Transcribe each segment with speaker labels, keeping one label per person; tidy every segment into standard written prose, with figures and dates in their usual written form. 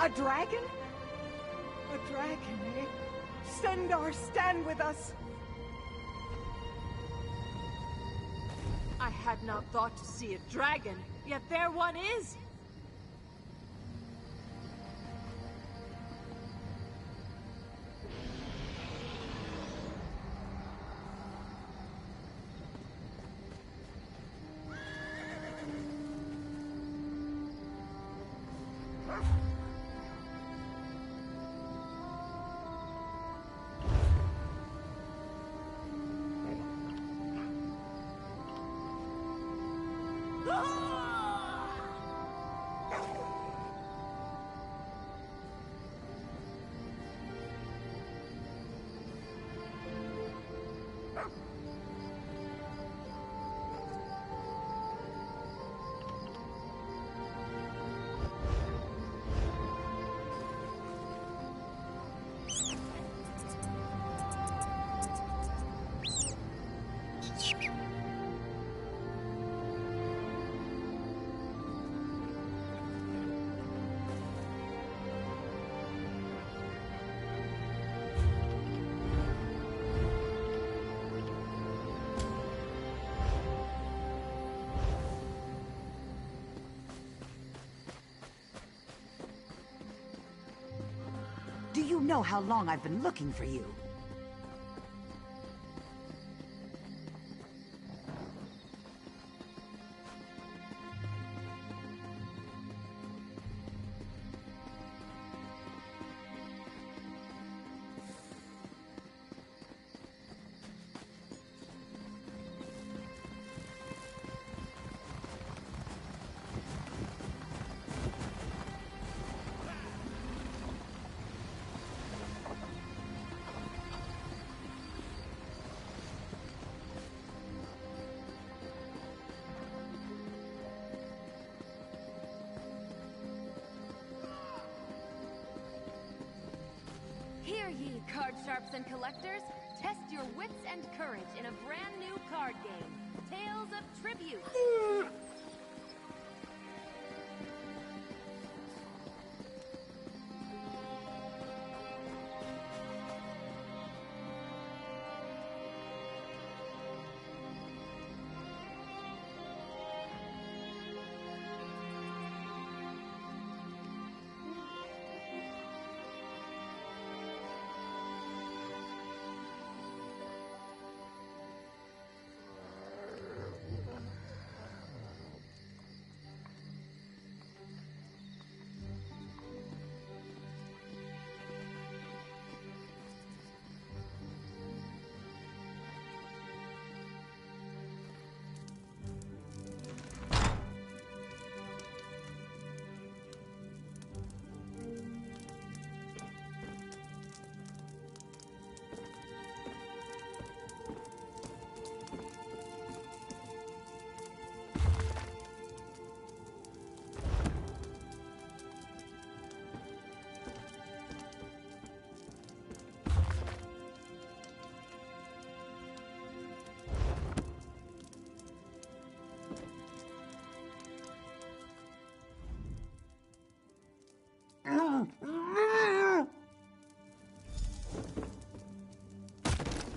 Speaker 1: A dragon? A dragon, eh? Sendar, stand with us!
Speaker 2: I had not thought to see a dragon, yet there one is!
Speaker 3: Do you know how long I've been looking for you?
Speaker 4: Hear ye, card sharps and collectors! Test your wits and courage in a brand new card game, Tales of Tribute!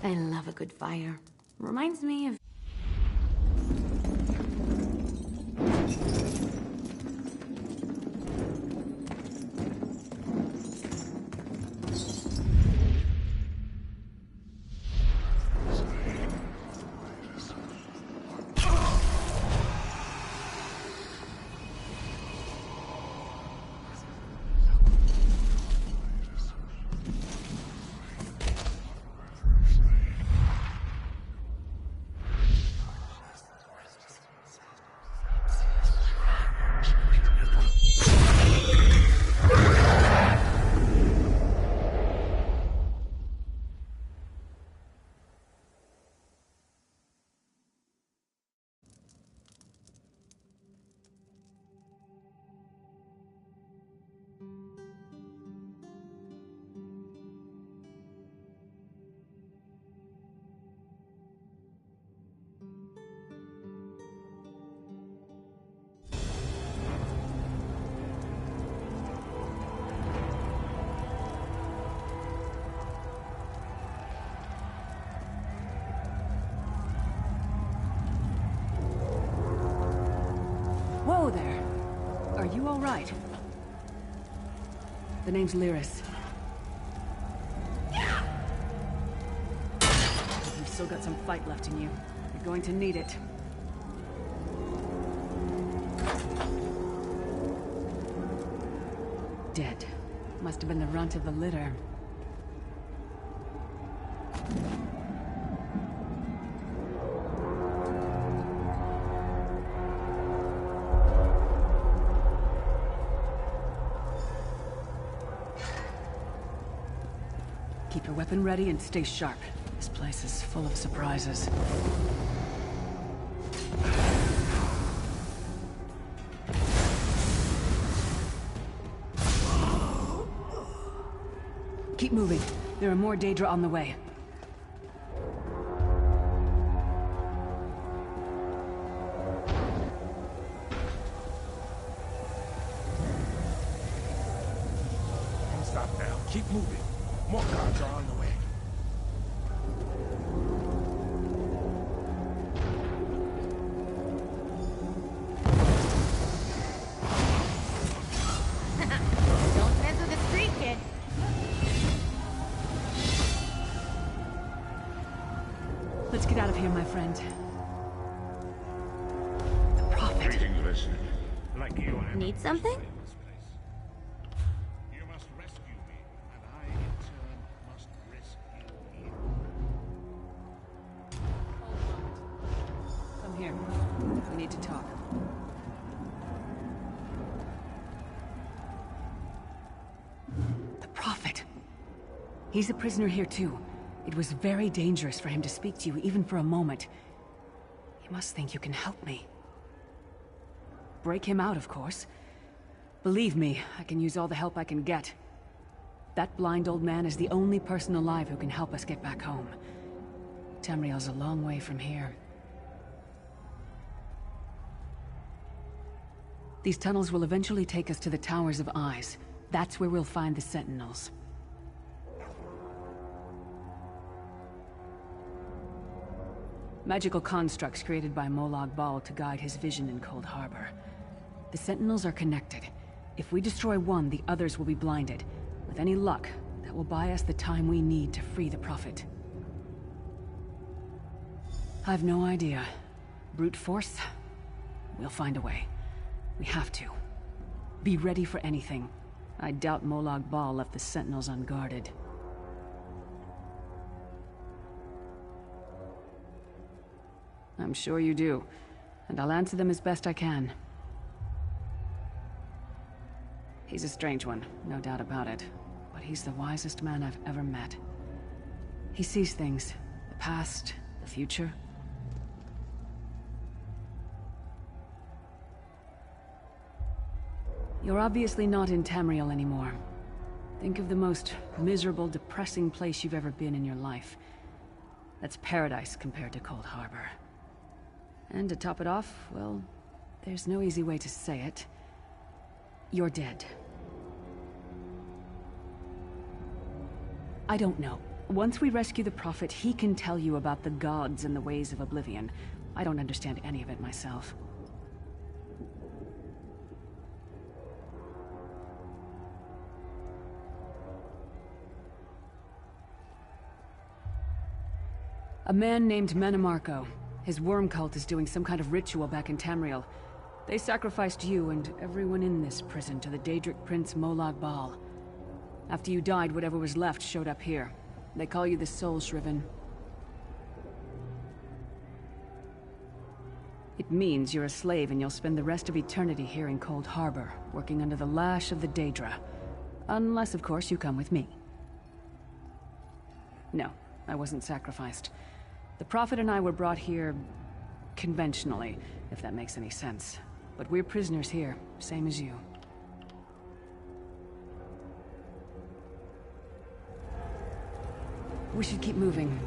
Speaker 5: I love a good fire. Reminds me of...
Speaker 6: right. The name's Lyris. You've still got some fight left in you. You're going to need it. Dead. Must have been the runt of the litter. Keep your weapon ready and stay sharp. This place is full of surprises. Keep moving. There are more Daedra on the way.
Speaker 7: Stop now. Keep moving. More guards are on the way.
Speaker 4: Don't mess with the street kid.
Speaker 6: Let's get out of here, my friend. The Prophet.
Speaker 7: Greetings, listen. Like you, I am
Speaker 5: Need something?
Speaker 7: You must rescue me, and I, in turn, must rescue you.
Speaker 6: Come here. We need to talk. The Prophet. He's a prisoner here too. It was very dangerous for him to speak to you, even for a moment. You must think you can help me. Break him out, of course. Believe me, I can use all the help I can get. That blind old man is the only person alive who can help us get back home. Tamriel's a long way from here. These tunnels will eventually take us to the Towers of Eyes. That's where we'll find the Sentinels. Magical constructs created by Molag Bal to guide his vision in Cold Harbor. The Sentinels are connected. If we destroy one, the others will be blinded. With any luck, that will buy us the time we need to free the Prophet. I've no idea. Brute force? We'll find a way. We have to. Be ready for anything. I doubt Molag Bal left the Sentinels unguarded. I'm sure you do, and I'll answer them as best I can. He's a strange one, no doubt about it, but he's the wisest man I've ever met. He sees things, the past, the future. You're obviously not in Tamriel anymore. Think of the most miserable, depressing place you've ever been in your life. That's paradise compared to Cold Harbor. And to top it off, well, there's no easy way to say it. You're dead. I don't know. Once we rescue the Prophet, he can tell you about the gods and the ways of Oblivion. I don't understand any of it myself. A man named Menemarco. His worm cult is doing some kind of ritual back in Tamriel. They sacrificed you and everyone in this prison to the Daedric Prince Molag Bal. After you died, whatever was left showed up here. They call you the Soul Shriven. It means you're a slave and you'll spend the rest of eternity here in Cold Harbor, working under the lash of the Daedra. Unless, of course, you come with me. No, I wasn't sacrificed. The Prophet and I were brought here conventionally, if that makes any sense. But we're prisoners here, same as you. We should keep moving.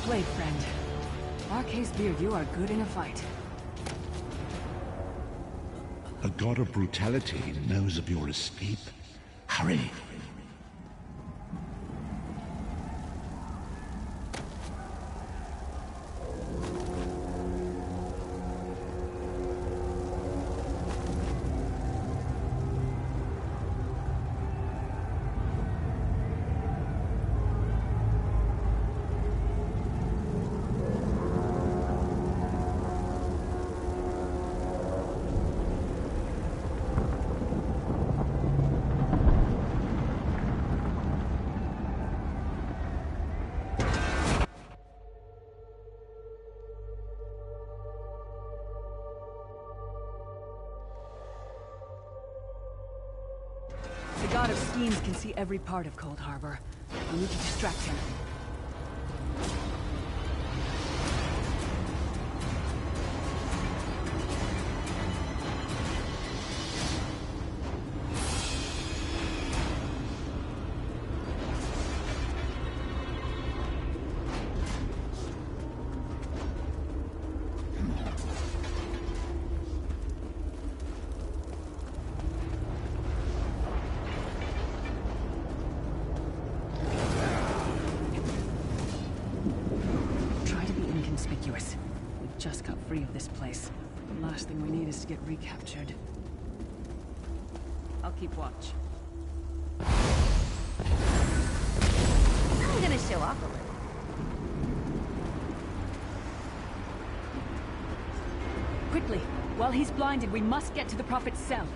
Speaker 6: played, friend. Marquez Beard, you are good in a fight.
Speaker 7: A god of brutality knows of your escape. Hurry!
Speaker 6: The God of Schemes can see every part of Cold Harbor. We need to distract him. Inconspicuous. We just got free of this place. The last thing we need is to get recaptured. I'll keep watch.
Speaker 4: I'm gonna show off a little.
Speaker 6: Quickly! While he's blinded, we must get to the Prophet's cell.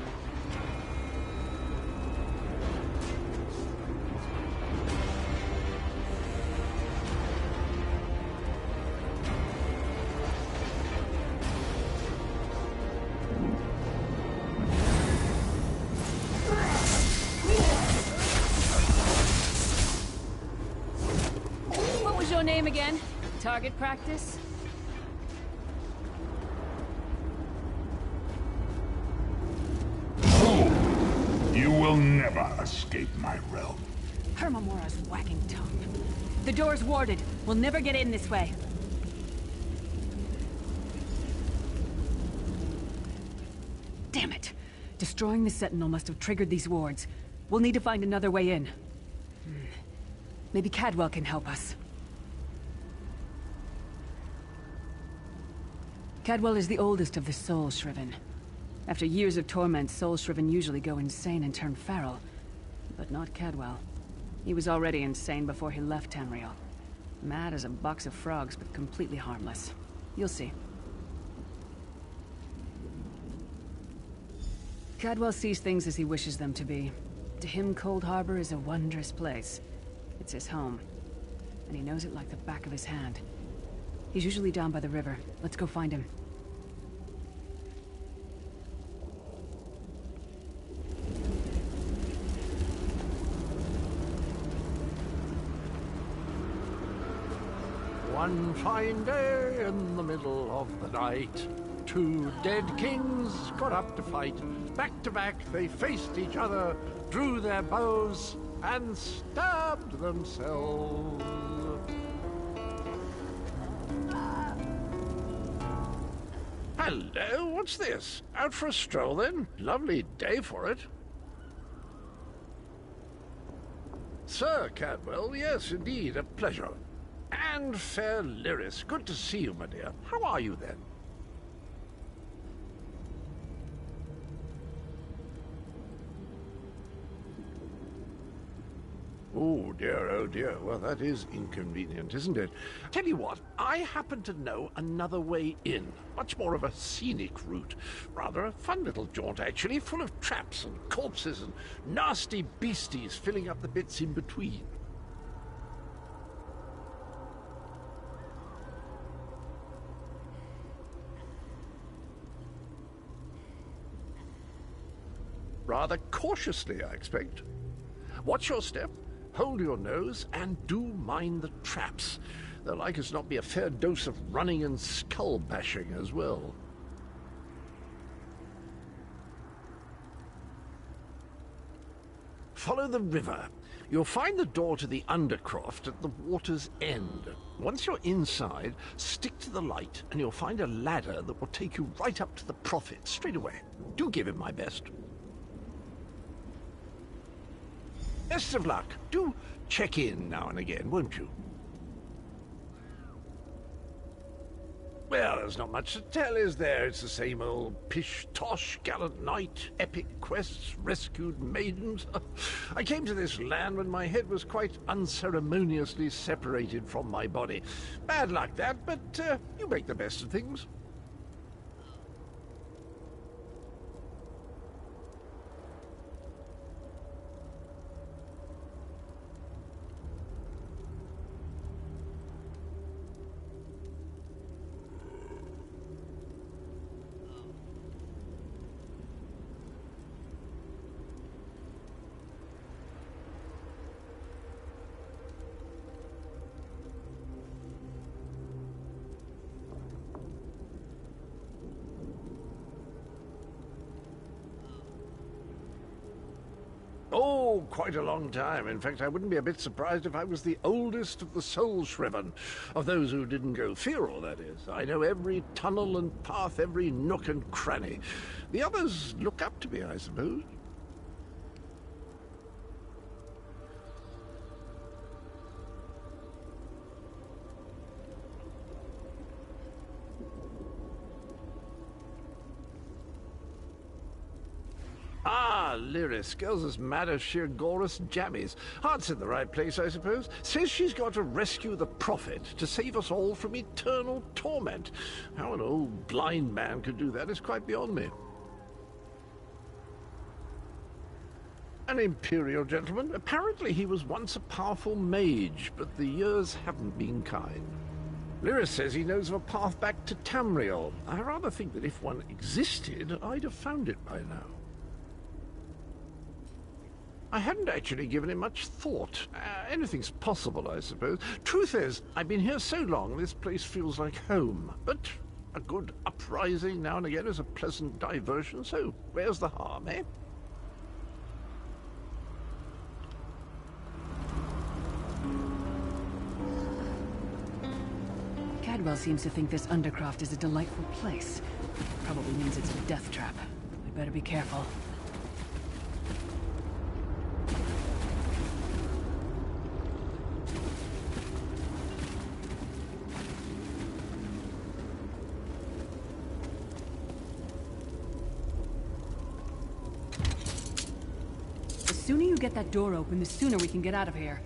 Speaker 6: What was your name again? Target practice?
Speaker 7: You will never escape my realm.
Speaker 6: Hermamora's wagging tongue. The door's warded. We'll never get in this way. Damn it! Destroying the Sentinel must have triggered these wards. We'll need to find another way in. Maybe Cadwell can help us. Cadwell is the oldest of the Soul Shriven. After years of torment, Soul Shriven usually go insane and turn feral. But not Cadwell. He was already insane before he left Tamriel. Mad as a box of frogs, but completely harmless. You'll see. Cadwell sees things as he wishes them to be. To him, Cold Harbor is a wondrous place. It's his home. And he knows it like the back of his hand. He's usually down by the river. Let's go find him.
Speaker 8: One fine day in the middle of the night, two dead kings got up to fight. Back to back they faced each other, drew their bows, and stabbed themselves. Hello, what's this? Out for a stroll then? Lovely day for it. Sir Cadwell, yes indeed, a pleasure. And fair Lyris, good to see you, my dear. How are you, then? Oh dear, well that is inconvenient, isn't it? Tell you what, I happen to know another way in. Much more of a scenic route. Rather a fun little jaunt, actually, full of traps and corpses and nasty beasties filling up the bits in between. Rather cautiously, I expect. Watch your step, hold your nose, and do mind the traps. There'll like as not be a fair dose of running and skull bashing as well. Follow the river. You'll find the door to the undercroft at the water's end. Once you're inside, stick to the light, and you'll find a ladder that will take you right up to the Prophet straight away. Do give him my best. Best of luck. Do check in now and again, won't you? Well, there's not much to tell, is there? It's the same old pish-tosh, gallant knight, epic quests, rescued maidens. I came to this land when my head was quite unceremoniously separated from my body. Bad luck, that, but you make the best of things. Oh, quite a long time. In fact, I wouldn't be a bit surprised if I was the oldest of the soul-shriven. Of those who didn't go feral, that is. I know every tunnel and path, every nook and cranny. The others look up to me, I suppose. Lyris, girl's as mad as sheer Gorus jammies. Heart's in the right place, I suppose. Says she's got to rescue the Prophet to save us all from eternal torment. How an old blind man could do that is quite beyond me. An imperial gentleman. Apparently he was once a powerful mage, but the years haven't been kind. Lyris says he knows of a path back to Tamriel. I rather think that if one existed, I'd have found it by now. I hadn't actually given it much thought. Anything's possible, I suppose. Truth is, I've been here so long, this place feels like home. But a good uprising now and again is a pleasant diversion, so where's the harm, eh?
Speaker 6: Cadwell seems to think this Undercroft is a delightful place. Probably means it's a death trap. We better be careful. The sooner you get that door open, the sooner we can get out of here.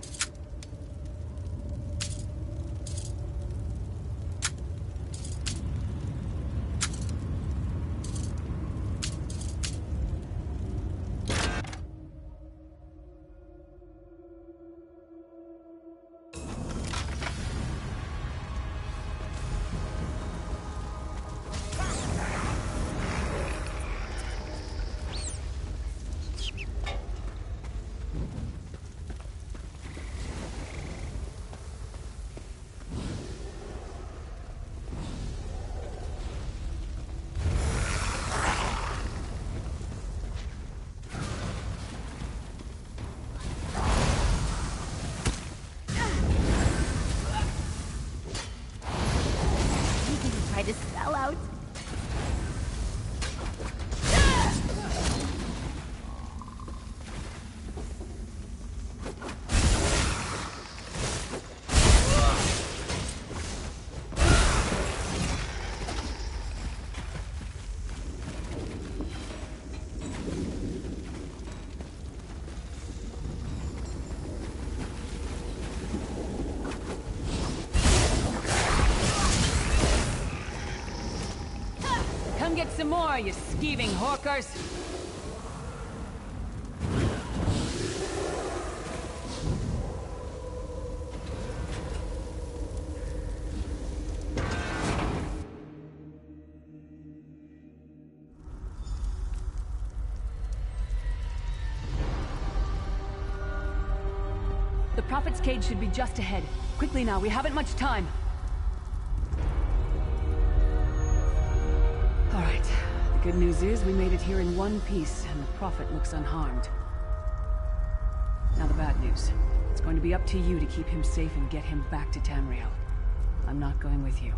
Speaker 4: To sell out.
Speaker 6: Get some more, you skeeving hawkers! The Prophet's cage should be just ahead. Quickly now, we haven't much time. Good news is we made it here in one piece, and the Prophet looks unharmed. Now the bad news. It's going to be up to you to keep him safe and get him back to Tamriel. I'm not going with you.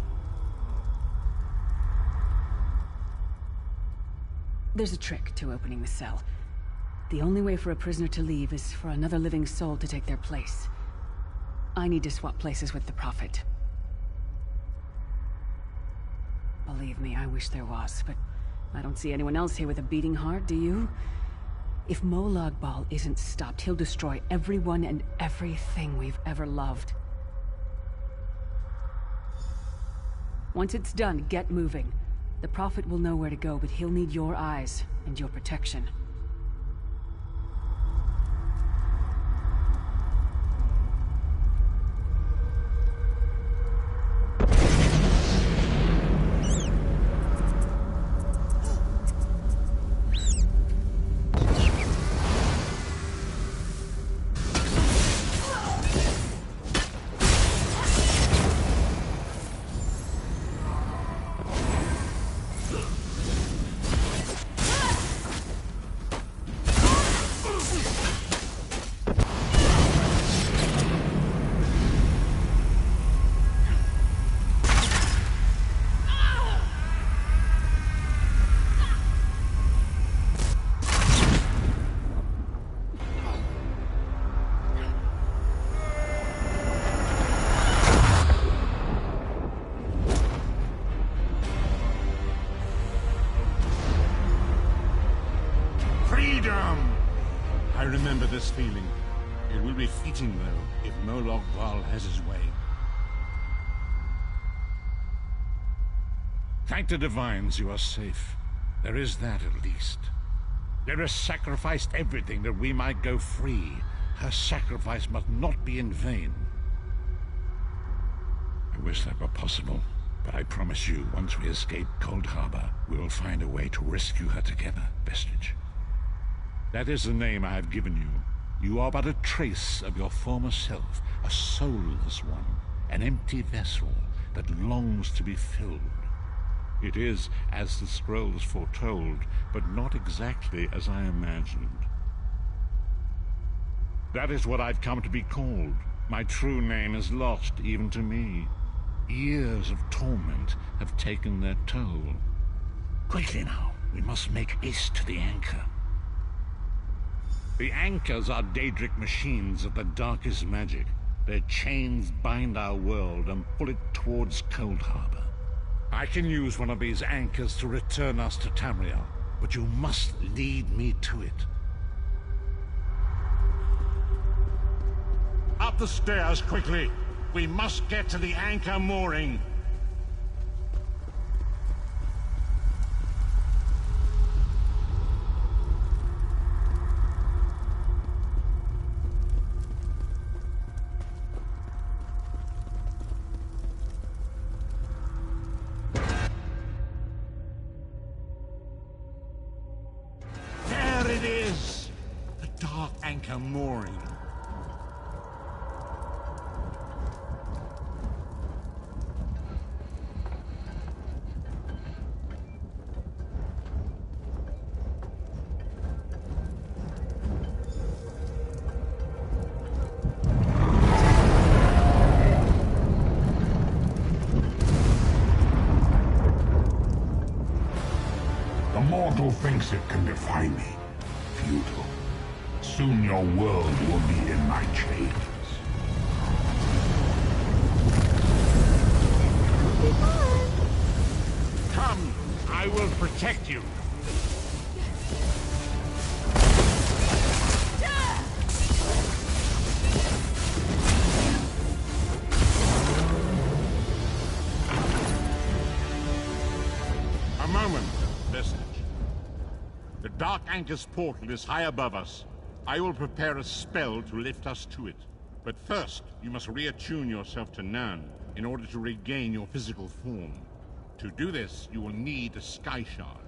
Speaker 6: There's a trick to opening the cell. The only way for a prisoner to leave is for another living soul to take their place. I need to swap places with the Prophet. Believe me, I wish there was, but I don't see anyone else here with a beating heart, do you? If Molag Bal isn't stopped, he'll destroy everyone and everything we've ever loved. Once it's done, get moving. The Prophet will know where to go, but he'll need your eyes and your protection.
Speaker 7: I remember this feeling. It will be fleeting, though, if Molag Bal has his way. Thank the Divines you are safe. There is that, at least. Lyra sacrificed everything that we might go free. Her sacrifice must not be in vain. I wish that were possible, but I promise you, once we escape Cold Harbor, we will find a way to rescue her together, Vestige. That is the name I have given you. You are but a trace of your former self, a soulless one, an empty vessel that longs to be filled. It is as the scrolls foretold, but not exactly as I imagined. That is what I've come to be called. My true name is lost even to me. Years of torment have taken their toll. Quickly now, we must make haste to the anchor. The anchors are Daedric machines of the darkest magic. Their chains bind our world and pull it towards Cold Harbor. I can use one of these anchors to return us to Tamriel, but you must lead me to it. Up the stairs, quickly! We must get to the anchor mooring! There it is! The dark anchor mooring.
Speaker 9: The mortal thinks it can defy me. Futile. Soon your world will be in my chains.
Speaker 7: Come, I will protect you. A moment, Vestige. The Dark Anchor's portal is high above us. I will prepare a spell to lift us to it. But first, you must reattune yourself to Nirn in order to regain your physical form. To do this, you will need a Sky Shard.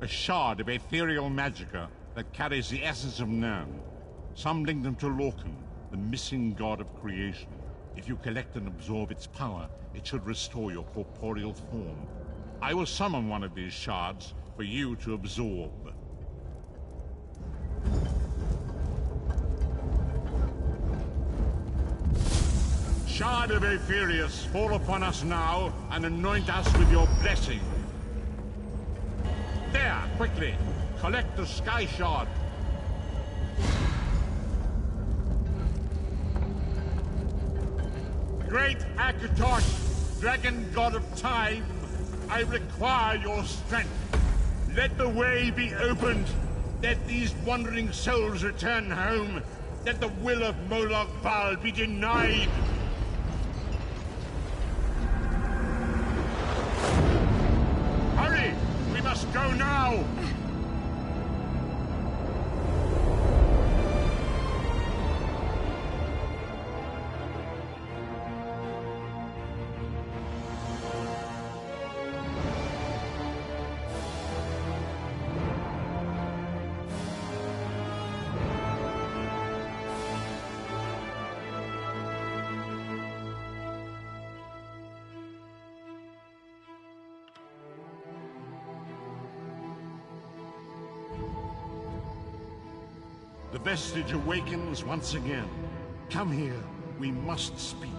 Speaker 7: A shard of ethereal magicka that carries the essence of Nirn. Some link them to Lorcan, the missing god of creation. If you collect and absorb its power, it should restore your corporeal form. I will summon one of these shards for you to absorb. Shard of Aetherius, fall upon us now and anoint us with your blessing. There, quickly! Collect the Sky Shard. Great Akatosh, Dragon God of Time, I require your strength. Let the way be opened. Let these wandering souls return home. Let the will of Moloch Baal be denied. Hurry! We must go now! The vestige awakens once again. Come here, we must speak.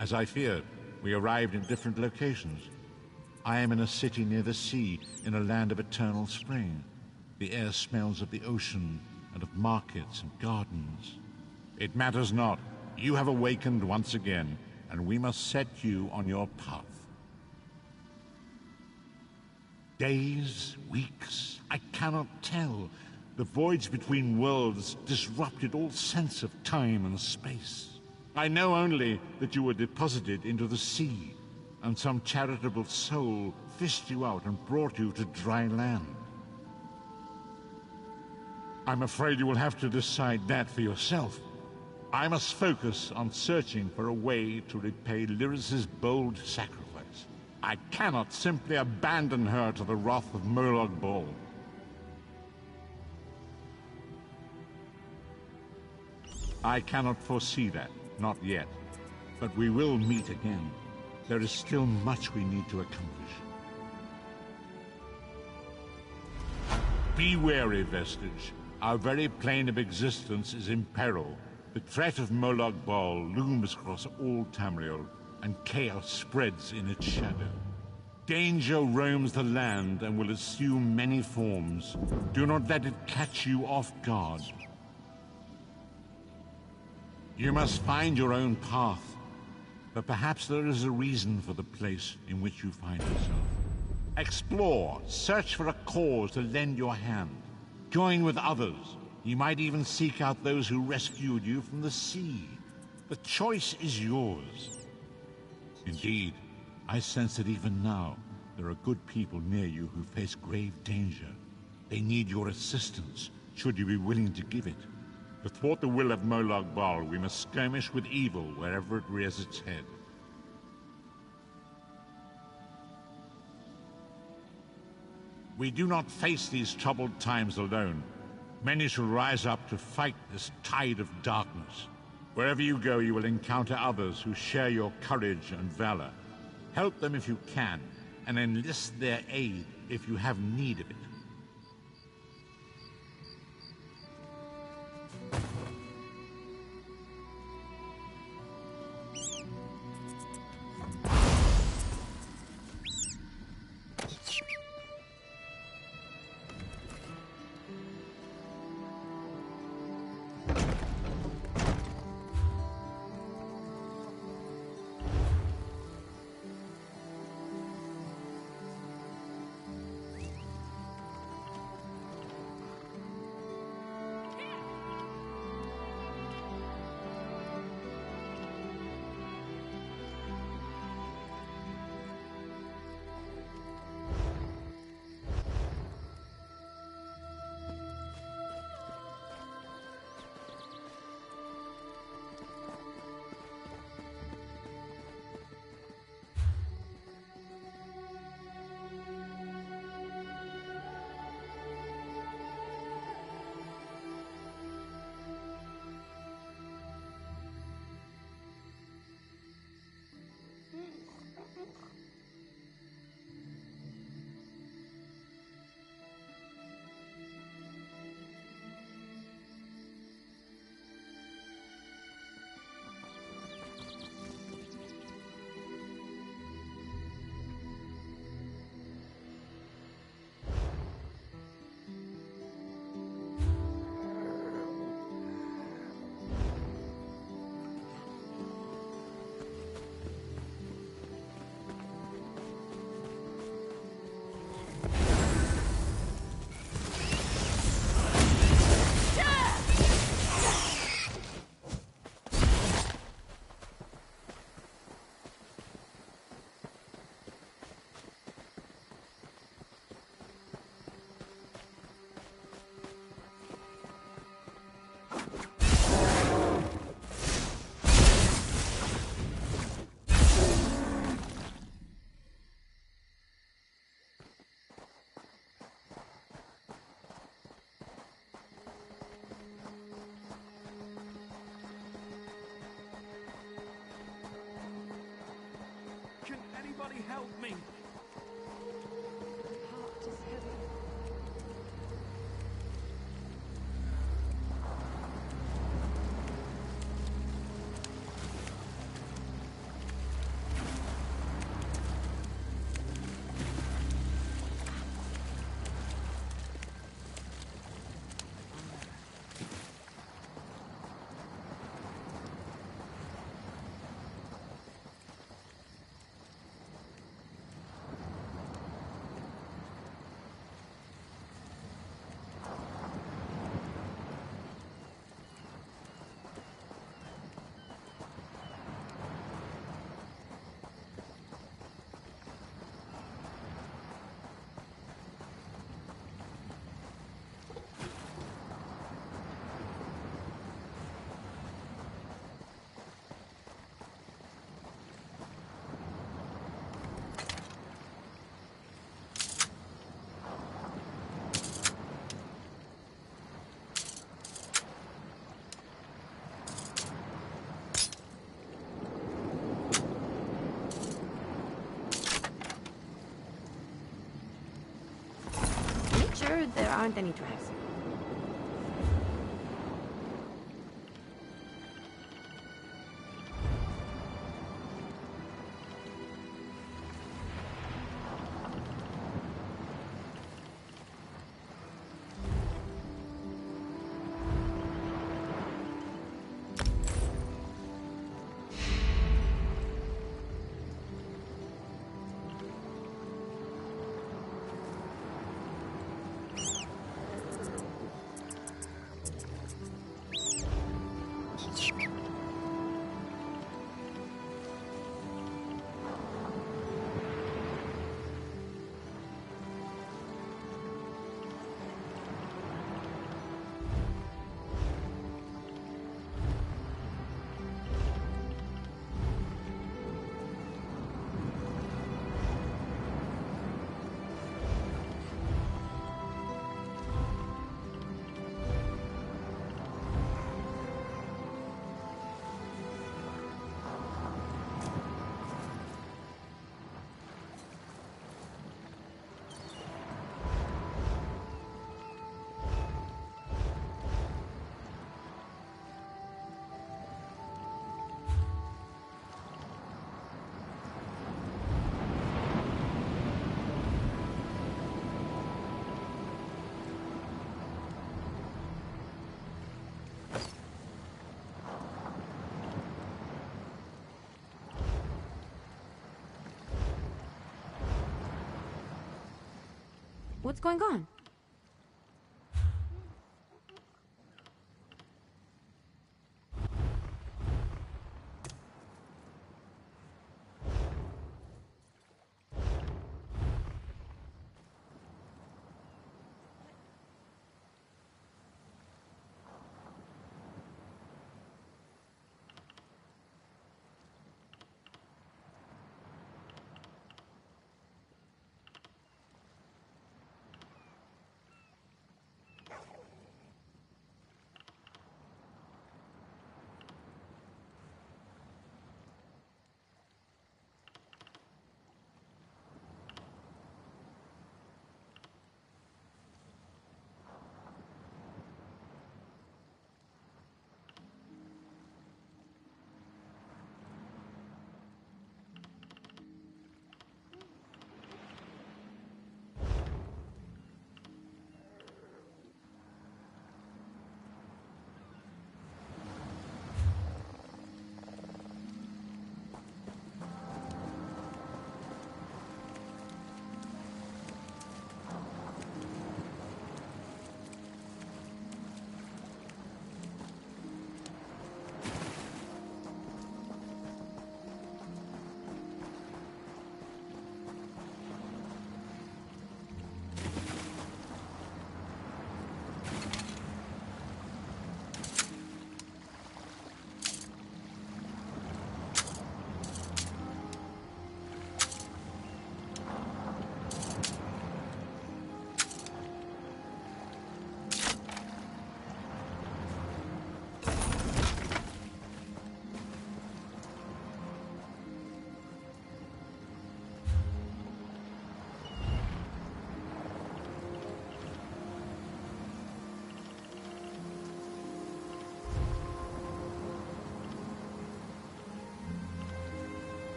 Speaker 7: As I feared, we arrived in different locations. I am in a city near the sea, in a land of eternal spring. The air smells of the ocean and of markets and gardens. It matters not. You have awakened once again, and we must set you on your path. Days, weeks, I cannot tell. The voids between worlds disrupted all sense of time and space. I know only that you were deposited into the sea, and some charitable soul fished you out and brought you to dry land. I'm afraid you will have to decide that for yourself. I must focus on searching for a way to repay Lyris's bold sacrifice. I cannot simply abandon her to the wrath of Moloch Baal. I cannot foresee that, not yet. But we will meet again. There is still much we need to accomplish. Be wary, Vestige. Our very plane of existence is in peril. The threat of Moloch Baal looms across all Tamriel, and chaos spreads in its shadow. Danger roams the land and will assume many forms. Do not let it catch you off guard. You must find your own path. But perhaps there is a reason for the place in which you find yourself. Explore, search for a cause to lend your hand. Join with others. You might even seek out those who rescued you from the sea. The choice is yours. Indeed, I sense that even now, there are good people near you who face grave danger. They need your assistance, should you be willing to give it. To thwart the will of Moloch Baal, we must skirmish with evil wherever it rears its head. We do not face these troubled times alone. Many shall rise up to fight this tide of darkness. Wherever you go, you will encounter others who share your courage and valor. Help them if you can, and enlist their aid if you have need of it.
Speaker 10: Somebody help me!
Speaker 1: Heart is heavy.
Speaker 5: Sure, there aren't any tracks. What's going on?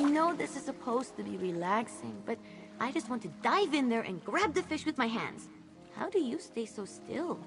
Speaker 5: know this is supposed to be relaxing, but I just want to dive in there and grab the fish with my hands. How do you stay so still?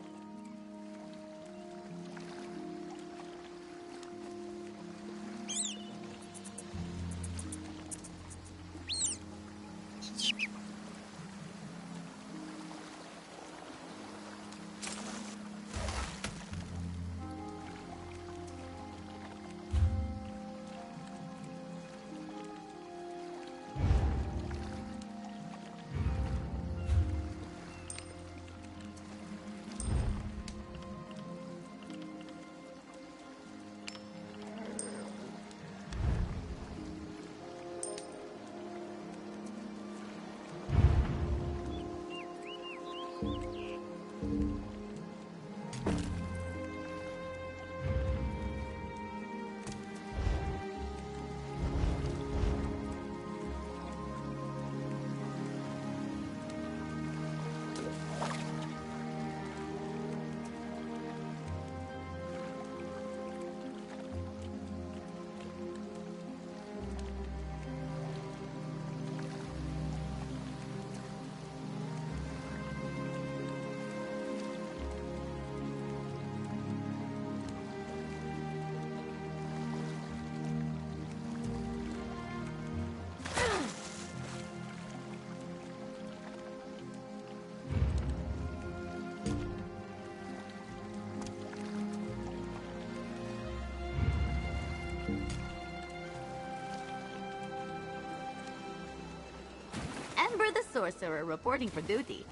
Speaker 5: Ember the Sorcerer reporting for duty.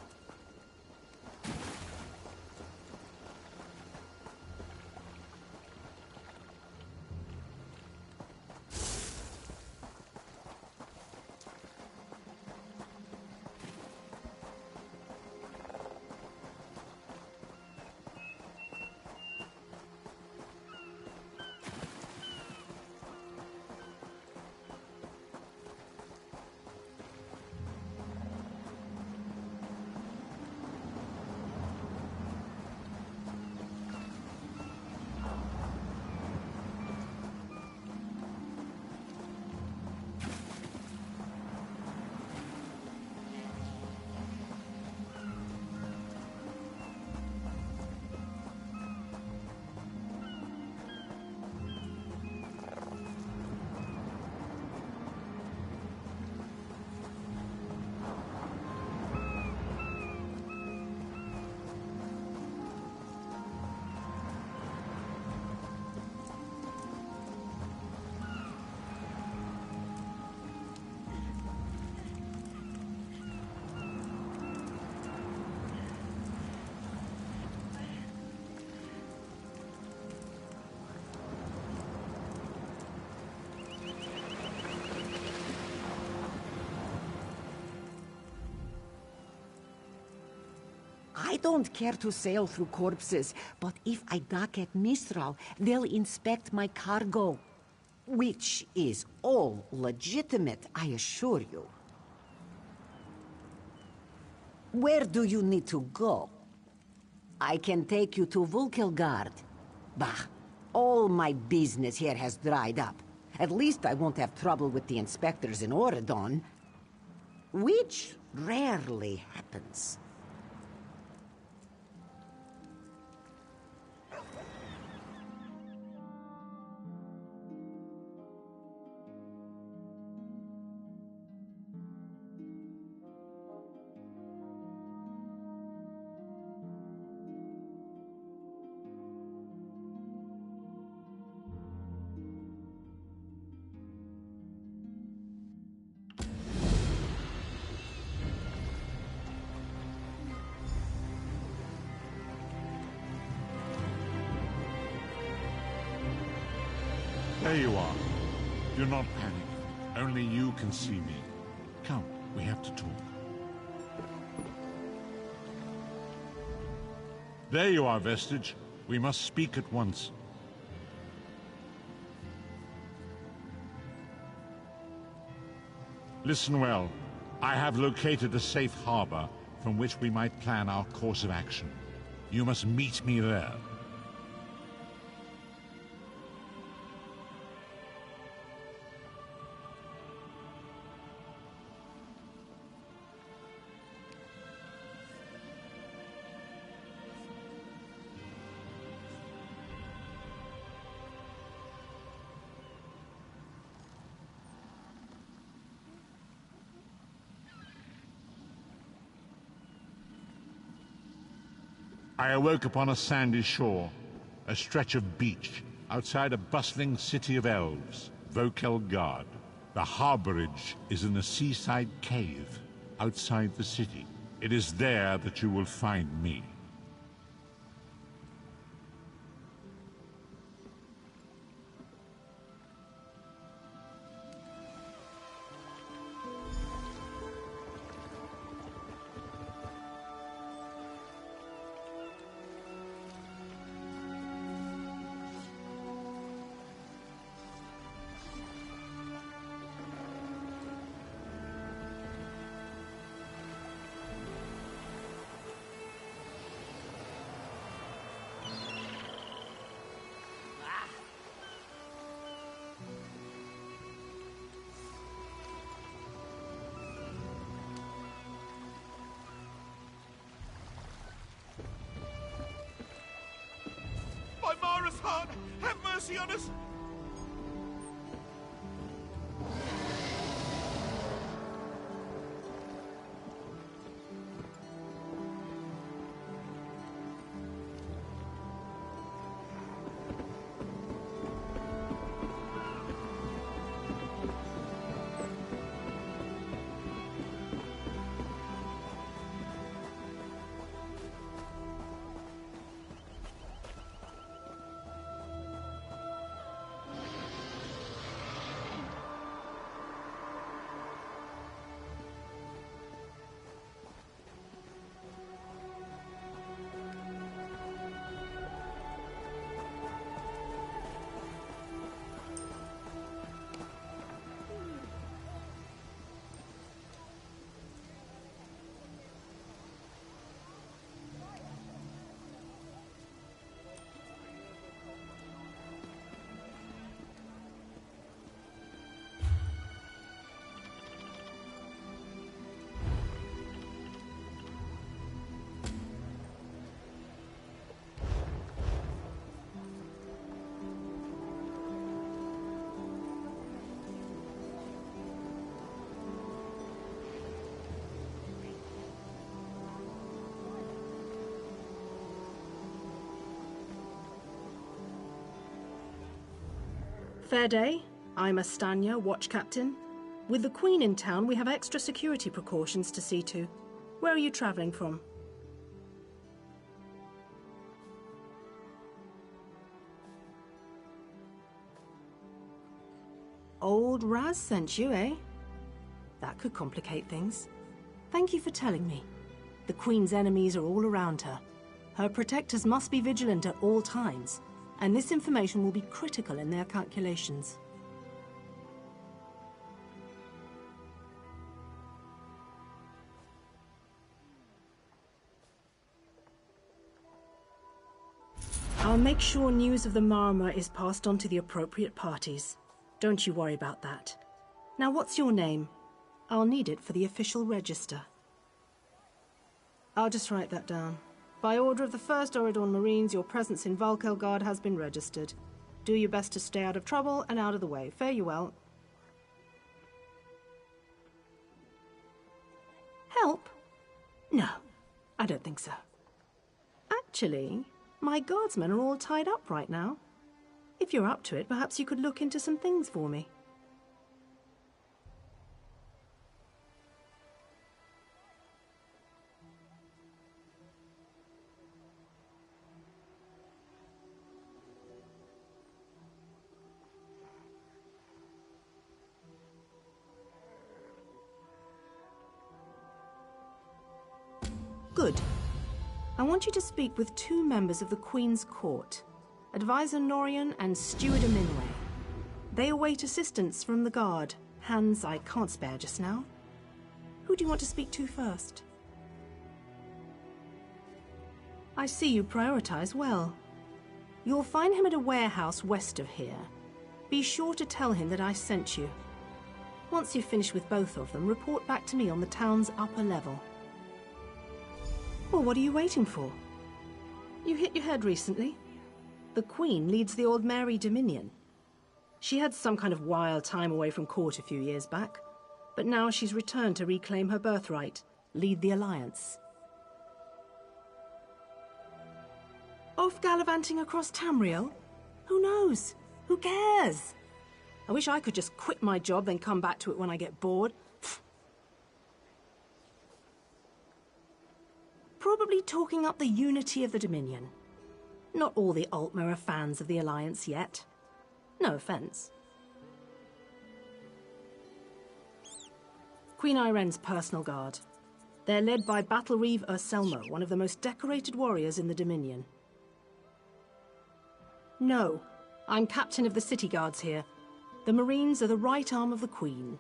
Speaker 3: I don't care to sail through corpses, but if I dock at Mistral, they'll inspect my cargo. Which is all legitimate, I assure you. Where do you need to go? I can take you to Vulkelgard. Bah, all my business here has dried up. At least I won't have trouble with the inspectors in Oredon. Which rarely happens.
Speaker 7: There you are. Do not panic. Only you can see me. Come, we have to talk. There you are, Vestige. We must speak at once. Listen well. I have located a safe harbor from which we might plan our course of action. You must meet me there. I awoke upon a sandy shore, a stretch of beach, outside a bustling city of elves, Vokelgard. The harborage is in a seaside cave, outside the city. It is there that you will find me.
Speaker 10: By Mara's heart, have mercy on us!
Speaker 11: Fair day. I'm Astanya, watch captain. With the Queen in town, we have extra security precautions to see to. Where are you traveling from? Old Raz sent you, eh? That could complicate things. Thank you for telling me. The Queen's enemies are all around her. Her protectors must be vigilant at all times, and this information will be critical in their calculations. I'll make sure news of the Marmor is passed on to the appropriate parties. Don't you worry about that. Now, what's your name? I'll need it for the official register. I'll just write that down. By order of the 1st Oridorn Marines, your presence in Vokelgard has been registered. Do your best to stay out of trouble and out of the way. Fare you well. Help? No, I don't think so. Actually, my guardsmen are all tied up right now. If you're up to it, perhaps you could look into some things for me. Good. I want you to speak with 2 members of the Queen's Court, Advisor Norian and Steward Aminway. They await assistance from the Guard, hands I can't spare just now. Who do you want to speak to first? I see you prioritize well. You'll find him at a warehouse west of here. Be sure to tell him that I sent you. Once you've finished with both of them, report back to me on the town's upper level. Well, what are you waiting for? You hit your head recently? The Queen leads the Old Mary Dominion. She had some kind of wild time away from court a few years back, but now she's returned to reclaim her birthright, lead the Alliance. Off gallivanting across Tamriel? Who knows? Who cares? I wish I could just quit my job, then come back to it when I get bored. Probably talking up the unity of the Dominion. Not all the Altmer are fans of the Alliance yet. No offense. Queen Irene's personal guard. They're led by Battle Reeve Urselmo, one of the most decorated warriors in the Dominion. No, I'm captain of the city guards here. The Marines are the right arm of the Queen.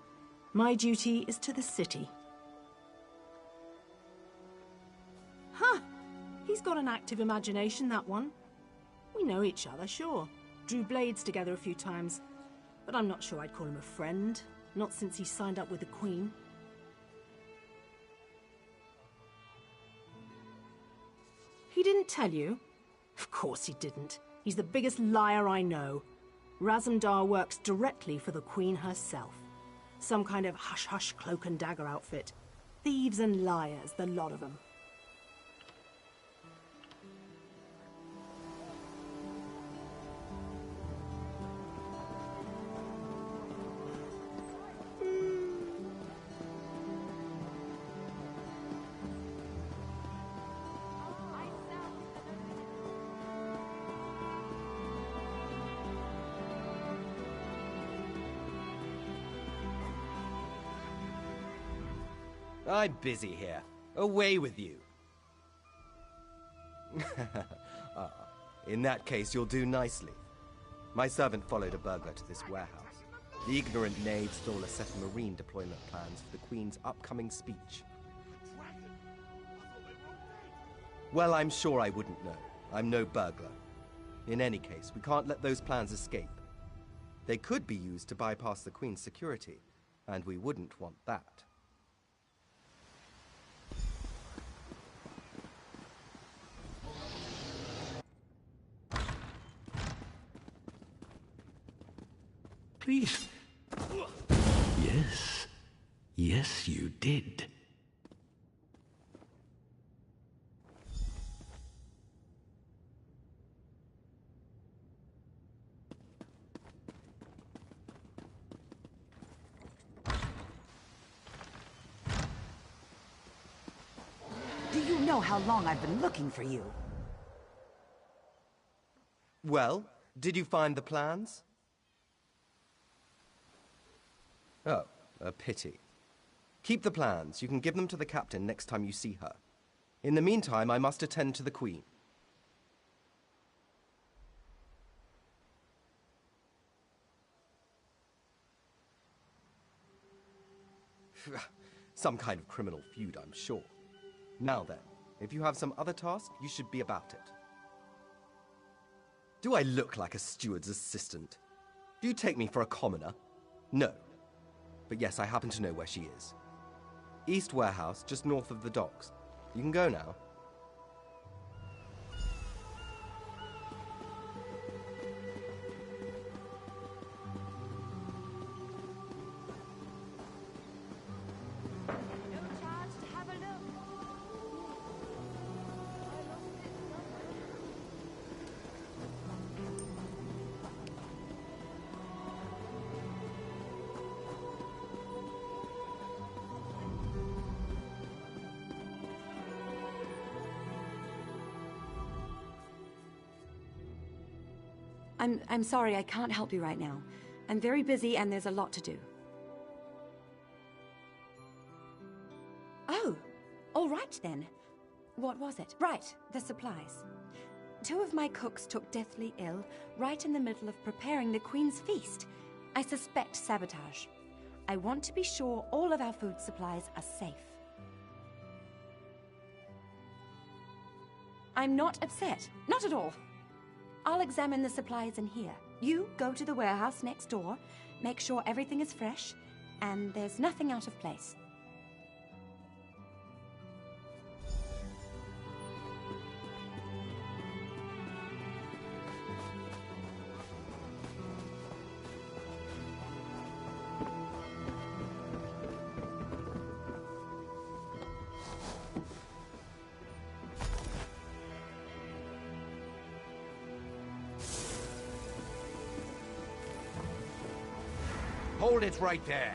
Speaker 11: My duty is to the city. Huh! He's got an active imagination, that one. We know each other, sure. Drew blades together a few times. But I'm not sure I'd call him a friend. Not since he signed up with the Queen. He didn't tell you? Of course he didn't. He's the biggest liar I know. Razumdar works directly for the Queen herself. Some kind of hush-hush cloak and dagger outfit. Thieves and liars, the lot of them.
Speaker 12: I'm busy here. Away with you. In that case, you'll do nicely. My servant followed a burglar to this warehouse. The ignorant knave stole a set of Marine deployment plans for the Queen's upcoming speech. Well, I'm sure I wouldn't know. I'm no burglar. In any case, we can't let those plans escape. They could be used to bypass the Queen's security, and we wouldn't want that.
Speaker 8: Please. Yes. Yes, you did.
Speaker 3: Do you know how long I've been looking for you?
Speaker 12: Well, did you find the plans? Oh, a pity. Keep the plans. You can give them to the captain next time you see her. In the meantime, I must attend to the Queen. Some kind of criminal feud, I'm sure. Now then, if you have some other task, you should be about it. Do I look like a steward's assistant? Do you take me for a commoner? No. But yes, I happen to know where she is. East Warehouse, just north of the docks. You can go now.
Speaker 13: I'm sorry, I can't help you right now. I'm very busy and there's a lot to do. Oh, all right then. What was it? Right, the supplies. 2 of my cooks took deathly ill right in the middle of preparing the Queen's feast. I suspect sabotage. I want to be sure all of our food supplies are safe. I'm not upset. Not at all. I'll examine the supplies in here. You go to the warehouse next door, make sure everything is fresh, and there's nothing out of place.
Speaker 8: Hold it right there.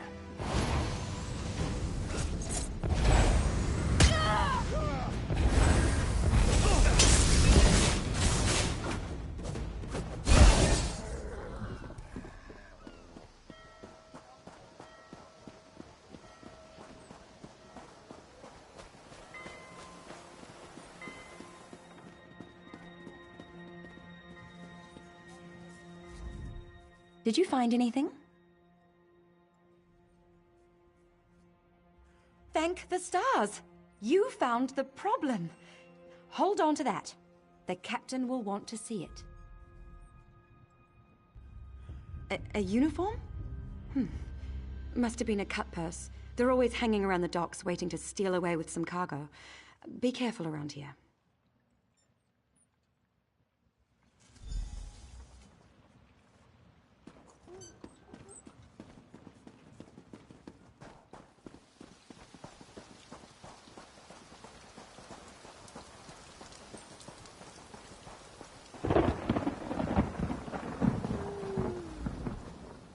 Speaker 13: Did you find anything? Thank the stars! You found the problem. Hold on to that. The captain will want to see it. A uniform? Must have been a cut purse. They're always hanging around the docks waiting to steal away with some cargo. Be careful around here.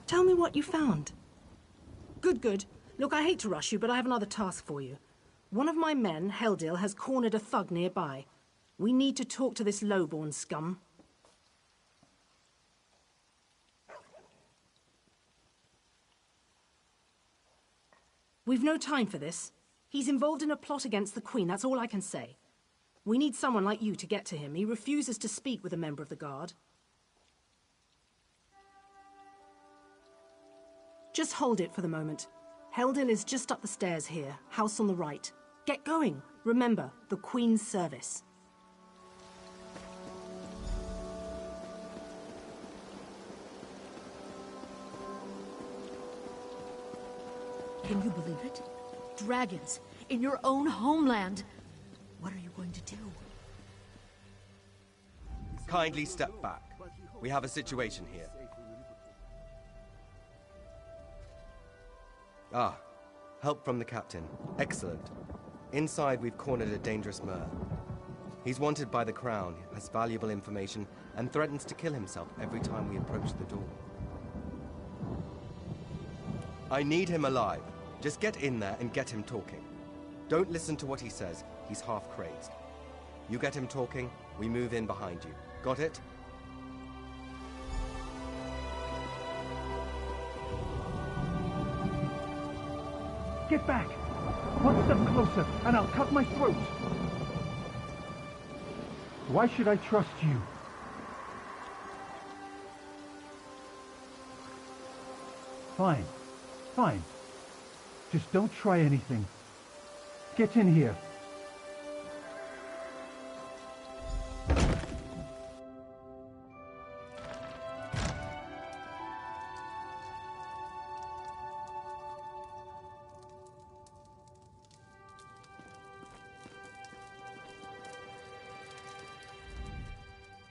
Speaker 11: Tell me what you found. Good. Look, I hate to rush you, but I have another task for you. One of my men, Heldil, has cornered a thug nearby. We need to talk to this lowborn scum. We've no time for this. He's involved in a plot against the Queen, that's all I can say. We need someone like you to get to him. He refuses to speak with a member of the Guard. Just hold it for the moment. Heldil is just up the stairs here, house on the right. Get going. Remember, the Queen's service.
Speaker 2: Can you believe it? Dragons in your own homeland. What are you going to do?
Speaker 12: Kindly step back. We have a situation here. Ah, help from the captain. Excellent. Inside, we've cornered a dangerous Mer. He's wanted by the Crown, has valuable information, and threatens to kill himself every time we approach the door. I need him alive. Just get in there and get him talking. Don't listen to what he says. He's half crazed. You get him talking, we move in behind you. Got it?
Speaker 14: Get back! One step closer, and I'll cut my throat! Why should I trust you? Fine. Just don't try anything. Get in here.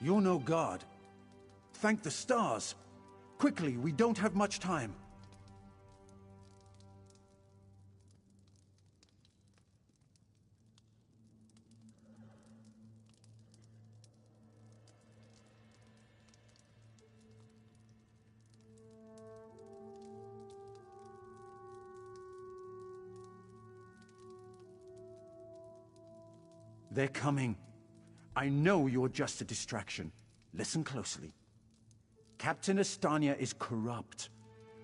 Speaker 15: You're no guard. Thank the stars. Quickly, we don't have much time. They're coming. I know you're just a distraction. Listen closely. Captain Estania is corrupt.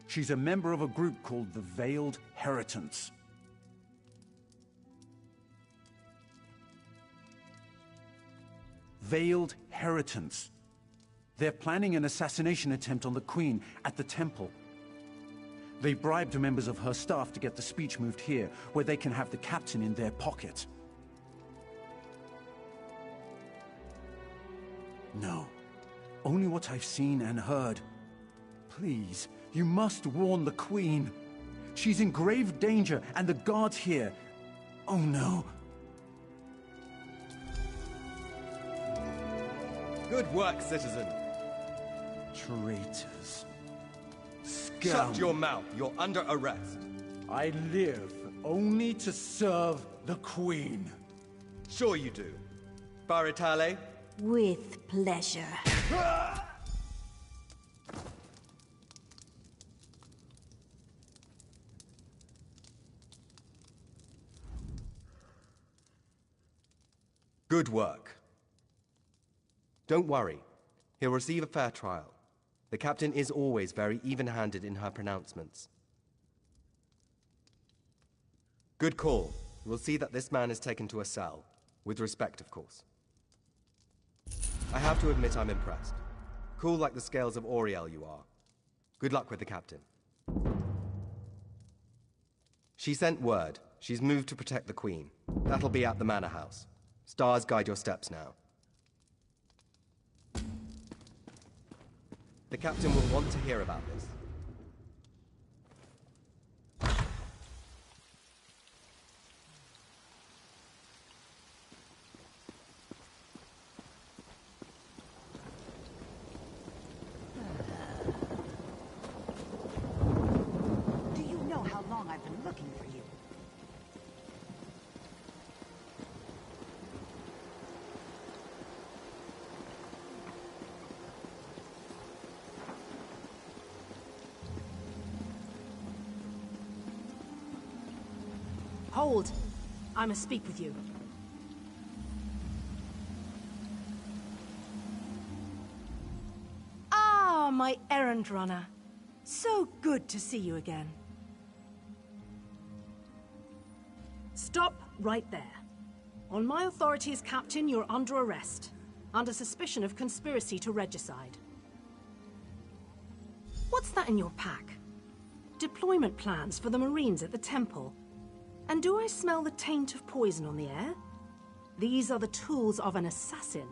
Speaker 15: She's a member of a group called the Veiled Heritants. Veiled Heritants. They're planning an assassination attempt on the Queen at the Temple. They bribed members of her staff to get the speech moved here, where they can have the captain in their pocket. No. Only what I've seen and heard. Please, you must warn the Queen. She's in grave danger, and the guards here. Oh no.
Speaker 12: Good work, citizen.
Speaker 15: Traitors. Scum.
Speaker 12: Shut your mouth. You're under arrest.
Speaker 15: I live only to serve the Queen.
Speaker 12: Sure you do. Baritale?
Speaker 5: With pleasure.
Speaker 12: Good work. Don't worry. He'll receive a fair trial. The captain is always very even-handed in her pronouncements. Good call. We'll see that this man is taken to a cell. With respect, of course. I have to admit I'm impressed. Cool like the scales of Auriel you are. Good luck with the captain. She sent word. She's moved to protect the Queen. That'll be at the Manor House. Stars guide your steps now. The captain will want to hear about this.
Speaker 3: Do you know how long I've been looking for you?
Speaker 11: Hold! I must speak with you. Ah, my errand runner. So good to see you again. Stop right there. On my authority as captain, you're under arrest, under suspicion of conspiracy to regicide. What's that in your pack? Deployment plans for the Marines at the Temple. And do I smell the taint of poison on the air? These are the tools of an assassin.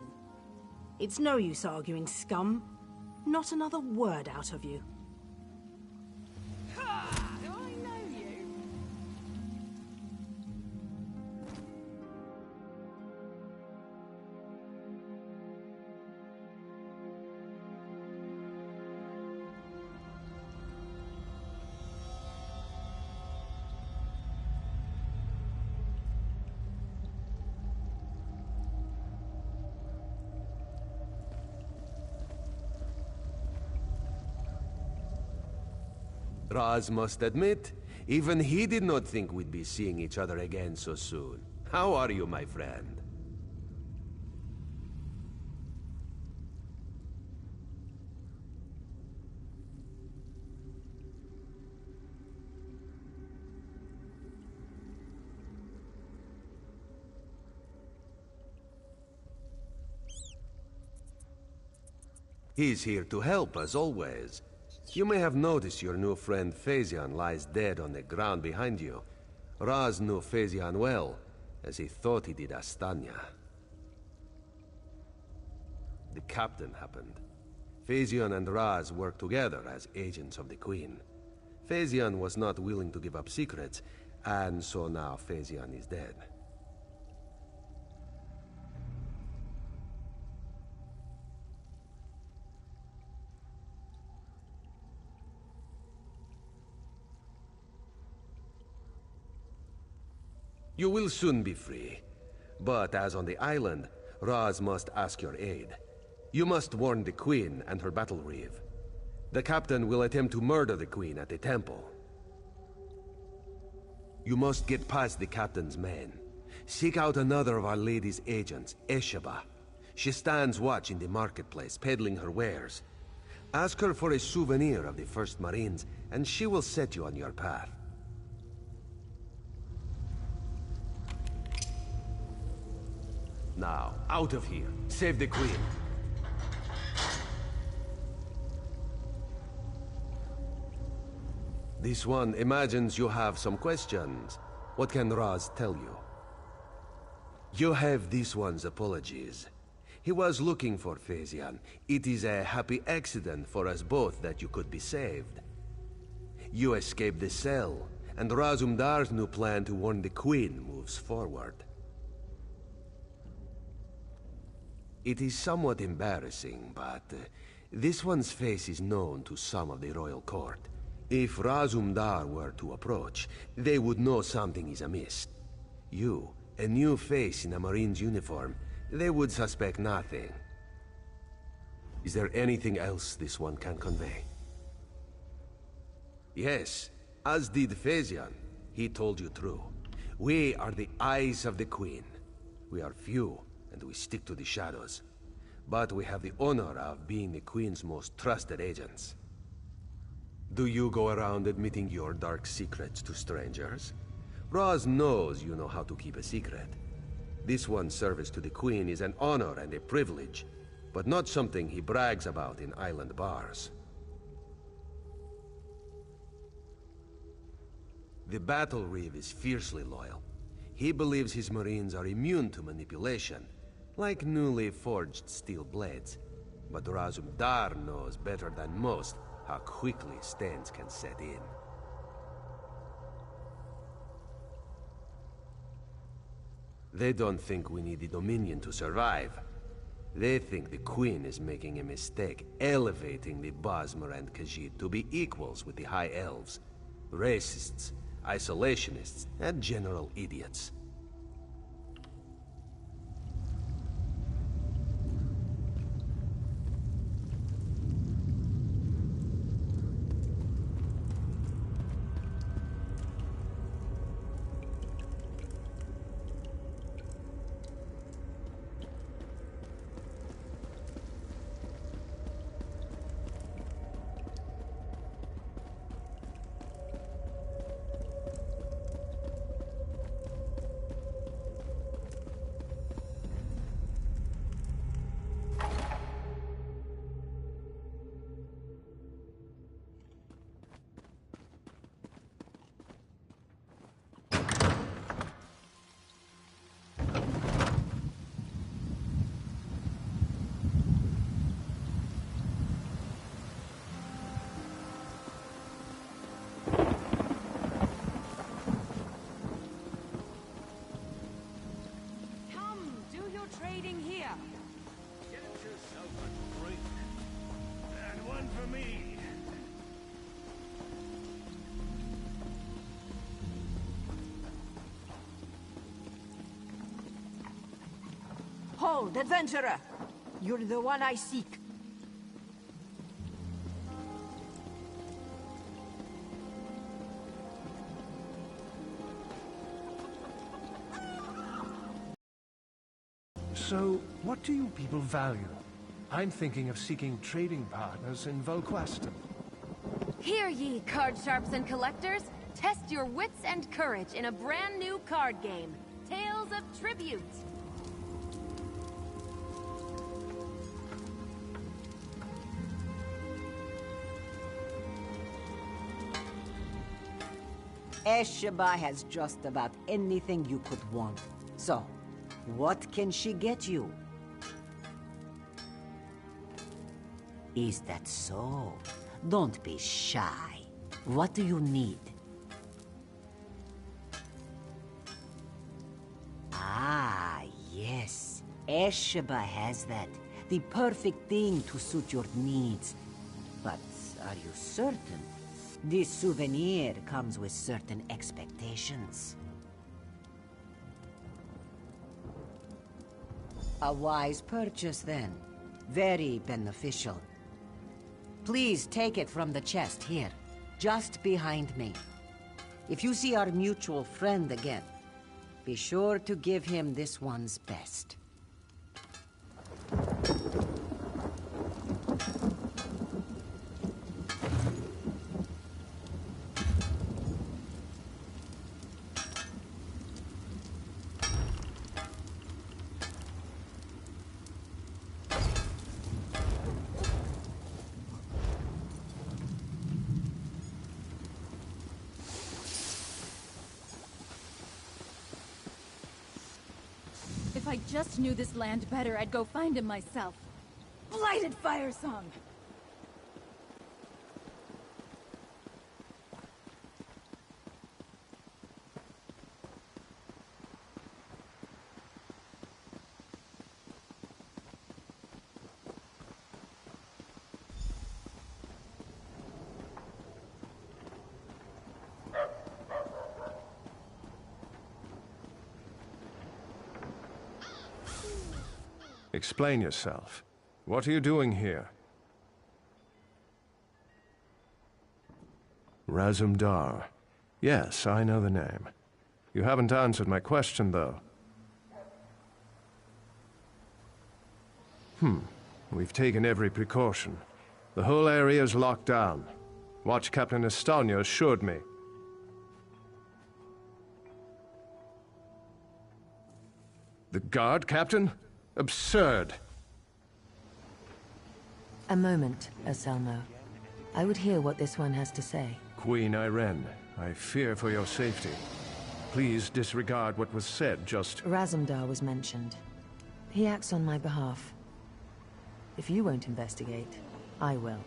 Speaker 11: It's no use arguing, scum. Not another word out of you.
Speaker 1: Ha! Do I know you?
Speaker 16: Raz must admit, even he did not think we'd be seeing each other again so soon. How are you, my friend? He's here to help, as always. You may have noticed your new friend Phazion lies dead on the ground behind you. Raz knew Phazion well, as he thought he did Astanya. The captain happened. Phazion and Raz worked together as agents of the Queen. Phazion was not willing to give up secrets, and so now Phazion is dead. You will soon be free. But as on the island, Raz must ask your aid. You must warn the Queen and her battle reeve. The captain will attempt to murder the Queen at the temple. You must get past the captain's men. Seek out another of Our Lady's agents, Esheba. She stands watch in the marketplace, peddling her wares. Ask her for a souvenir of the First Marines, and she will set you on your path. Now, out of here. Save the Queen. This one imagines you have some questions. What can Raz tell you? You have this one's apologies. He was looking for Phazion. It is a happy accident for us both that you could be saved. You escaped the cell, and Razumdar's new plan to warn the Queen moves forward. It is somewhat embarrassing, but this one's face is known to some of the royal court. If Razumdar were to approach, they would know something is amiss. You, a new face in a Marine's uniform, they would suspect nothing. Is there anything else this one can convey? Yes, as did Phazion. He told you true. We are the eyes of the Queen. We are few, and we stick to the shadows. But we have the honor of being the Queen's most trusted agents. Do you go around admitting your dark secrets to strangers? Roz knows you know how to keep a secret. This one's service to the Queen is an honor and a privilege, but not something he brags about in island bars. The Battle Reeve is fiercely loyal. He believes his Marines are immune to manipulation, like newly forged steel blades. But Razum Dar knows better than most how quickly stains can set in. They don't think we need the Dominion to survive. They think the Queen is making a mistake, elevating the Bosmer and Khajiit to be equals with the High Elves. Racists, isolationists, and general idiots.
Speaker 1: Trading here.
Speaker 10: Get yourself a drink. And one for me.
Speaker 1: Hold, adventurer! You're the one I seek.
Speaker 14: So, what do you people value? I'm thinking of seeking trading partners in Volquaston.
Speaker 4: Hear ye, card sharps and collectors! Test your wits and courage in a brand new card game, Tales of Tribute!
Speaker 3: Esheba has just about anything you could want. So, what can she get you? Is that so? Don't be shy. What do you need? Ah, yes. Esheba has that. The perfect thing to suit your needs. But are you certain? This souvenir comes with certain expectations. A wise purchase, then. Very beneficial. Please take it from the chest here, just behind me. If you see our mutual friend again, be sure to give him this one's best.
Speaker 2: If I just knew this land better, I'd go find him myself. Blighted Fire Song!
Speaker 14: Explain yourself. What are you doing here? Razum Dar. Yes, I know the name. You haven't answered my question, though. We've taken every precaution. The whole area is locked down. Watch Captain Estonia assured me. The guard, Captain? Absurd.
Speaker 17: A moment, Anselmo. I would hear what this one has to say.
Speaker 14: Queen Irene, I fear for your safety. Please disregard what was said, just...
Speaker 17: Razumdar was mentioned. He acts on my behalf. If you won't investigate, I will.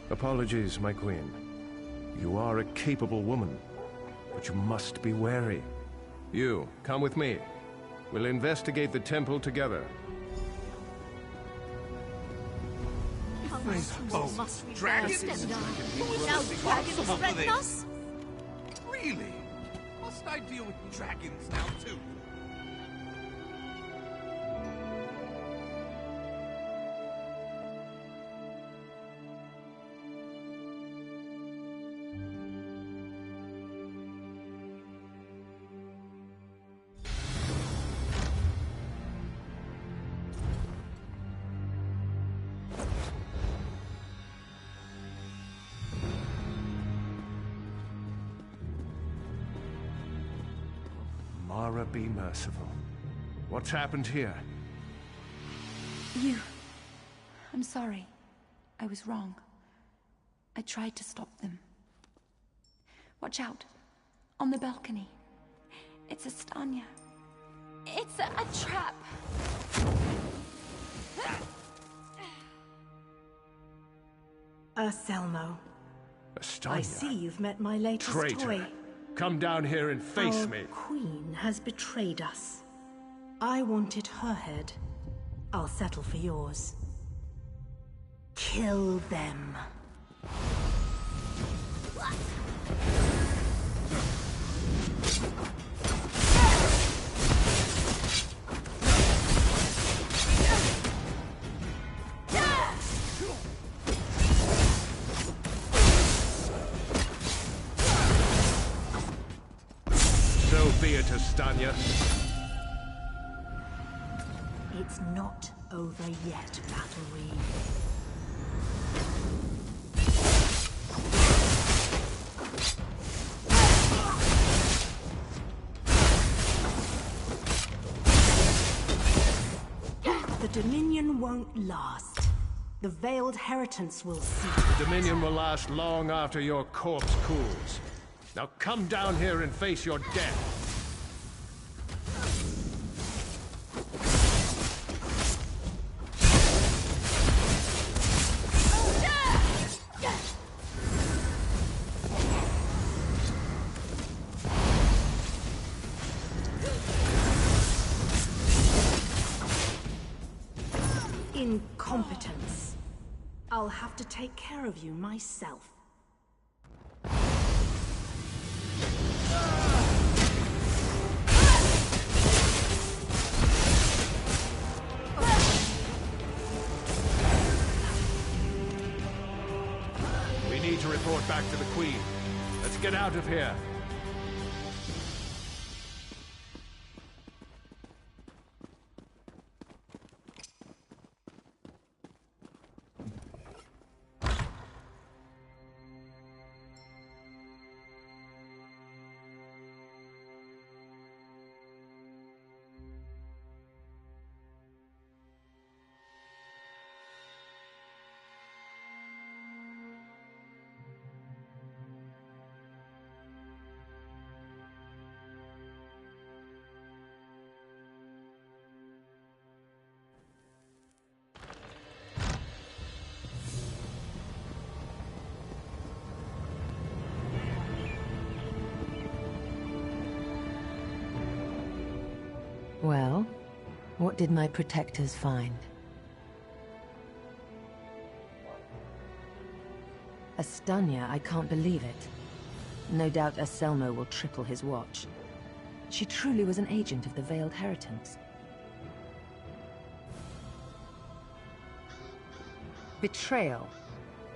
Speaker 14: Apologies, my queen. You are a capable woman, but you must be wary. You, come with me. We'll investigate the temple together.
Speaker 10: Dragons?
Speaker 2: Now dragons threaten us?
Speaker 10: Really? Must I deal with dragons now too?
Speaker 14: Mara, be merciful. What's happened here?
Speaker 13: I'm sorry. I was wrong. I tried to stop them. Watch out. On the balcony. It's Estonia. It's a trap.
Speaker 11: Anselmo.
Speaker 14: Estonia?
Speaker 11: I see you've met my latest
Speaker 14: Traitor.
Speaker 11: toy.
Speaker 14: Come down here and face
Speaker 11: Our
Speaker 14: me.
Speaker 11: queen has betrayed us. I wanted her head. I'll settle for yours. Kill them.
Speaker 14: So be it, Estonia.
Speaker 11: It's not over yet, Battle Reed. The Dominion won't last. The Veiled Heritance will see.
Speaker 14: The Dominion will last long after your corpse cools. Now come down here and face your death.
Speaker 11: Incompetence. I'll have to take care of you myself.
Speaker 14: We need to report back to the Queen. Let's get out of here.
Speaker 17: Well, what did my protectors find? Estonia, I can't believe it. No doubt Anselmo will triple his watch. She truly was an agent of the Veiled Heritance. Betrayal.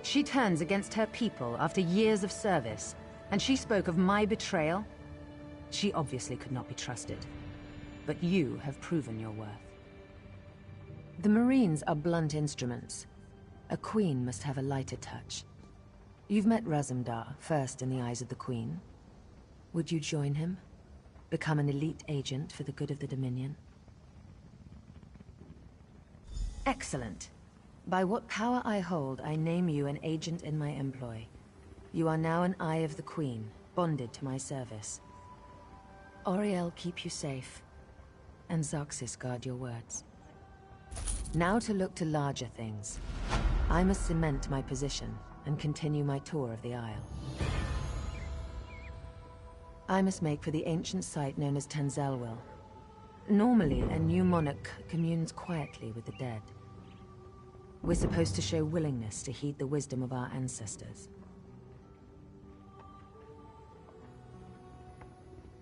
Speaker 17: She turns against her people after years of service, and she spoke of my betrayal? She obviously could not be trusted. But you have proven your worth. The Marines are blunt instruments. A queen must have a lighter touch. You've met Razumdar, first in the eyes of the Queen. Would you join him? Become an elite agent for the good of the Dominion? Excellent. By what power I hold, I name you an agent in my employ. You are now an Eye of the Queen, bonded to my service. Oriel keep you safe, and Zoxys guard your words. Now to look to larger things. I must cement my position and continue my tour of the Isle. I must make for the ancient site known as Tanzelwil. Normally, a new monarch communes quietly with the dead. We're supposed to show willingness to heed the wisdom of our ancestors.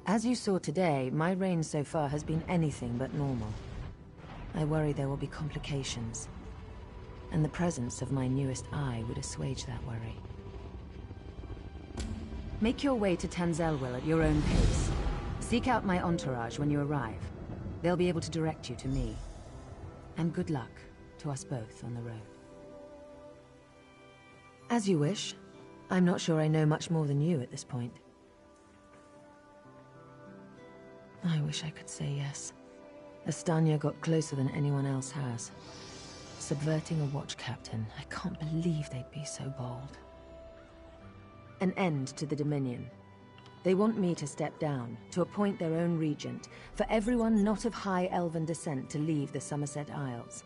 Speaker 17: As you saw today, my reign so far has been anything but normal. I worry there will be complications, and the presence of my newest eye would assuage that worry. Make your way to Tanzelwil at your own pace. Seek out my entourage when you arrive. They'll be able to direct you to me. And good luck to us both on the road. As you wish. I'm not sure I know much more than you at this point. I wish I could say yes. Estania got closer than anyone else has. Subverting a watch captain, I can't believe they'd be so bold. An end to the Dominion. They want me to step down, to appoint their own regent, for everyone not of high elven descent to leave the Somerset Isles.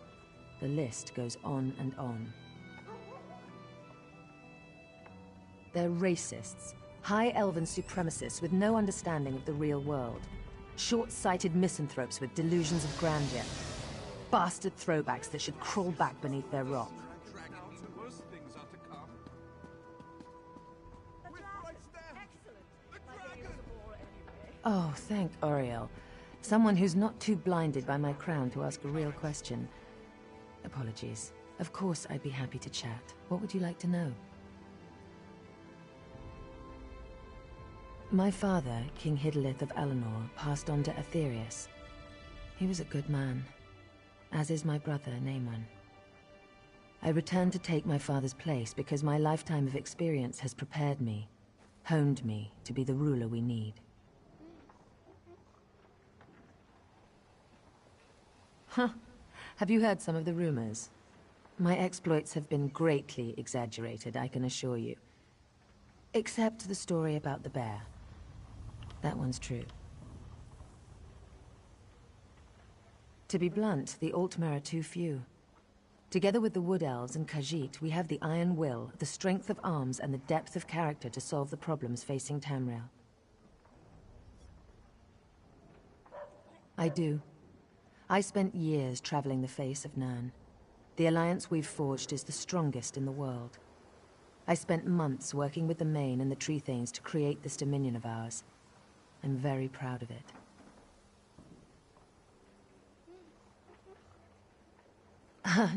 Speaker 17: The list goes on and on. They're racists, high elven supremacists with no understanding of the real world. Short-sighted misanthropes with delusions of grandeur. Bastard throwbacks that should crawl back beneath their rock. Oh, thank Oriel. Someone who's not too blinded by my crown to ask a real question. Apologies. Of course I'd be happy to chat. What would you like to know? My father, King Hidalith of Alinor, passed on to Aetherius. He was a good man, as is my brother, Naemon. I returned to take my father's place because my lifetime of experience has prepared me, honed me to be the ruler we need. Huh. Have you heard some of the rumors? My exploits have been greatly exaggerated, I can assure you. Except the story about the bear. That one's true. To be blunt, the Altmer are too few. Together with the Wood Elves and Khajiit, we have the iron will, the strength of arms, and the depth of character to solve the problems facing Tamriel. I do. I spent years traveling the face of Nirn. The alliance we've forged is the strongest in the world. I spent months working with the Main and the Tree Thanes to create this dominion of ours. I'm very proud of it.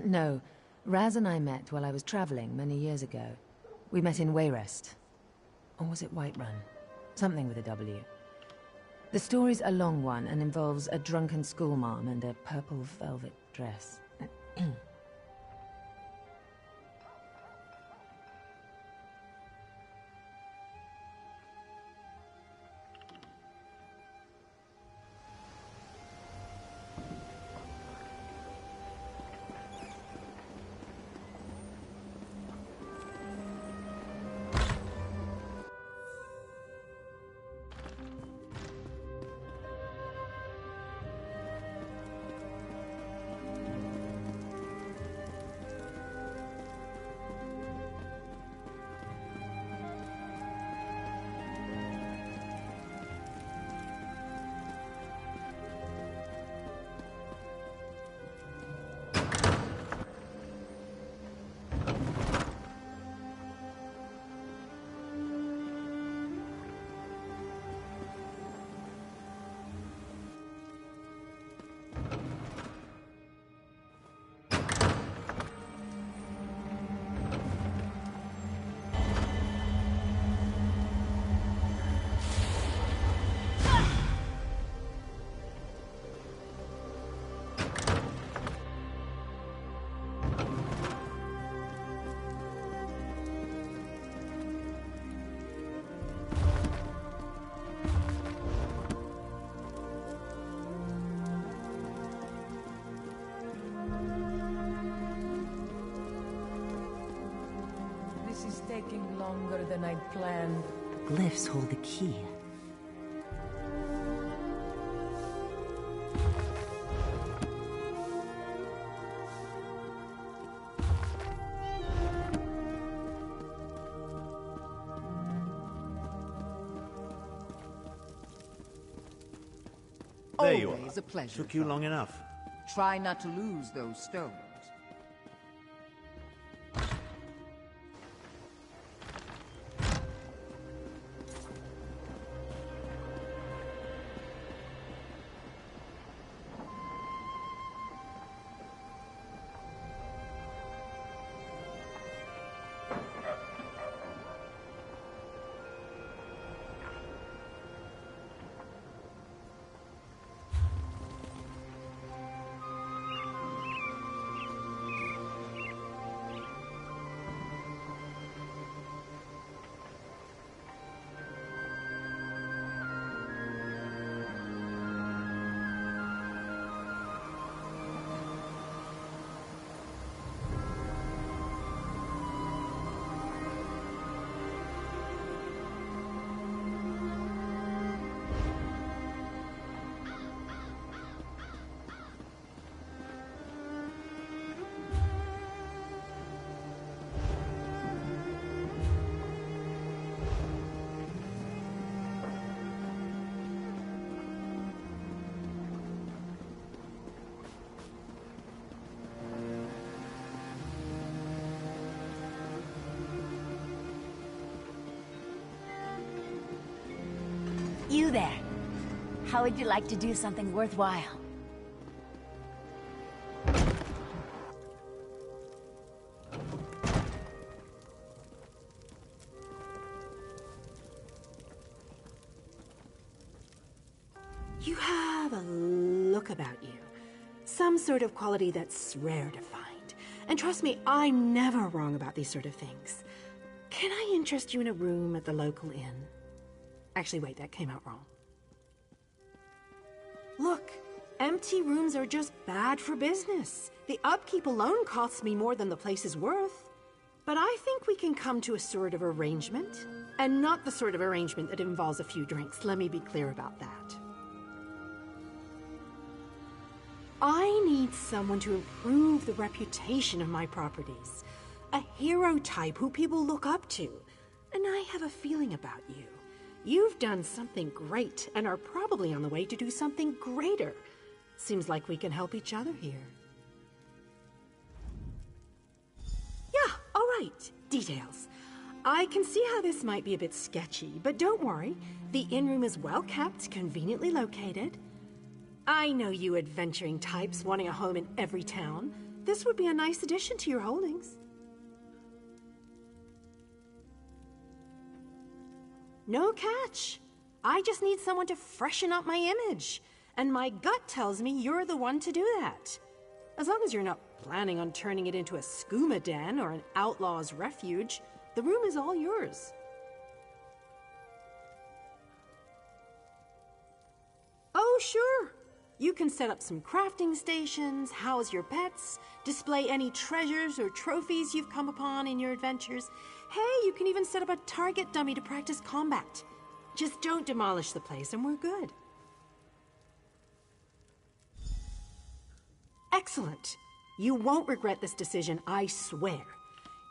Speaker 17: No. Raz and I met while I was traveling many years ago. We met in Wayrest. Or was it Whiterun? Something with a W. The story's a long one and involves a drunken schoolmarm and a purple velvet dress. This is taking longer than I'd planned.
Speaker 3: The glyphs hold the key.
Speaker 10: There you
Speaker 18: Always
Speaker 10: are.
Speaker 18: a pleasure.
Speaker 10: Took you long enough.
Speaker 18: Try not to lose those stones.
Speaker 2: You there. How would you like to do something worthwhile?
Speaker 11: You have a look about you. Some sort of quality that's rare to find. And trust me, I'm never wrong about these sort of things. Can I interest you in a room at the local inn? Actually, wait, that came out wrong. Look, empty rooms are just bad for business. The upkeep alone costs me more than the place is worth. But I think we can come to a sort of arrangement. And not the sort of arrangement that involves a few drinks. Let me be clear about that. I need someone to improve the reputation of my properties. A hero type who people look up to. And I have a feeling about you. You've done something great and are probably on the way to do something greater. Seems like we can help each other here. Yeah, all right. Details. I can see how this might be a bit sketchy, but don't worry. The inn room is well kept, conveniently located. I know you adventuring types wanting a home in every town. This would be a nice addition to your holdings. No catch. I just need someone to freshen up my image. And my gut tells me you're the one to do that. As long as you're not planning on turning it into a skooma den or an outlaw's refuge, the room is all yours. Oh, sure. You can set up some crafting stations, house your pets, display any treasures or trophies you've come upon in your adventures. Hey, you can even set up a target dummy to practice combat. Just don't demolish the place and we're good. Excellent. You won't regret this decision, I swear.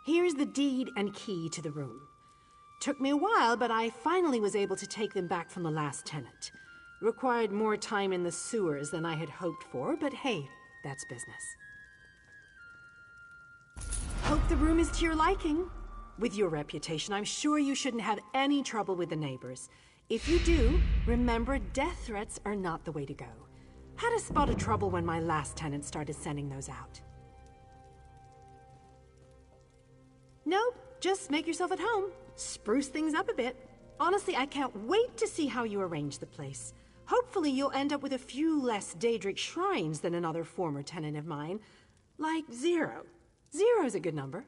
Speaker 11: Here's the deed and key to the room. Took me a while, but I finally was able to take them back from the last tenant. Required more time in the sewers than I had hoped for, but hey, that's business. Hope the room is to your liking. With your reputation, I'm sure you shouldn't have any trouble with the neighbors. If you do, remember death threats are not the way to go. Had a spot of trouble when my last tenant started sending those out. Nope, just make yourself at home. Spruce things up a bit. Honestly, I can't wait to see how you arrange the place. Hopefully you'll end up with a few less Daedric shrines than another former tenant of mine, like Zero. 0's a good number.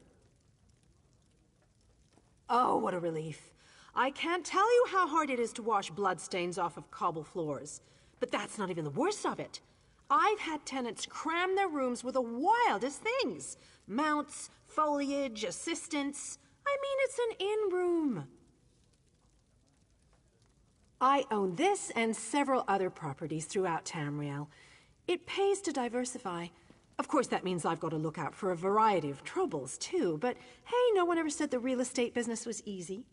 Speaker 11: Oh, what a relief. I can't tell you how hard it is to wash bloodstains off of cobble floors. But that's not even the worst of it. I've had tenants cram their rooms with the wildest things. Mounts, foliage, assistants. I mean, it's an in-room. I own this and several other properties throughout Tamriel. It pays to diversify. Of course, that means I've got to look out for a variety of troubles, too. But hey, no one ever said the real estate business was easy.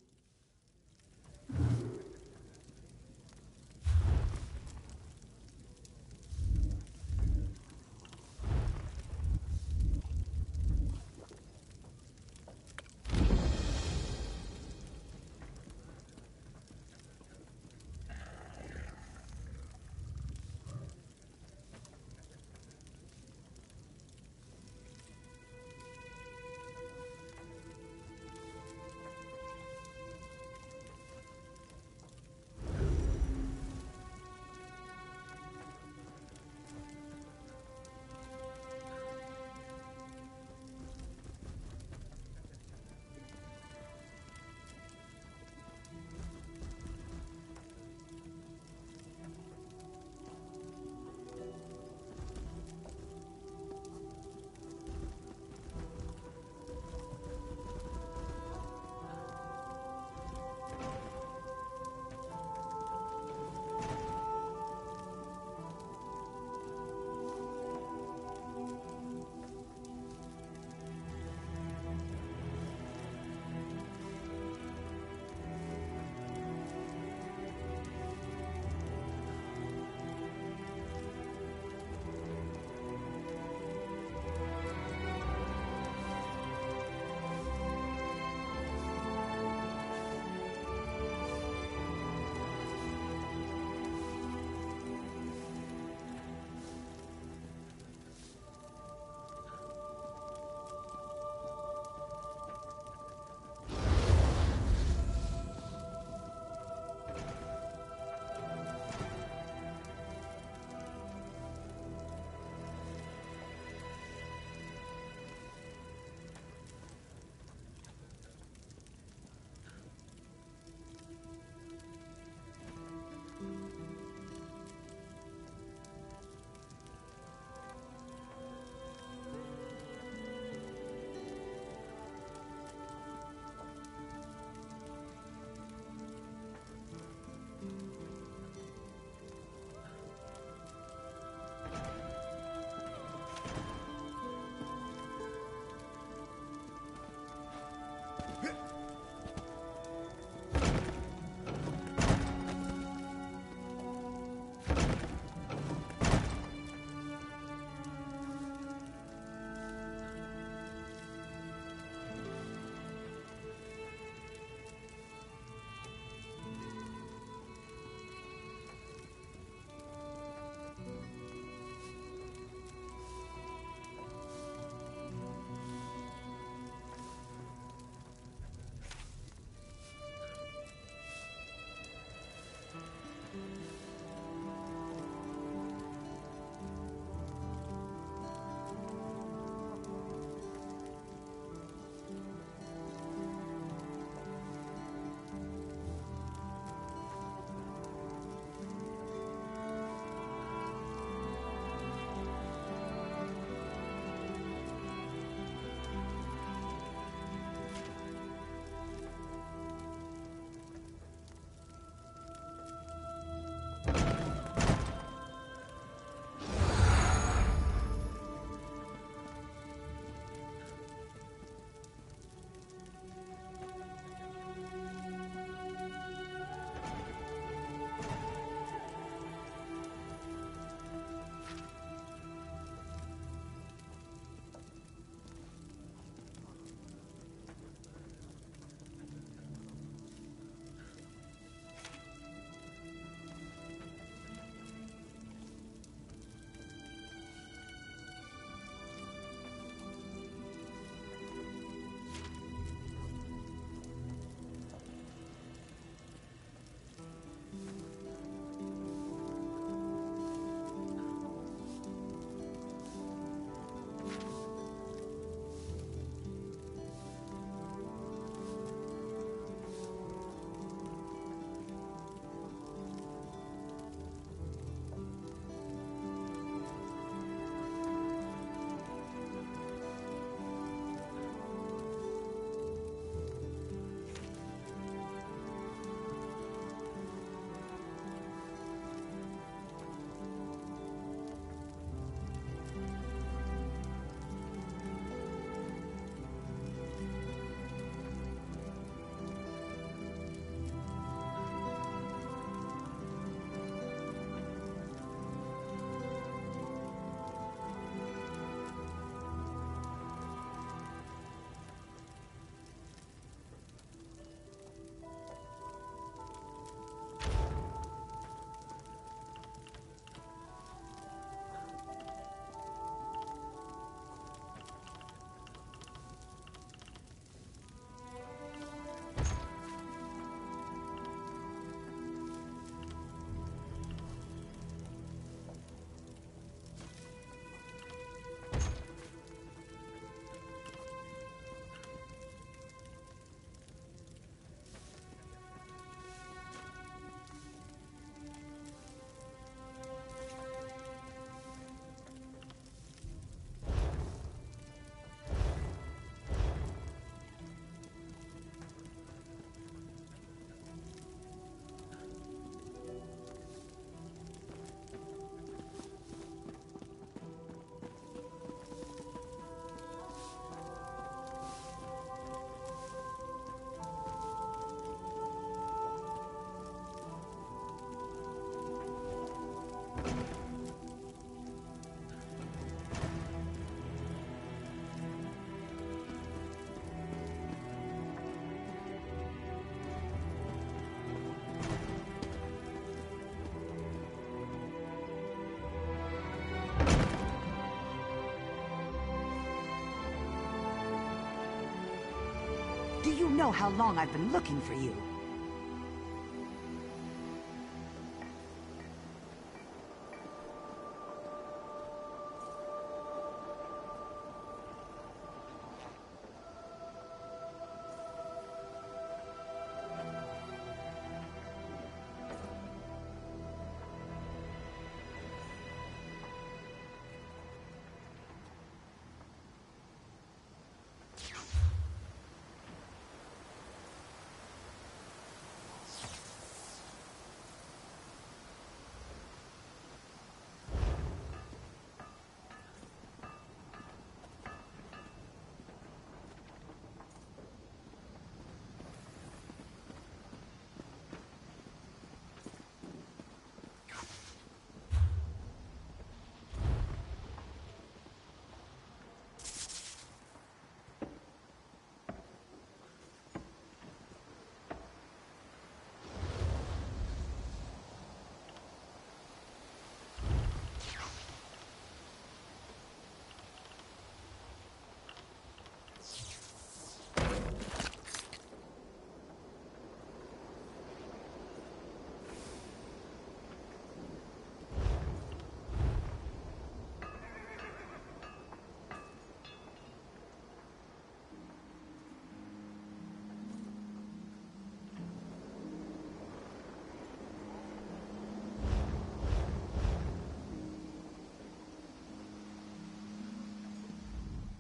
Speaker 3: Do you know how long I've been looking for you?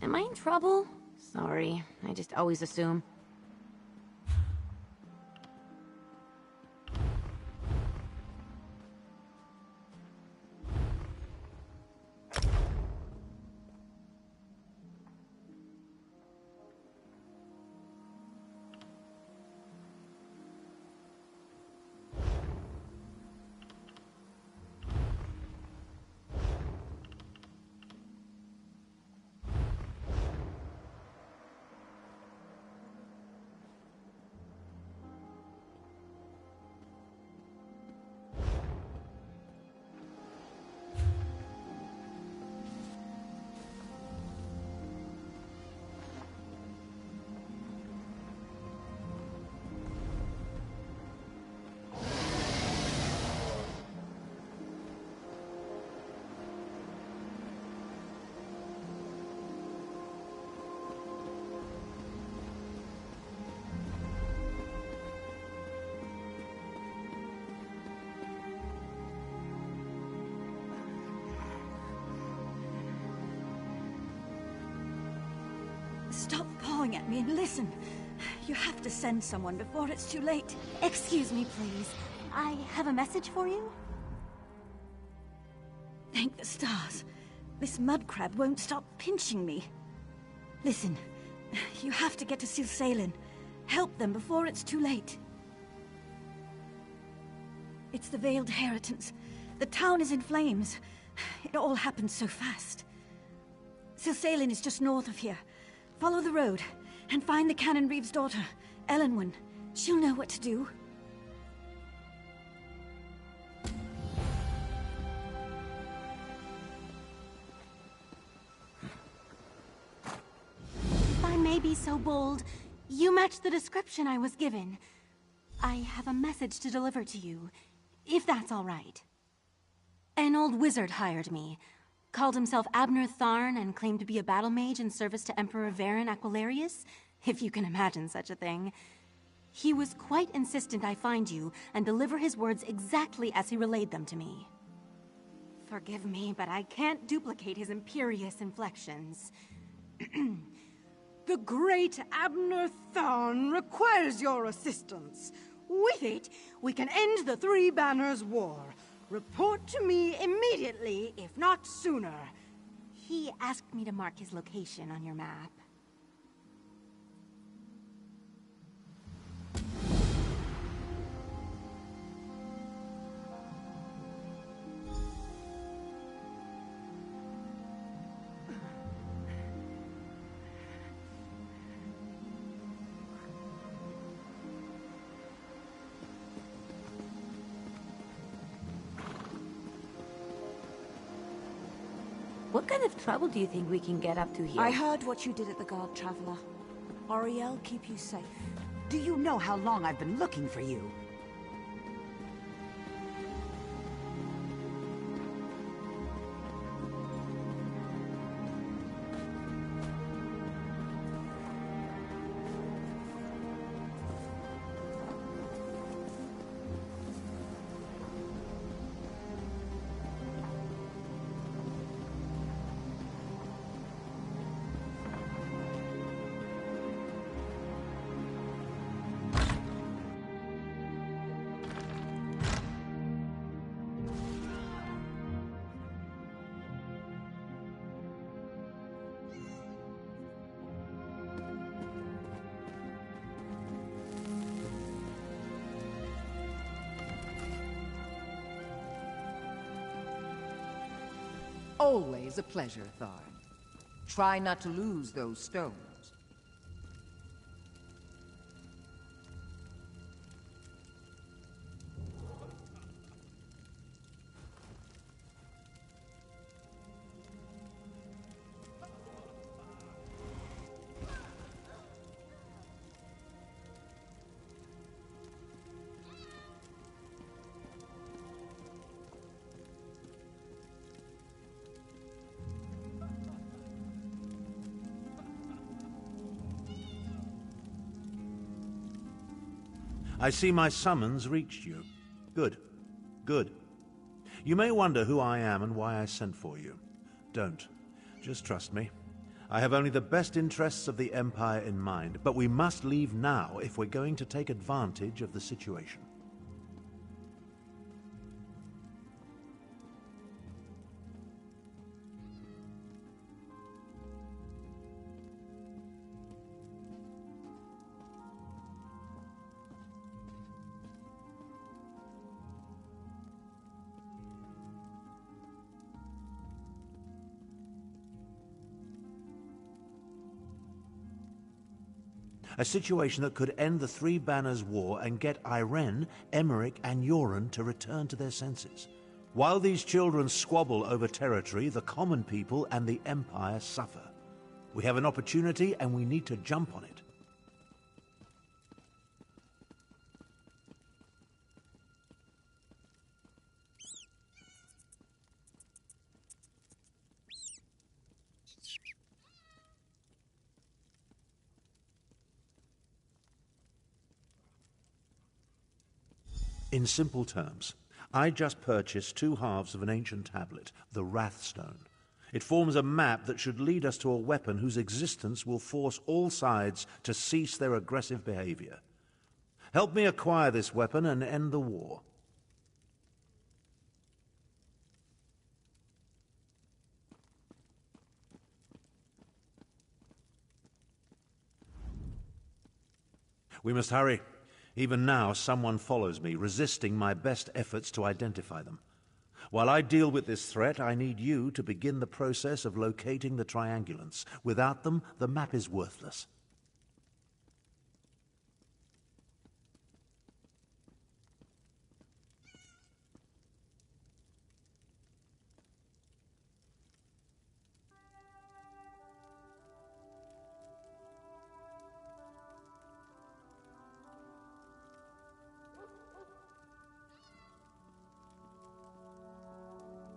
Speaker 5: Am I in trouble? Sorry, I just always assume.
Speaker 2: Stop pawing at me and listen. You have to send someone before it's too late.
Speaker 5: Excuse me, please. I have a message for you.
Speaker 2: Thank the stars. This mud crab won't stop pinching me. Listen, you have to get to Silsalin. Help them before it's too late. It's the Veiled Heritance. The town is in flames. It all happened so fast. Silsalin is just north of here. Follow the road, and find the Canon Reeve's daughter, Elenwen. She'll know what to do.
Speaker 5: If I may be so bold, you match the description I was given. I have a message to deliver to you, if that's all right. An old wizard hired me. Called himself Abner Tharn and claimed to be a battle mage in service to Emperor Varen Aquilarius, if you can imagine such a thing. He was quite insistent I find you and deliver his words exactly as he relayed them to me. Forgive me, but I can't duplicate his imperious inflections.
Speaker 1: The great Abner Tharn requires your assistance. With it, we can end the Three Banners War. Report to me immediately, if not sooner.
Speaker 5: He asked me to mark his location on your map. What kind of trouble do you think we can get up to here?
Speaker 2: I heard what you did at the Guard Traveler. Ariel keep you safe.
Speaker 3: Do you know how long I've been looking for you?
Speaker 18: Always a pleasure, Tharn. Try not to lose those stones.
Speaker 19: I see my summons reached you. Good. Good. You may wonder who I am and why I sent for you. Don't. Just trust me. I have only the best interests of the Empire in mind, but we must leave now if we're going to take advantage of the situation. A situation that could end the Three Banners War and get Irene, Emmerich, and Yoren to return to their senses. While these children squabble over territory, the common people and the Empire suffer. We have an opportunity and we need to jump on it. In simple terms, I just purchased 2 halves of an ancient tablet, the Wrathstone. It forms a map that should lead us to a weapon whose existence will force all sides to cease their aggressive behavior. Help me acquire this weapon and end the war. We must hurry. Even now, someone follows me, resisting my best efforts to identify them. While I deal with this threat, I need you to begin the process of locating the triangulants. Without them, the map is worthless.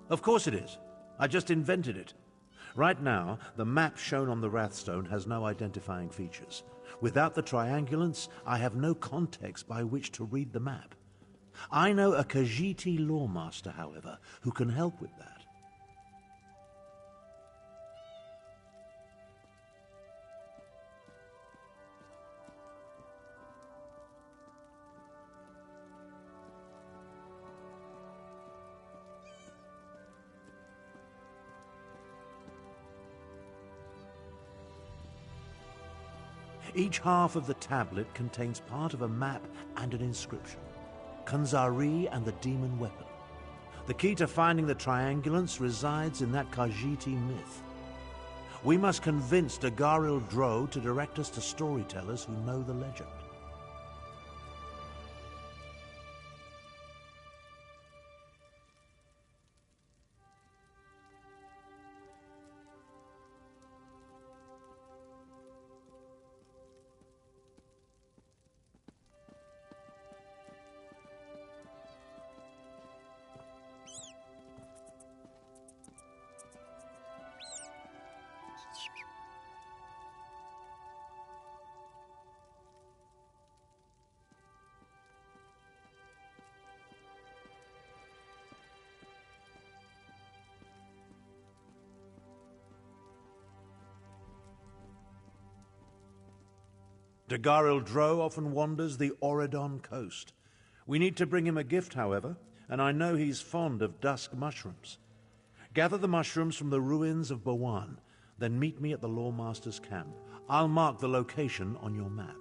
Speaker 19: Of course it is. I just invented it. Right now, the map shown on the Wrathstone has no identifying features. Without the triangulants, I have no context by which to read the map. I know a Khajiiti lawmaster, however, who can help with that. Each half of the tablet contains part of a map and an inscription. Khanzari and the demon weapon. The key to finding the triangulants resides in that Khajiiti myth. We must convince Dagharil Dro to direct us to storytellers who know the legend. Dagoril Dro often wanders the Auridon coast. We need to bring him a gift, however, and I know he's fond of dusk mushrooms. Gather the mushrooms from the ruins of Bawan, then meet me at the Lawmaster's camp. I'll mark the location on your map.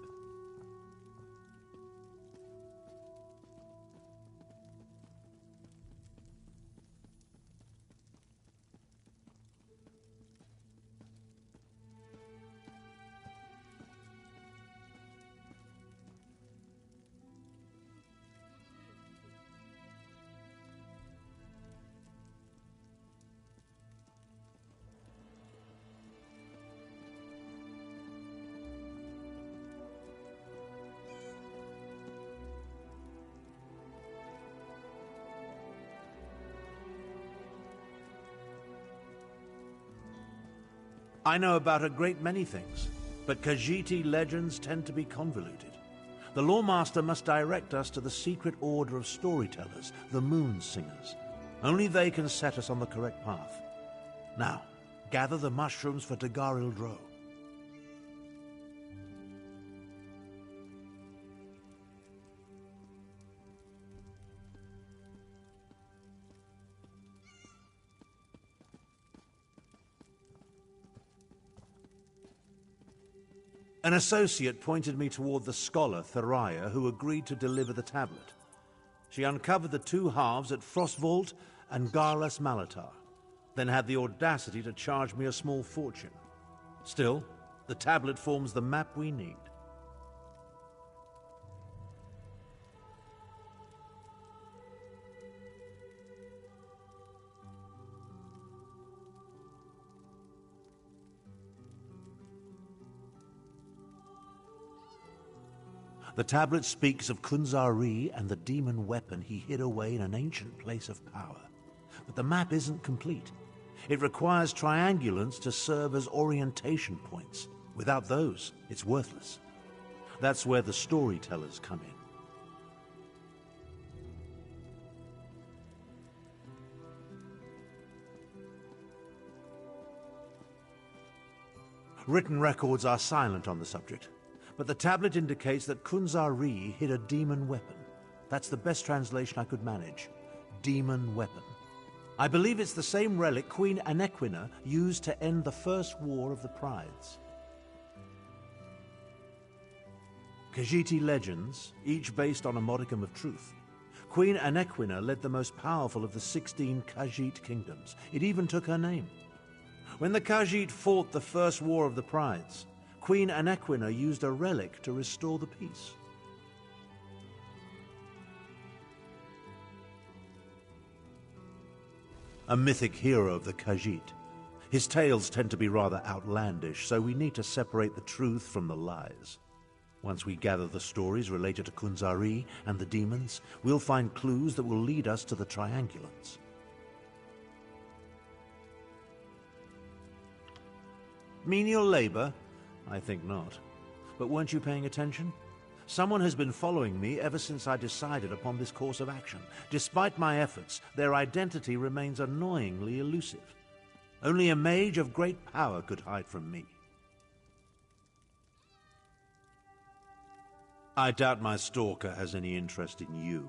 Speaker 19: I know about a great many things, but Khajiit legends tend to be convoluted. The Lawmaster must direct us to the secret order of storytellers, the Moon Singers. Only they can set us on the correct path. Now, gather the mushrooms for Dagoril Dro. An associate pointed me toward the scholar, Theriah, who agreed to deliver the tablet. She uncovered the two halves at Frostvault and Garlas Malatar, then had the audacity to charge me a small fortune. Still, the tablet forms the map we need. The tablet speaks of Kunzari and the demon weapon he hid away in an ancient place of power. But the map isn't complete. It requires triangulants to serve as orientation points. Without those, it's worthless. That's where the storytellers come in. Written records are silent on the subject, but the tablet indicates that Kunzari hid a demon weapon. That's the best translation I could manage. Demon weapon. I believe it's the same relic Queen Anequina used to end the First War of the Prides. Khajiit legends, each based on a modicum of truth. Queen Anequina led the most powerful of the 16 Khajiit kingdoms. It even took her name. When the Khajiit fought the First War of the Prides, Queen Anequina used a relic to restore the peace. A mythic hero of the Khajiit. His tales tend to be rather outlandish, so we need to separate the truth from the lies. Once we gather the stories related to Kunzari and the demons, we'll find clues that will lead us to the triangulants. Menial labor? I think not. But weren't you paying attention? Someone has been following me ever since I decided upon this course of action. Despite my efforts, their identity remains annoyingly elusive. Only a mage of great power could hide from me. I doubt my stalker has any interest in you.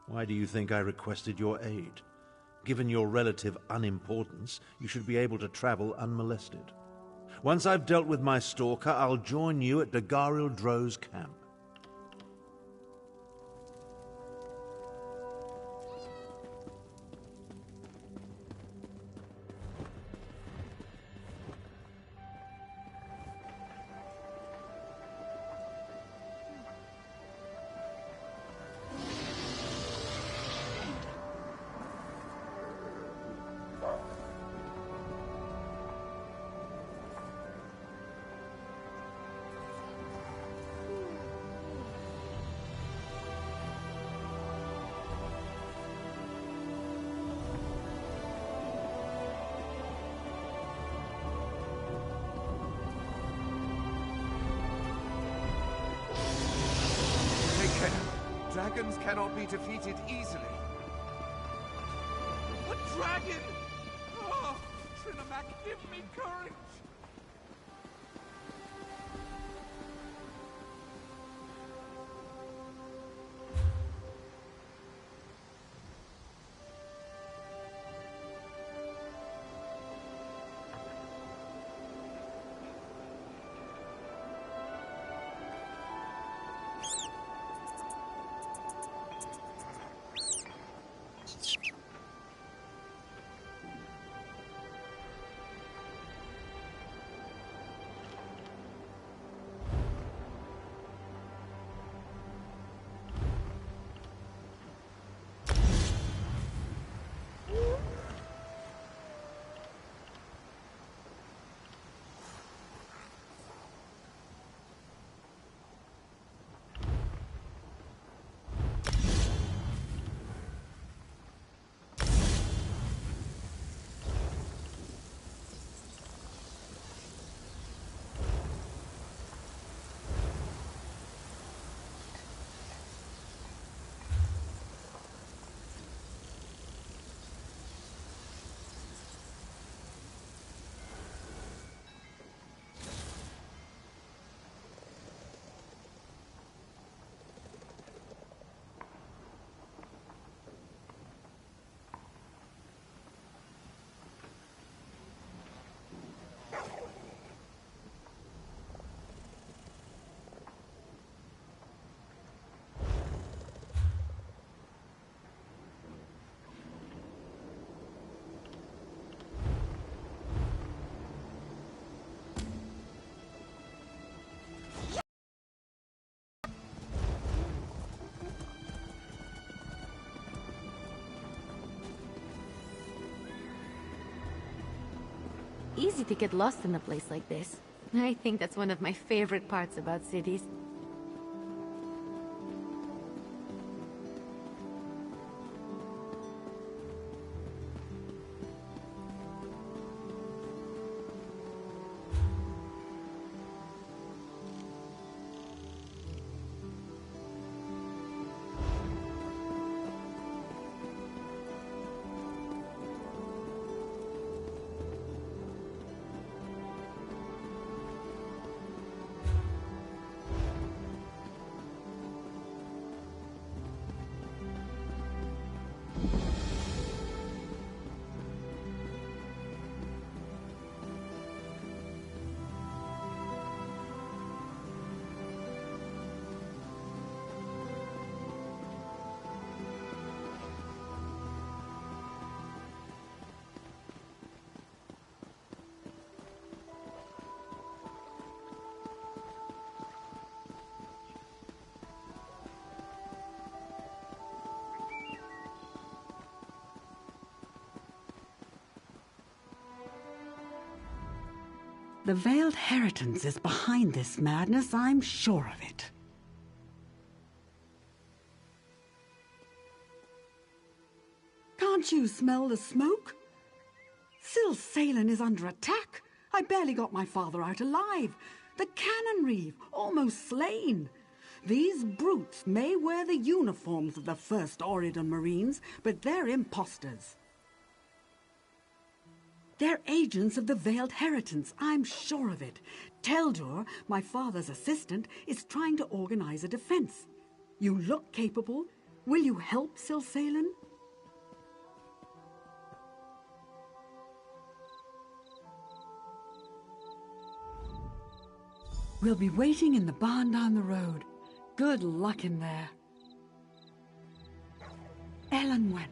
Speaker 19: Why do you think I requested your aid? Given your relative unimportance, you should be able to travel unmolested. Once I've dealt with my stalker, I'll join you at Dagoril Dro's camp.
Speaker 20: Dragons cannot be defeated easily. A dragon! Oh, Trinamak, give me courage!
Speaker 4: easy to get lost in a place like this. I think that's one of my favorite parts about cities.
Speaker 2: The Veiled Heritance is behind this madness, I'm sure of it. Can't you smell the smoke? Silsalin is under attack. I barely got my father out alive. The cannon reeve, almost slain. These brutes may wear the uniforms of the First Oridon Marines, but they're imposters. They're agents of the Veiled Heritance, I'm sure of it. Teldur, my father's assistant, is trying to organize a defense. You look capable. Will you help Silsalin? We'll be waiting in the barn down the road. Good luck in there. Elenwen,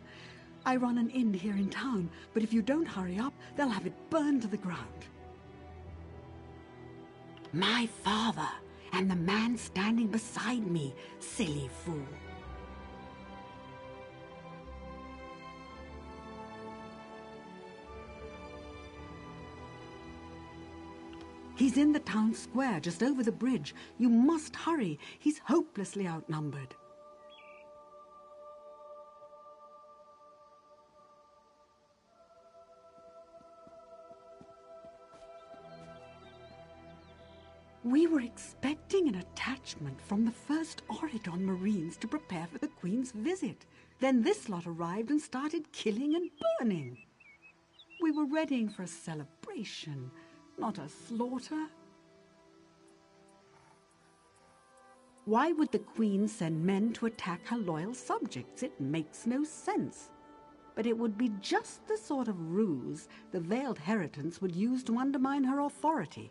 Speaker 2: I run an inn here in town, but if you don't hurry up, they'll have it burned to the ground. My father, and the man standing beside me, silly fool. He's in the town square, just over the bridge. You must hurry. He's hopelessly outnumbered. We were expecting an attachment from the First Oridon Marines to prepare for the Queen's visit. Then this lot arrived and started killing and burning. We were readying for a celebration, not a slaughter. Why would the Queen send men to attack her loyal subjects? It makes no sense. But it would be just the sort of ruse the Veiled Heritance would use to undermine her authority.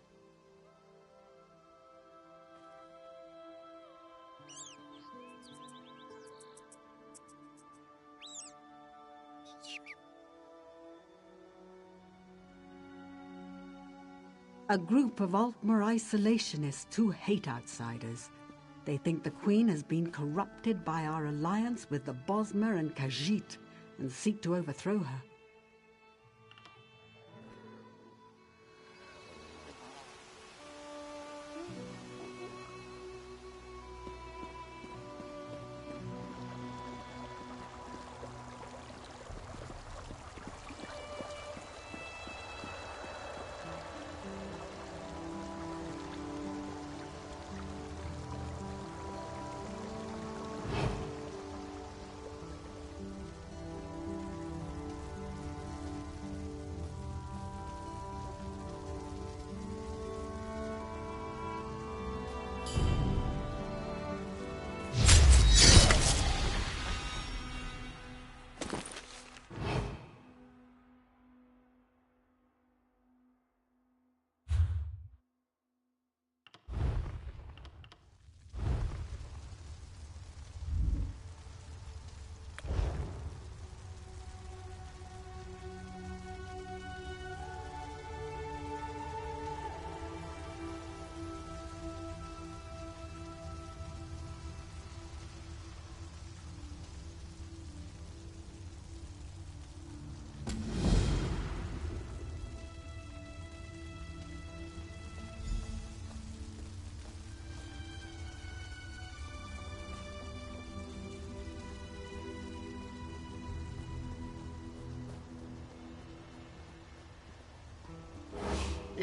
Speaker 2: A group of Altmer isolationists who hate outsiders. They think the Queen has been corrupted by our alliance with the Bosmer and Khajiit and seek to overthrow her.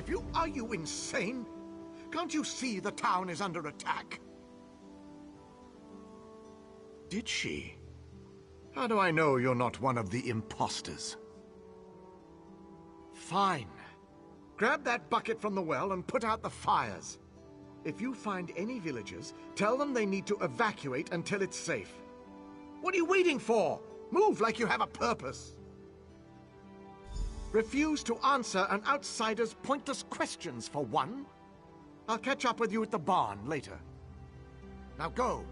Speaker 21: of you? Are you insane? Can't you see the town is under attack? Did she? How do I know you're not one of the imposters? Fine. Grab that bucket from the well and put out the fires. If you find any villagers, tell them they need to evacuate until it's safe. What are you waiting for? Move like you have a purpose. Refuse to answer an outsider's pointless questions, for one. I'll catch up with you at the barn later. Now go.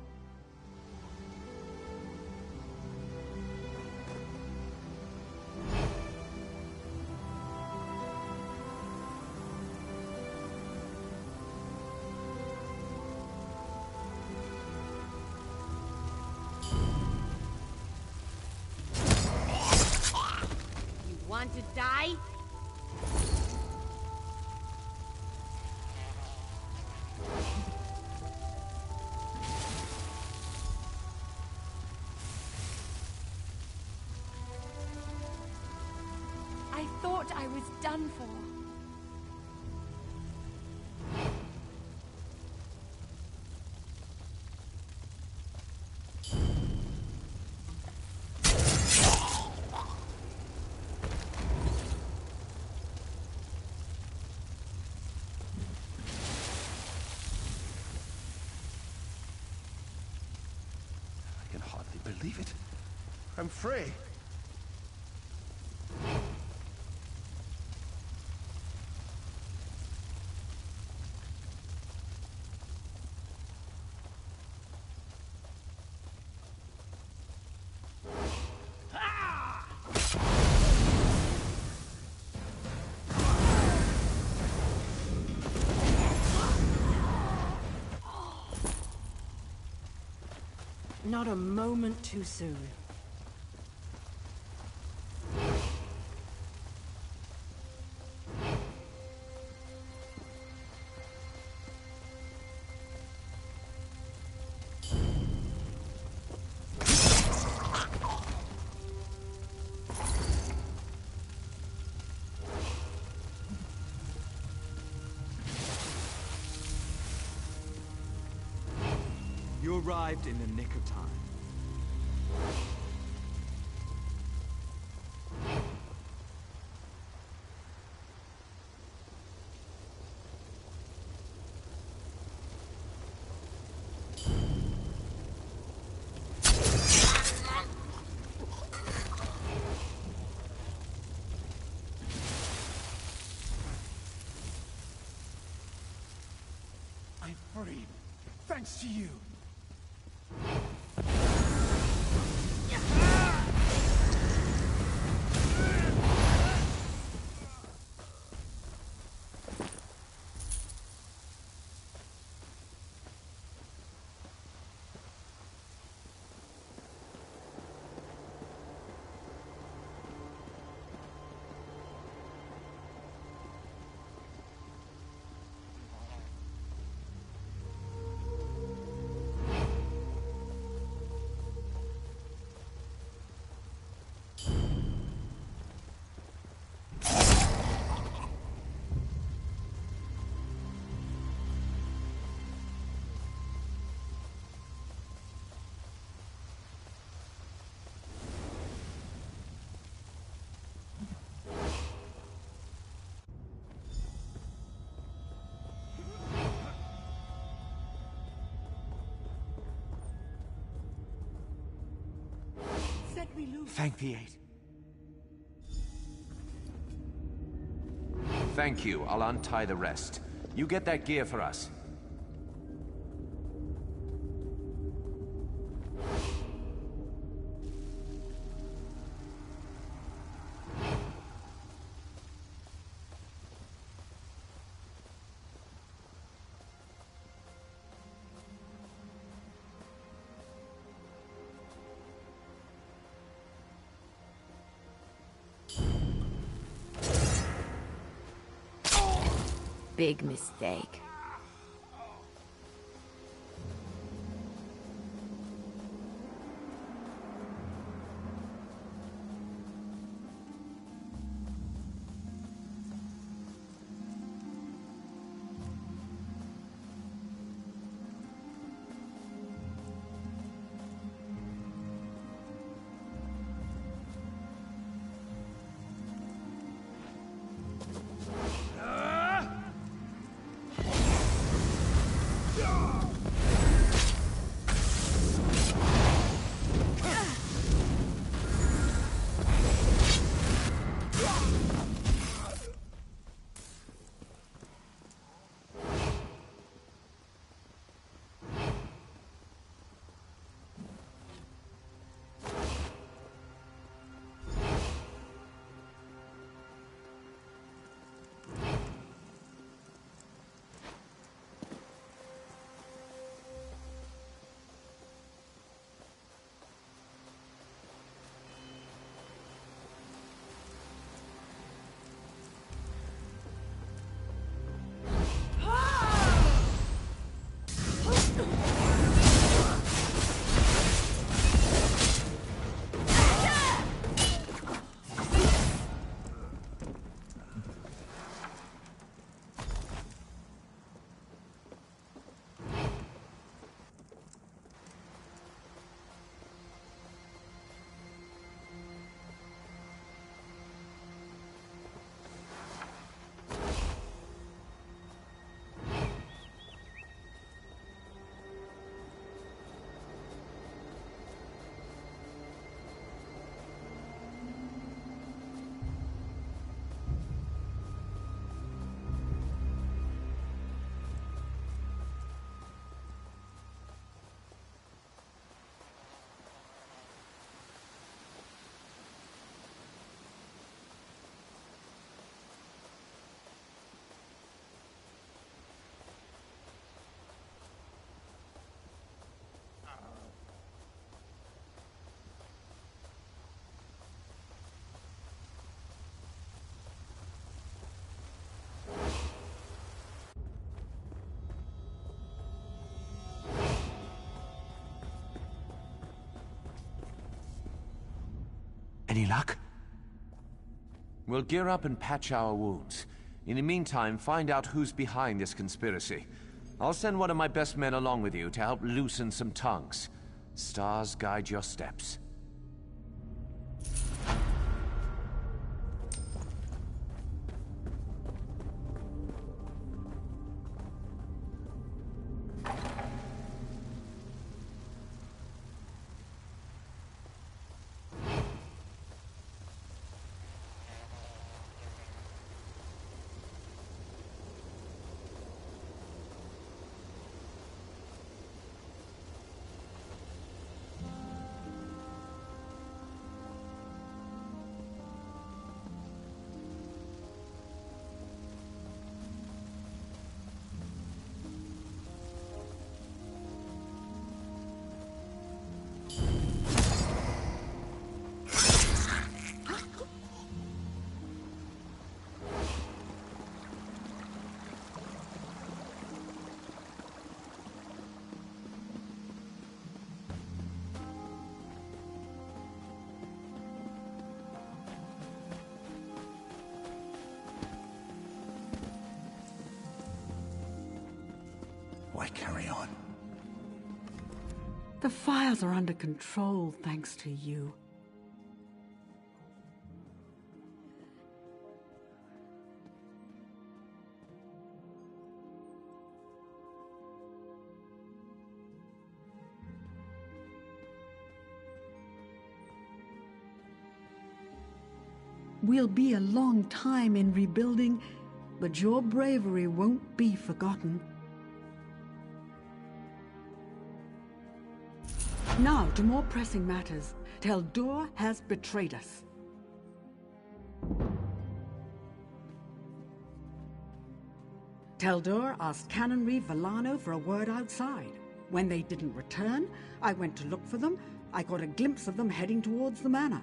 Speaker 4: Want to die?
Speaker 13: I thought I was done for.
Speaker 14: Believe it. I'm free.
Speaker 1: Not a moment too soon.
Speaker 22: You arrived in the nick of time.
Speaker 15: I'm free, thanks to you. Thank the Eight.
Speaker 23: Thank you. I'll untie the rest. You get that gear for us.
Speaker 17: Big mistake.
Speaker 19: Any luck?
Speaker 23: We'll gear up and patch our wounds. In the meantime, find out who's behind this conspiracy. I'll send one of my best men along with you to help loosen some tongues. Stars guide your steps.
Speaker 15: Why carry on?
Speaker 6: The fires are under control, thanks to you. We'll be a long time in rebuilding, but your bravery won't be forgotten. Now, to more pressing matters. Teldur has betrayed us. Teldur asked Canon Reeve Villano for a word outside. When they didn't return, I went to look for them. I got a glimpse of them heading towards the manor.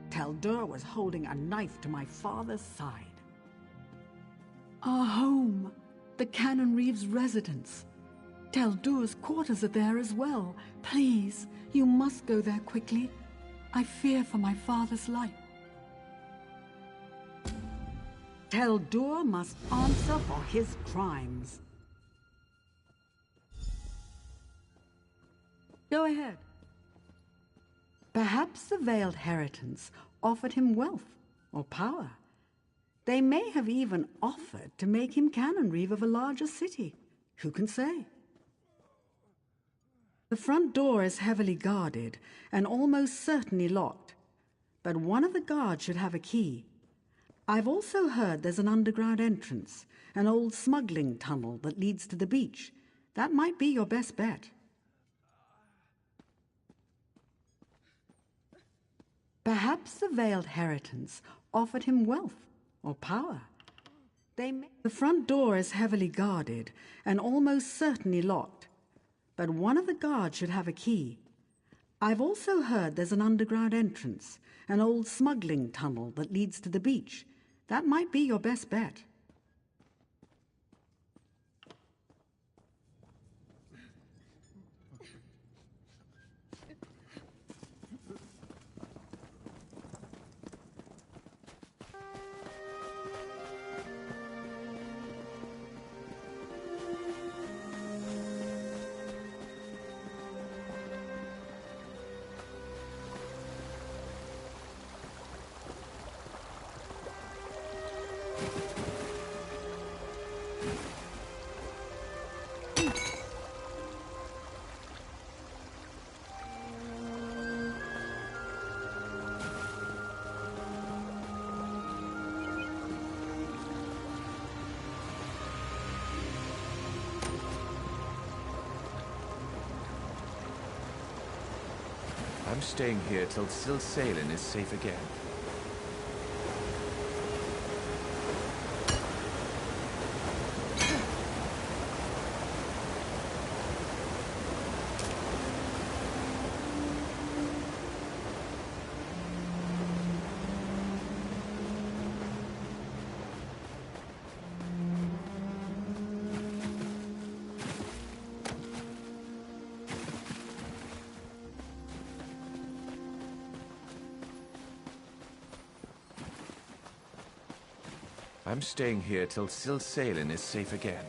Speaker 6: Teldur was holding a knife to my father's side. Our home, the Canon Reeve's residence. Teldur's quarters are there as well. Please, you must go there quickly. I fear for my father's life. Teldur must answer for his crimes. Go ahead. Perhaps the Veiled Heritance offered him wealth or power. They may have even offered to make him Canon Reeve of a larger city. Who can say? The front door is heavily guarded and almost certainly locked, but one of the guards should have a key. I've also heard there's an underground entrance, an old smuggling tunnel that leads to the beach. That might be your best bet. Perhaps the veiled Heritance offered him wealth or power. The front door is heavily guarded and almost certainly locked, but one of the guards should have a key. I've also heard there's an underground entrance, an old smuggling tunnel that leads to the beach. That might be your best bet.
Speaker 23: I'm staying here till Silsalin is safe again. I'm staying here till Silsalin is safe again.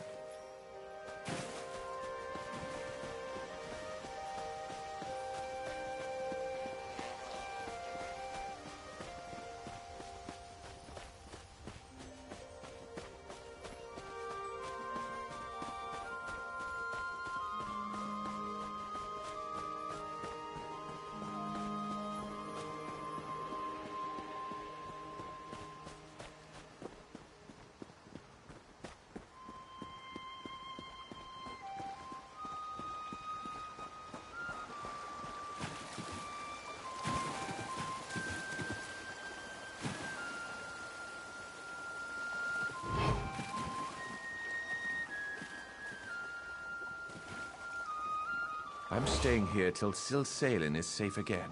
Speaker 23: I'm staying here till Silsalin is safe again.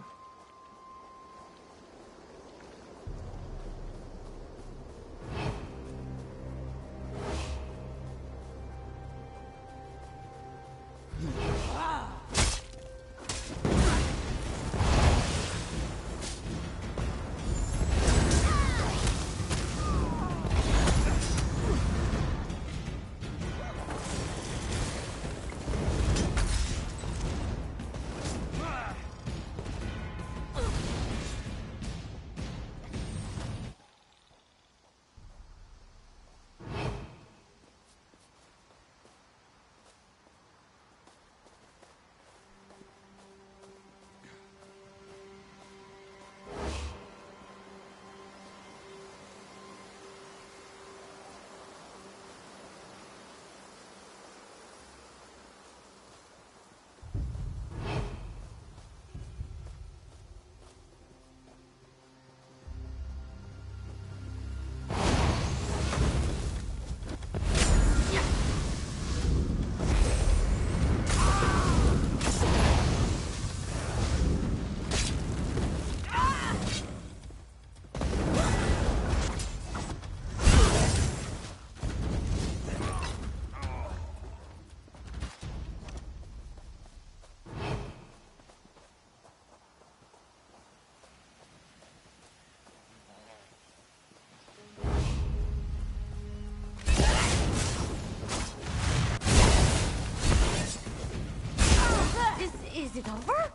Speaker 4: Is it over?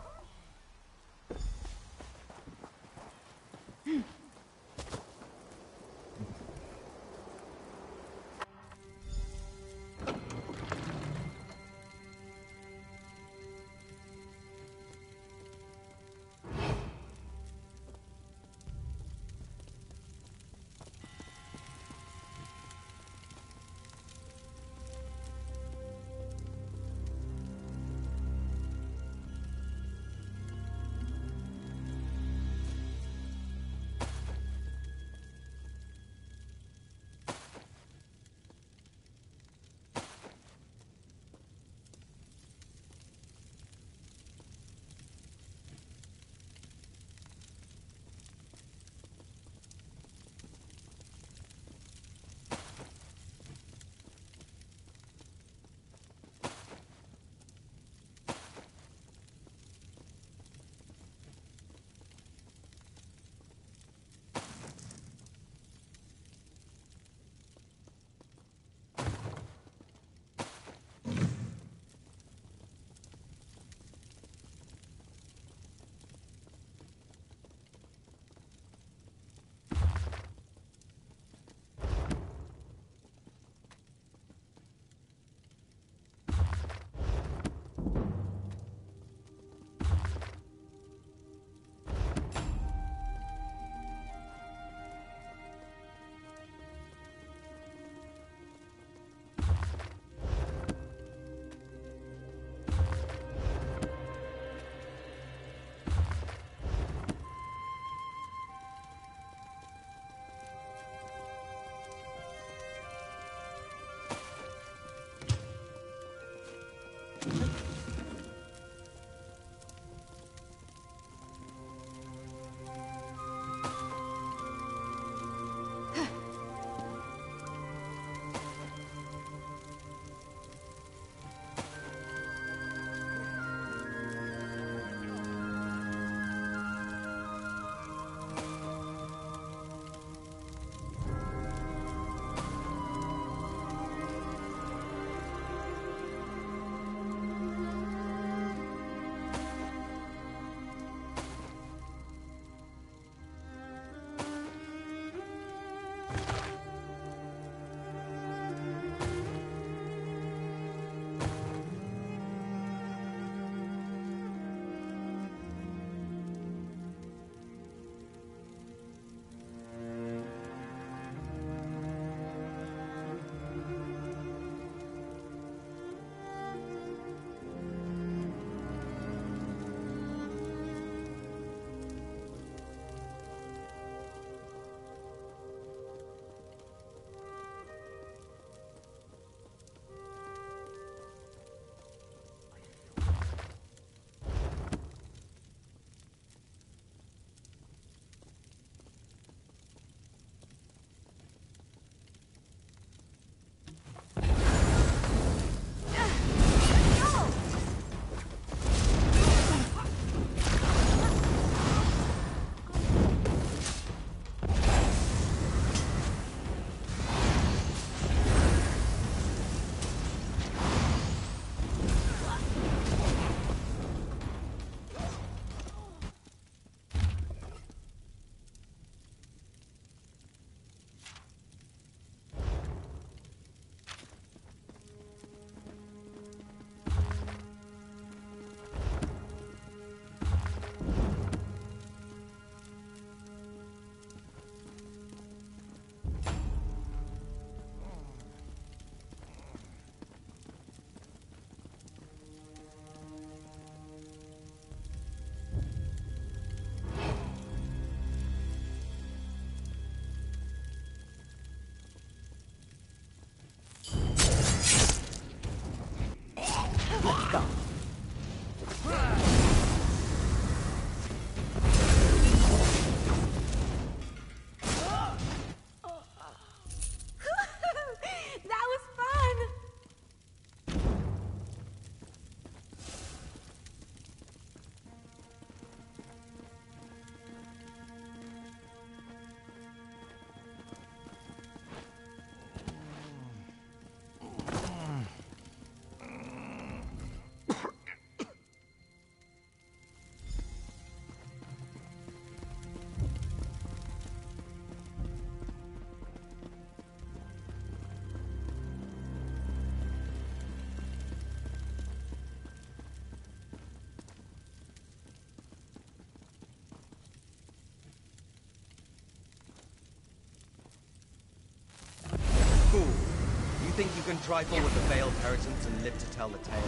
Speaker 12: think you can trifle with the veiled inheritance and live to tell the tale?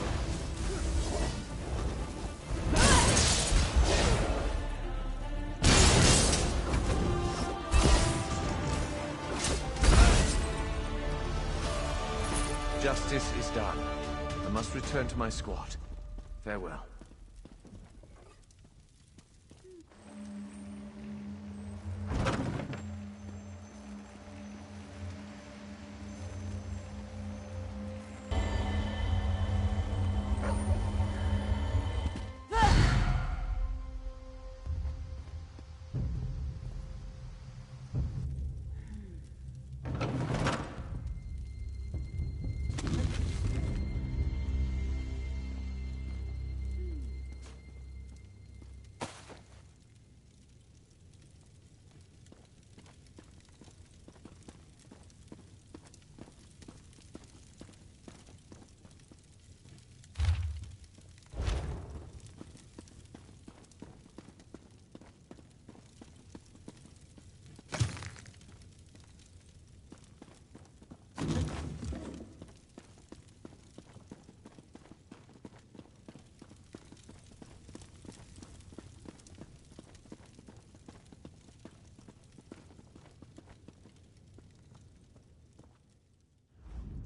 Speaker 23: Justice is done. I must return to my squad. Farewell.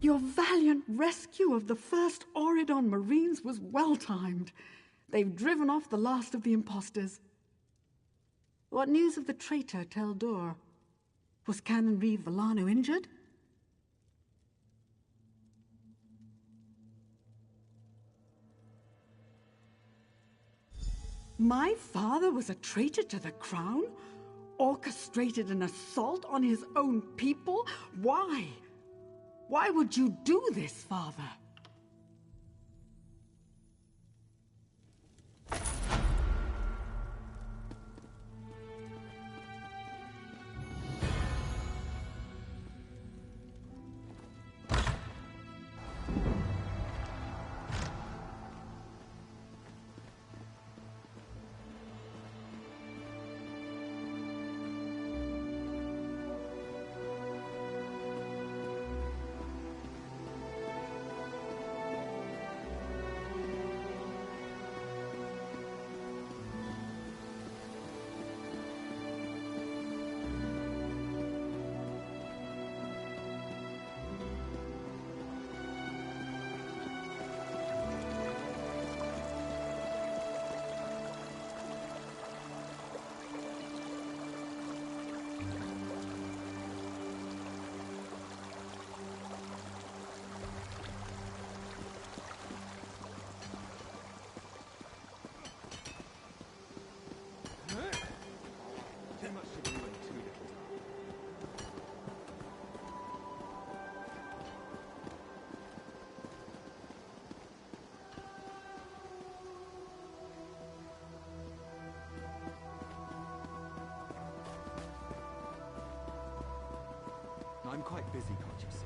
Speaker 6: Your valiant rescue of the first Auridon Marines was well-timed. They've driven off the last of the imposters. What news of the traitor Teldor? Was Canon Reeve Villano injured? My father was a traitor to the crown? Orchestrated an assault on his own people? Why? Why would you do this, father?
Speaker 22: I'm quite busy, can't you see?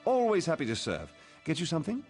Speaker 7: Always happy to serve. Get you something?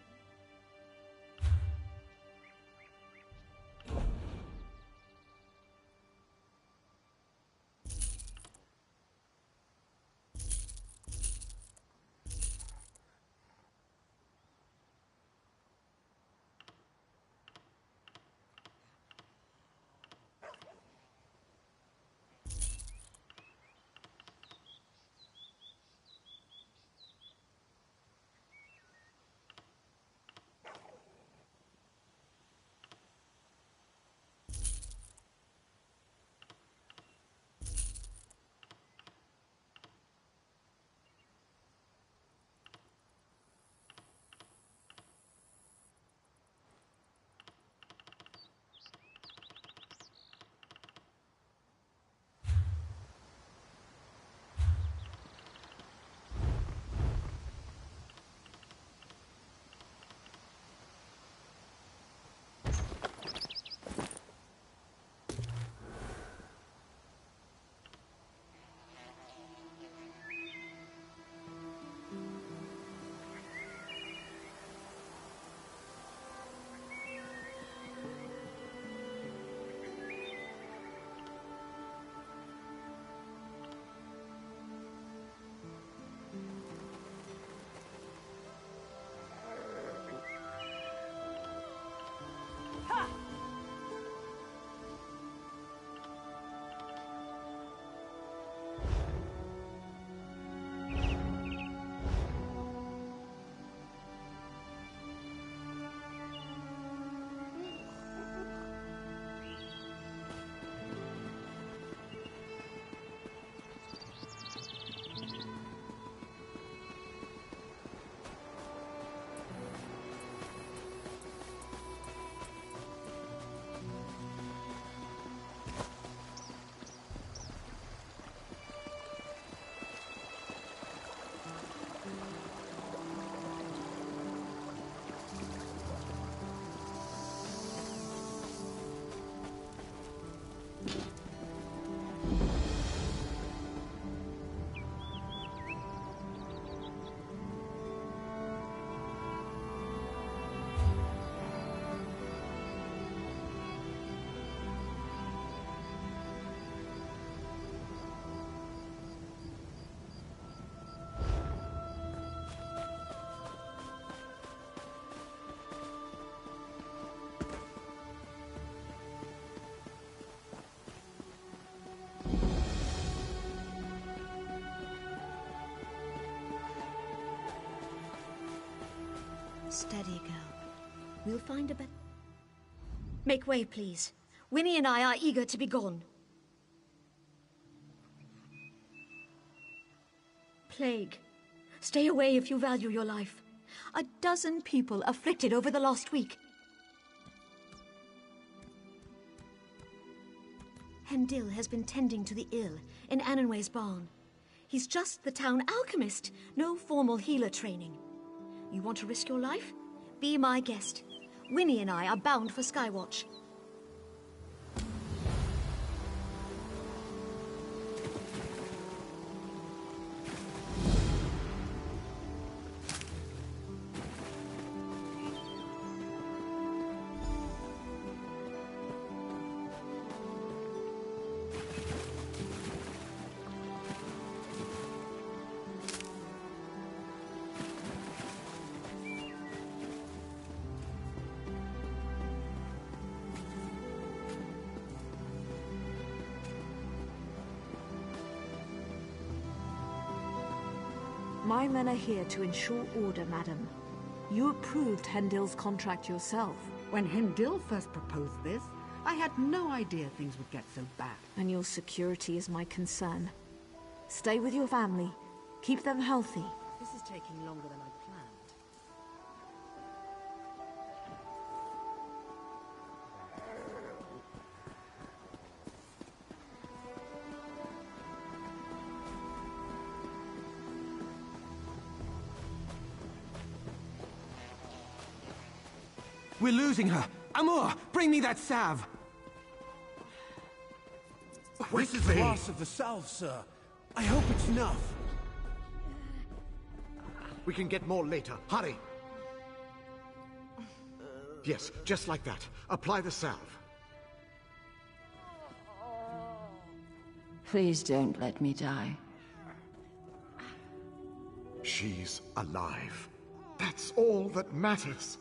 Speaker 8: Steady, girl. We'll find a better... Make way, please. Winnie and I are eager to be gone. Plague. Stay away if you value your life. 12 people afflicted over the last week. Hendil has been tending to the ill in Annenway's barn. He's just the town alchemist, no formal healer training. You want to risk your life? Be my guest. Winnie and I are bound for Skywatch.
Speaker 9: My men are here to ensure order, madam. You approved Hendil's contract yourself.
Speaker 6: When Hendil first proposed this, I had no idea things would get so bad.
Speaker 9: And your security is my concern. Stay with your family. Keep them healthy.
Speaker 6: This is taking longer than I planned.
Speaker 16: We're losing her! Amor, bring me that salve!
Speaker 15: This is the last of the salve, sir.
Speaker 16: I hope it's enough.
Speaker 21: We can get more later. Hurry! Yes, just like that. Apply the salve.
Speaker 24: Please don't let me die.
Speaker 21: She's alive. That's all that matters.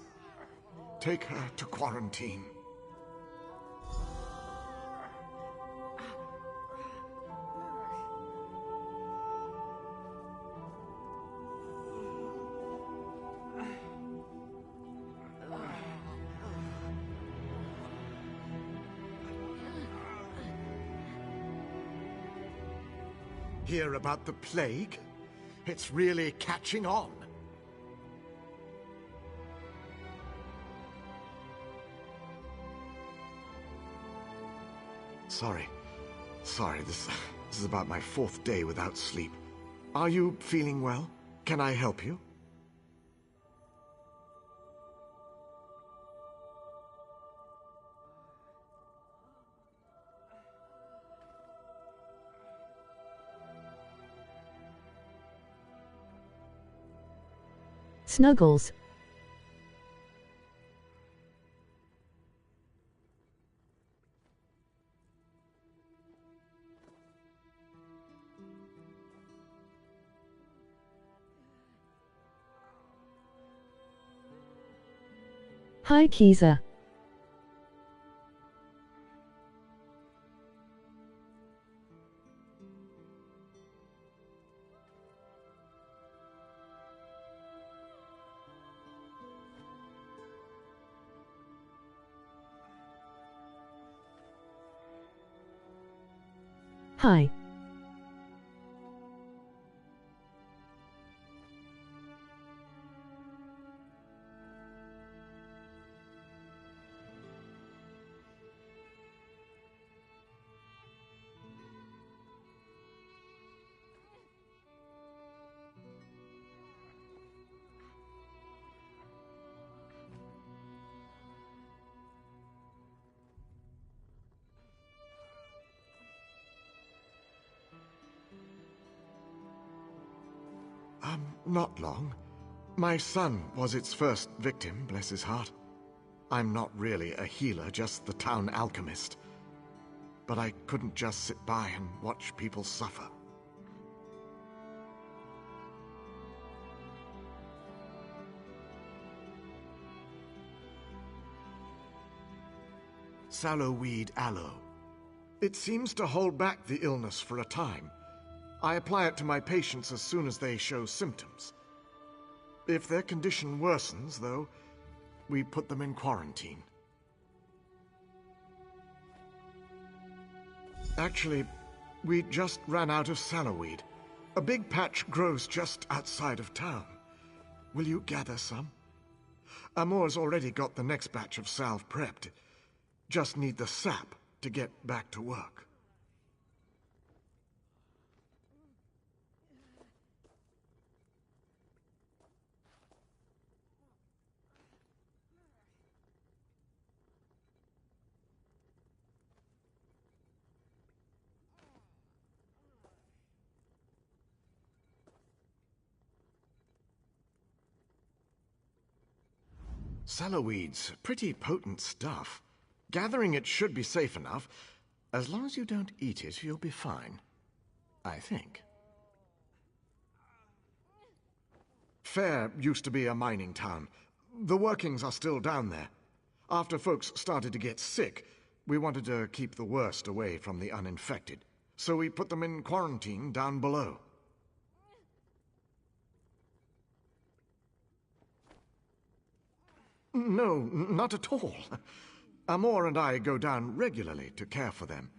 Speaker 21: Take her to quarantine. Hear about the plague? It's really catching on. Sorry, this is about my 4th day without sleep. Are you feeling well? Can I help you?
Speaker 25: Snuggles. Hi, Kiza. Hi.
Speaker 21: Not long. My son was its first victim, bless his heart. I'm not really a healer, just the town alchemist. But I couldn't just sit by and watch people suffer. Sallowweed aloe. It seems to hold back the illness for a time. I apply it to my patients as soon as they show symptoms. If their condition worsens, though, we put them in quarantine. Actually, we just ran out of sallowweed. A big patch grows just outside of town. Will you gather some? Amor's already got the next batch of salve prepped. Just need the sap to get back to work. Sallowweed's pretty potent stuff. Gathering it should be safe enough. As long as you don't eat it, you'll be fine. I think. Fair used to be a mining town. The workings are still down there. After folks started to get sick, we wanted to keep the worst away from the uninfected. So we put them in quarantine down below. No, not at all. Amor and I go down regularly to care for them.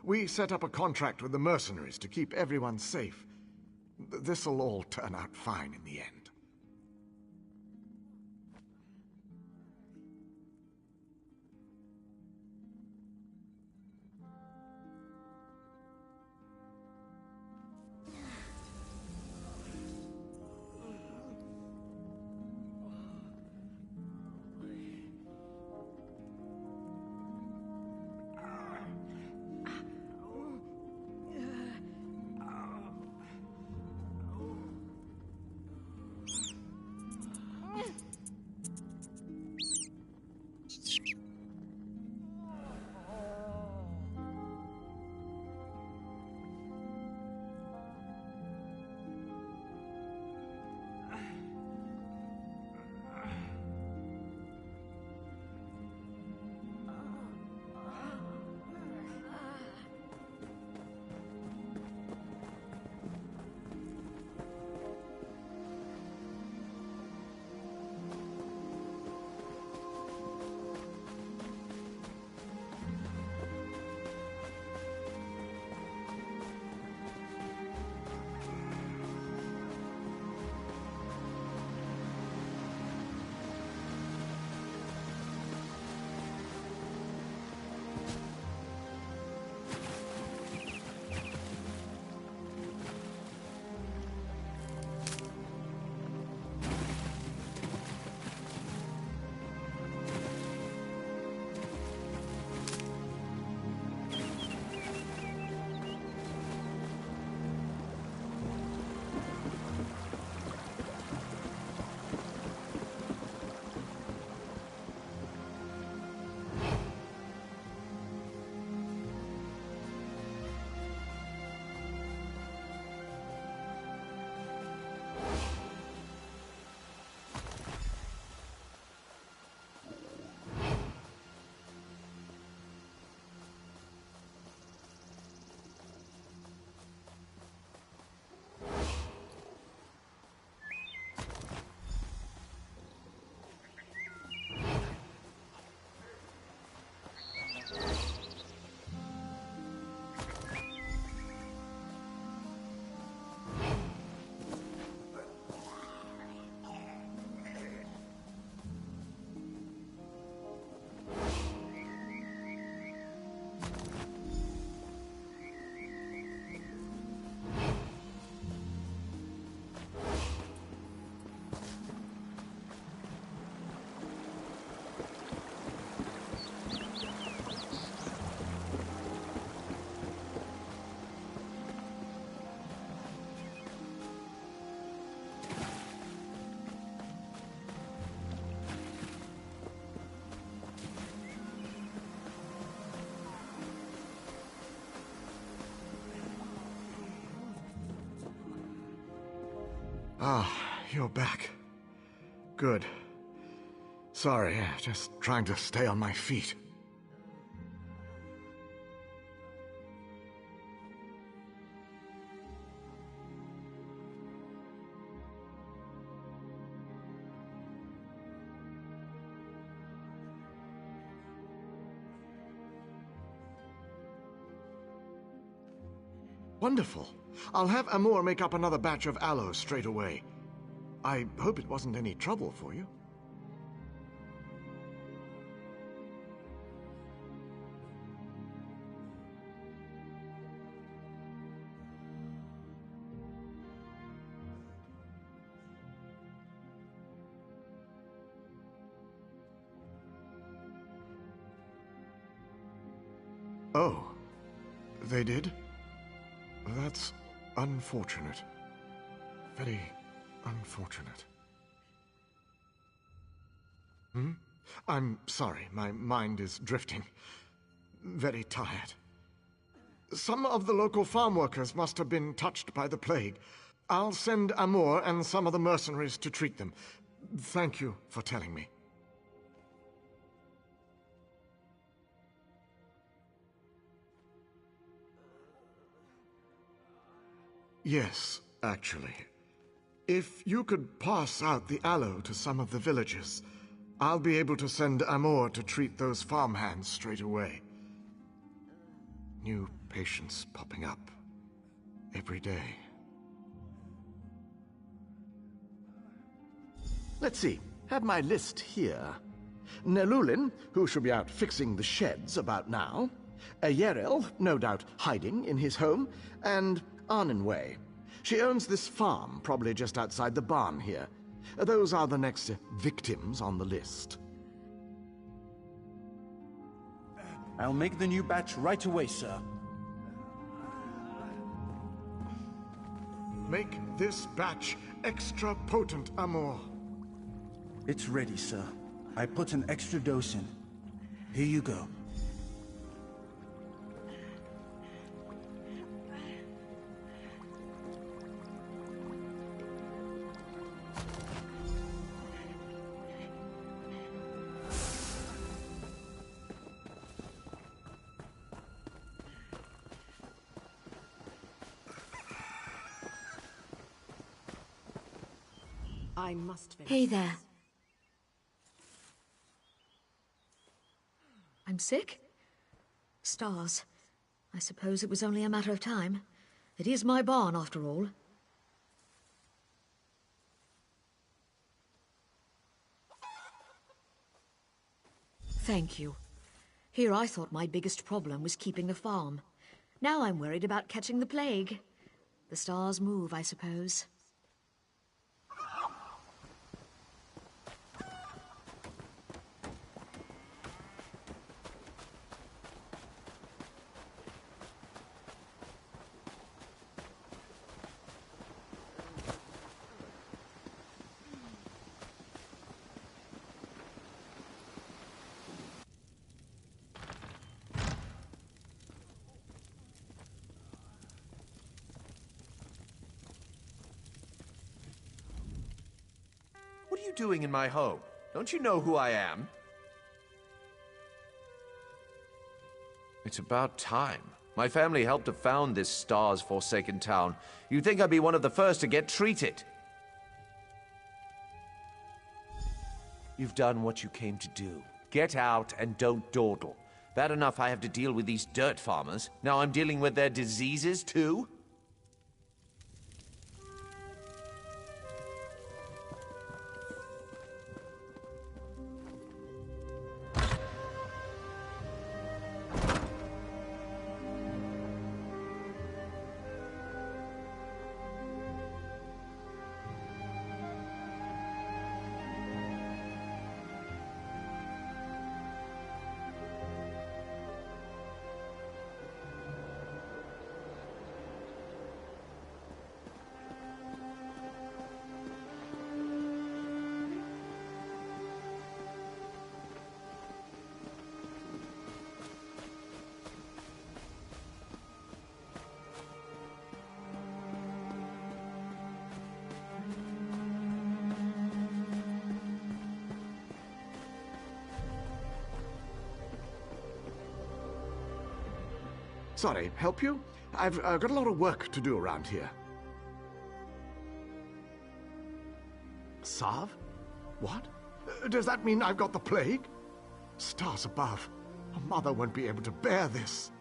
Speaker 21: We set up a contract with the mercenaries to keep everyone safe. This'll all turn out fine in the end. Ah, you're back. Good. Sorry, just trying to stay on my feet. Wonderful. I'll have Amor make up another batch of aloe straight away. I hope it wasn't any trouble for you. Oh, they did? That's unfortunate. Very unfortunate. I'm sorry, my mind is drifting. Very tired. Some of the local farm workers must have been touched by the plague. I'll send Amor and some of the mercenaries to treat them. Thank you for telling me. Yes, actually. If you could pass out the aloe to some of the villagers, I'll be able to send Amor to treat those farmhands straight away. New patients popping up every day. Let's see. Have my list here. Nelulin, who should be out fixing the sheds about now. Yeril, no doubt hiding in his home. And Arnenway. She owns this farm, probably just outside the barn here. Those are the next victims on the list.
Speaker 15: I'll make the new batch right away, sir.
Speaker 21: Make this batch extra potent, Amor.
Speaker 15: It's ready, sir. I put an extra dose in. Here you go.
Speaker 9: I must finish.
Speaker 8: Hey there. I'm sick? Stars. I suppose it was only a matter of time. It is my barn, after all. Thank you. Here I thought my biggest problem was keeping the farm. Now I'm worried about catching the plague. The stars move, I suppose.
Speaker 23: What are you doing in my home? Don't you know who I am? It's about time. My family helped to found this stars-forsaken town. You'd think I'd be one of the first to get treated. You've done what you came to do. Get out and don't dawdle. Bad enough I have to deal with these dirt farmers. Now I'm dealing with their diseases, too?
Speaker 21: Sorry, help you? I've got a lot of work to do around here. Sav? What? Does that mean I've got the plague? Stars above. A mother won't be able to bear this.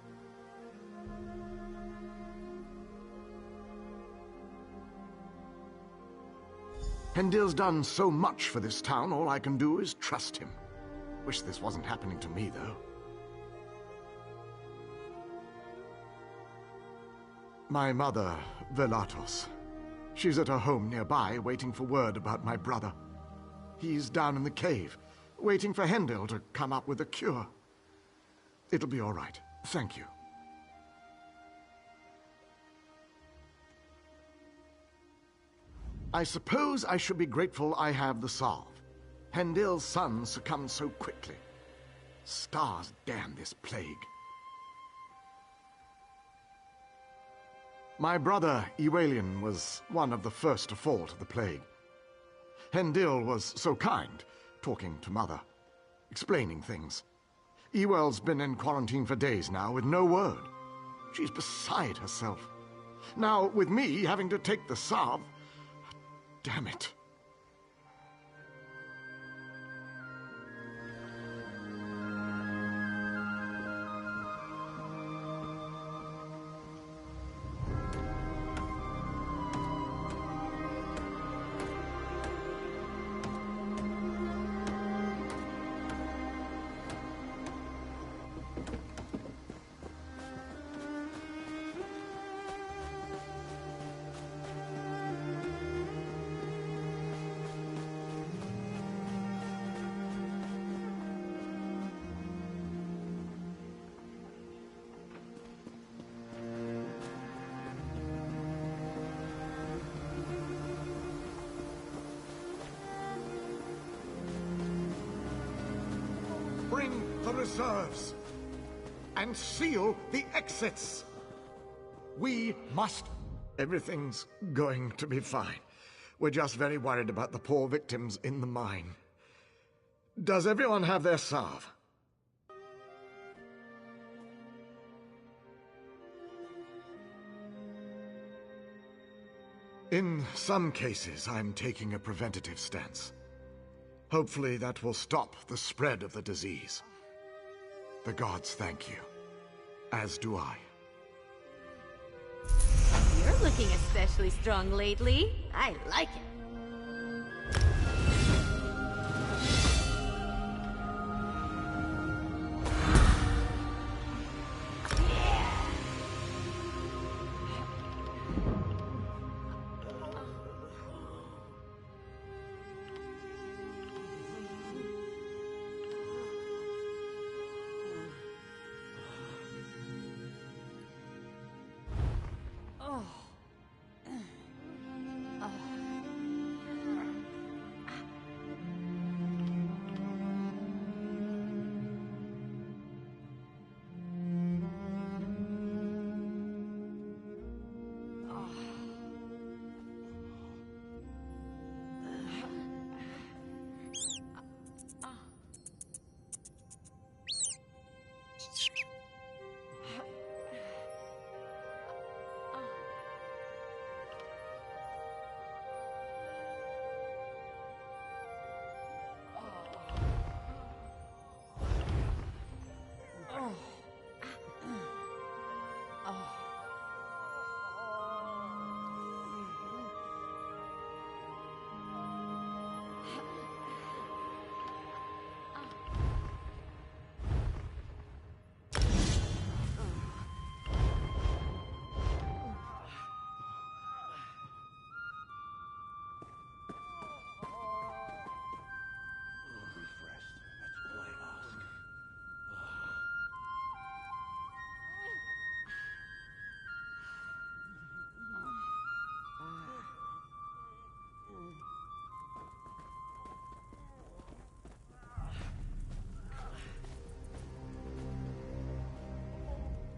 Speaker 21: Hendil's done so much for this town, all I can do is trust him. Wish this wasn't happening to me, though. My mother, Velatos. She's at her home nearby, waiting for word about my brother. He's down in the cave, waiting for Hendil to come up with a cure. It'll be all right. Thank you. I suppose I should be grateful I have the salve. Hendil's son succumbed so quickly. Stars damn this plague. My brother, Ewalian, was one of the first to fall to the plague. Hendil was so kind, talking to Mother, explaining things. Ewell's been in quarantine for days now with no word. She's beside herself. Now, with me having to take the salve, damn it. Bring the reserves and seal the exits. We must. Everything's going to be fine. We're just very worried about the poor victims in the mine. Does everyone have their salve? In some cases, I'm taking a preventative stance. Hopefully that will stop the spread of the disease. The gods thank you, as do I.
Speaker 4: You're looking especially strong lately. I like it.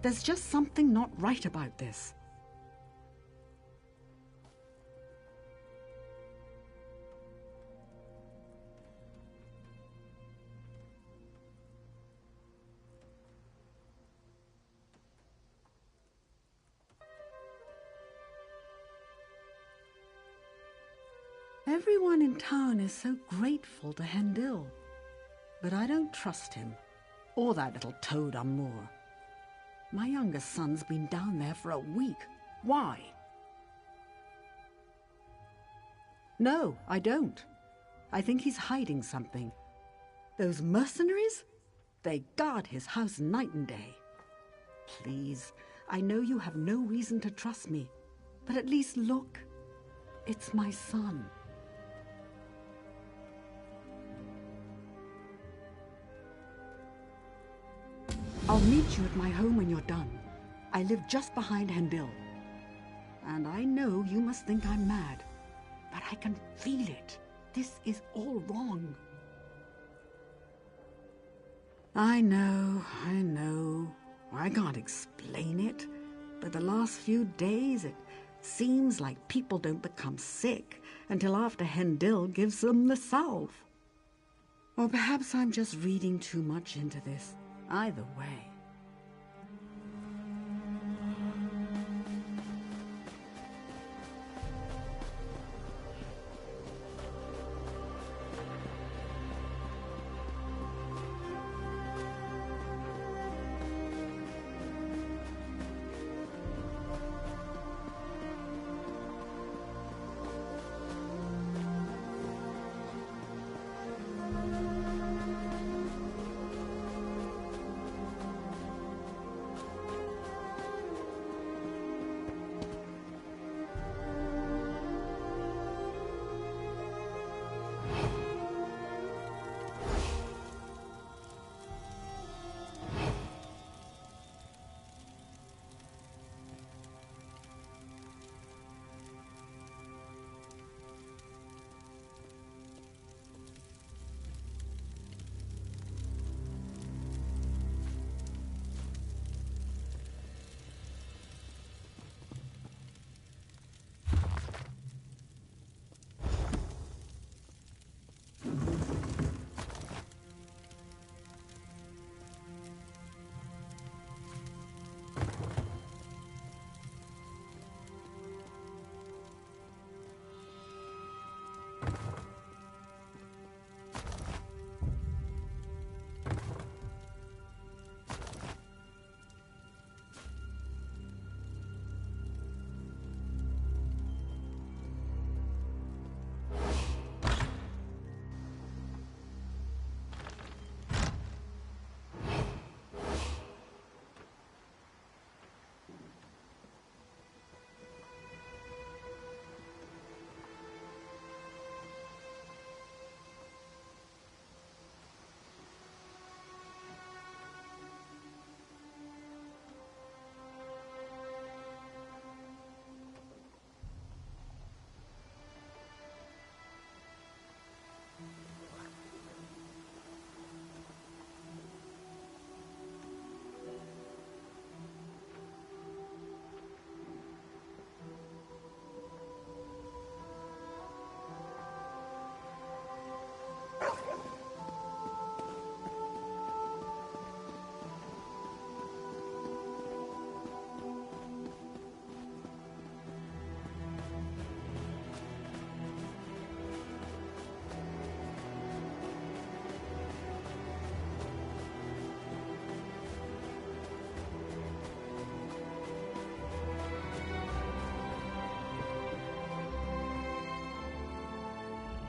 Speaker 6: There's just something not right about this. Everyone in town is so grateful to Hendil, but I don't trust him, or that little toad Amour. My youngest son's been down there for a week. Why? No, I don't. I think he's hiding something. Those mercenaries? They guard his house night and day. Please, I know you have no reason to trust me, but at least look. It's my son. I'll meet you at my home when you're done. I live just behind Hendil. And I know you must think I'm mad, but I can feel it. This is all wrong. I know. I can't explain it, but the last few days it seems like people don't become sick until after Hendil gives them the salve. Or perhaps I'm just reading too much into this. Either way.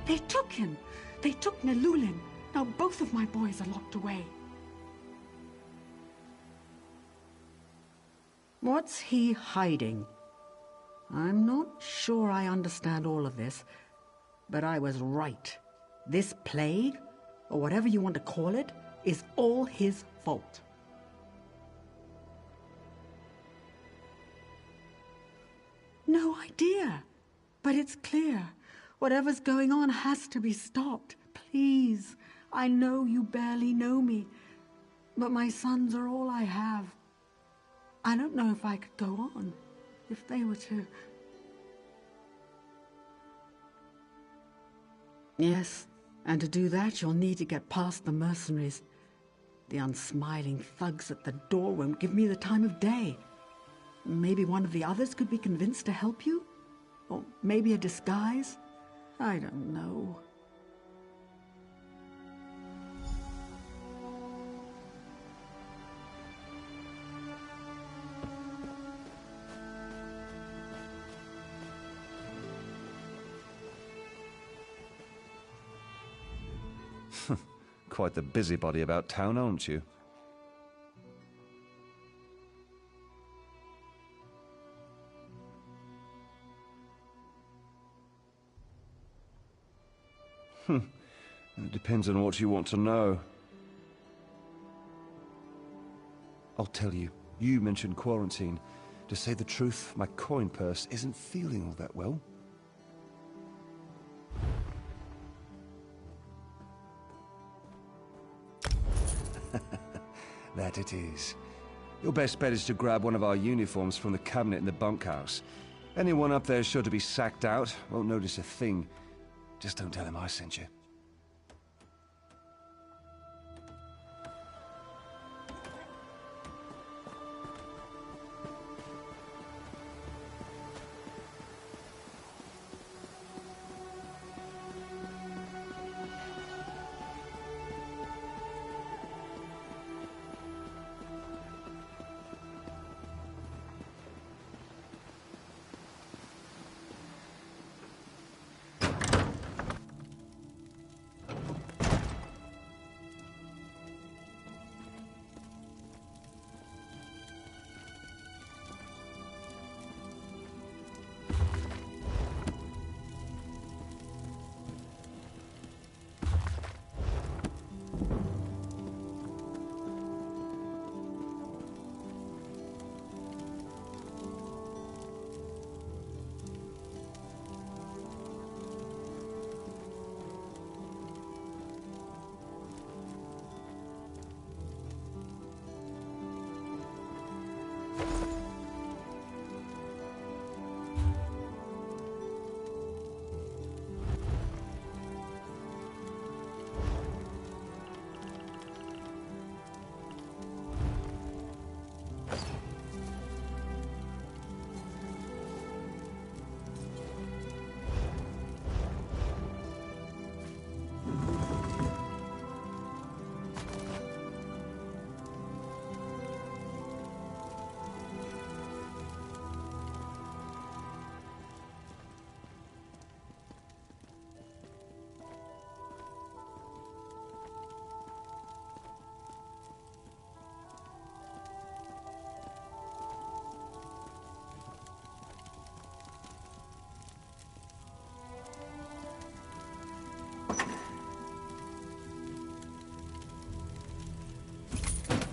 Speaker 6: They took him. They took Nelulin. Now both of my boys are locked away. What's he hiding? I'm not sure I understand all of this, but I was right. This plague, or whatever you want to call it, is all his fault. No idea, but it's clear. Whatever's going on has to be stopped. Please, I know you barely know me, but my sons are all I have. I don't know if I could go on, if they were to... Yes, and to do that you'll need to get past the mercenaries. The unsmiling thugs at the door won't give me the time of day. Maybe one of the others could be convinced to help you? Or maybe a disguise? I don't know.
Speaker 7: quite the busybody about town, aren't you? It depends on what you want to know. I'll tell you. You mentioned quarantine. To say the truth, my coin purse isn't feeling all that well. That it is. Your best bet is to grab one of our uniforms from the cabinet in the bunkhouse. Anyone up there sure to be sacked out, won't notice a thing. Just don't tell him I sent you.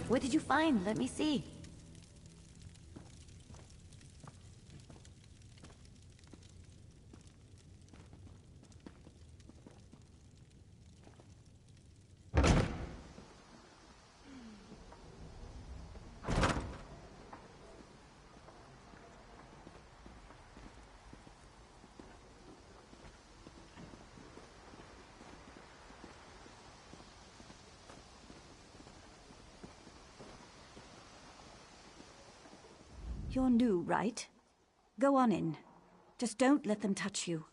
Speaker 2: What did you find? Let me see. You're new, right? Go on in. Just don't let them touch you.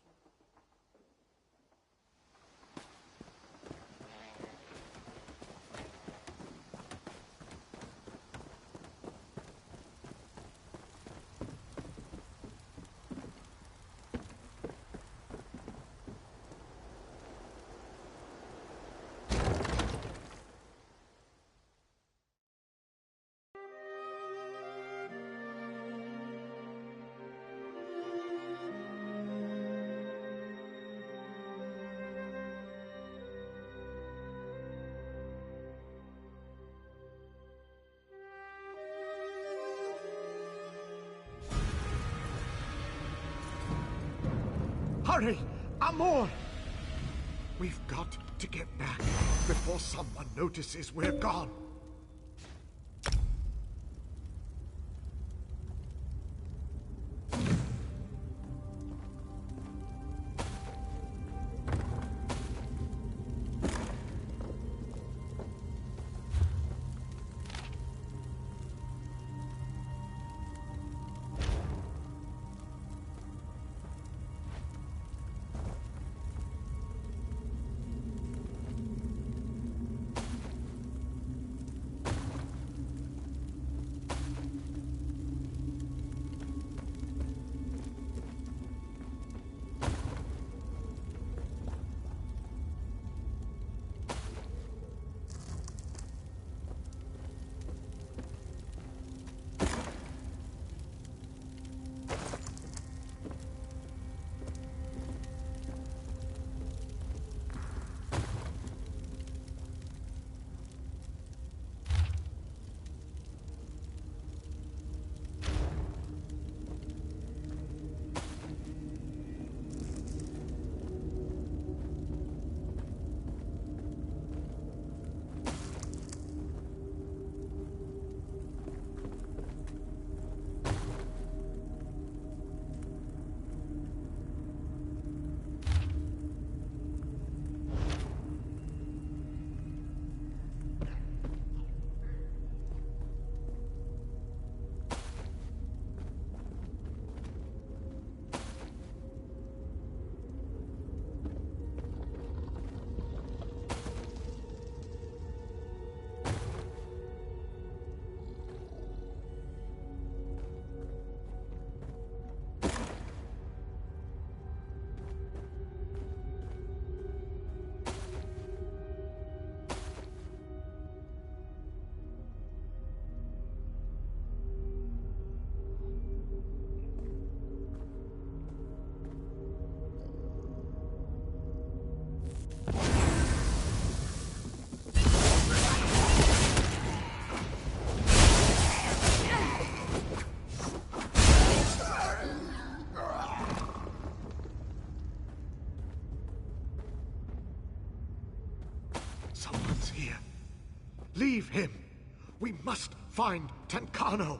Speaker 21: Hurry! Amor! We've got to get back before someone notices we're gone. Leave him. We must find Tenkano.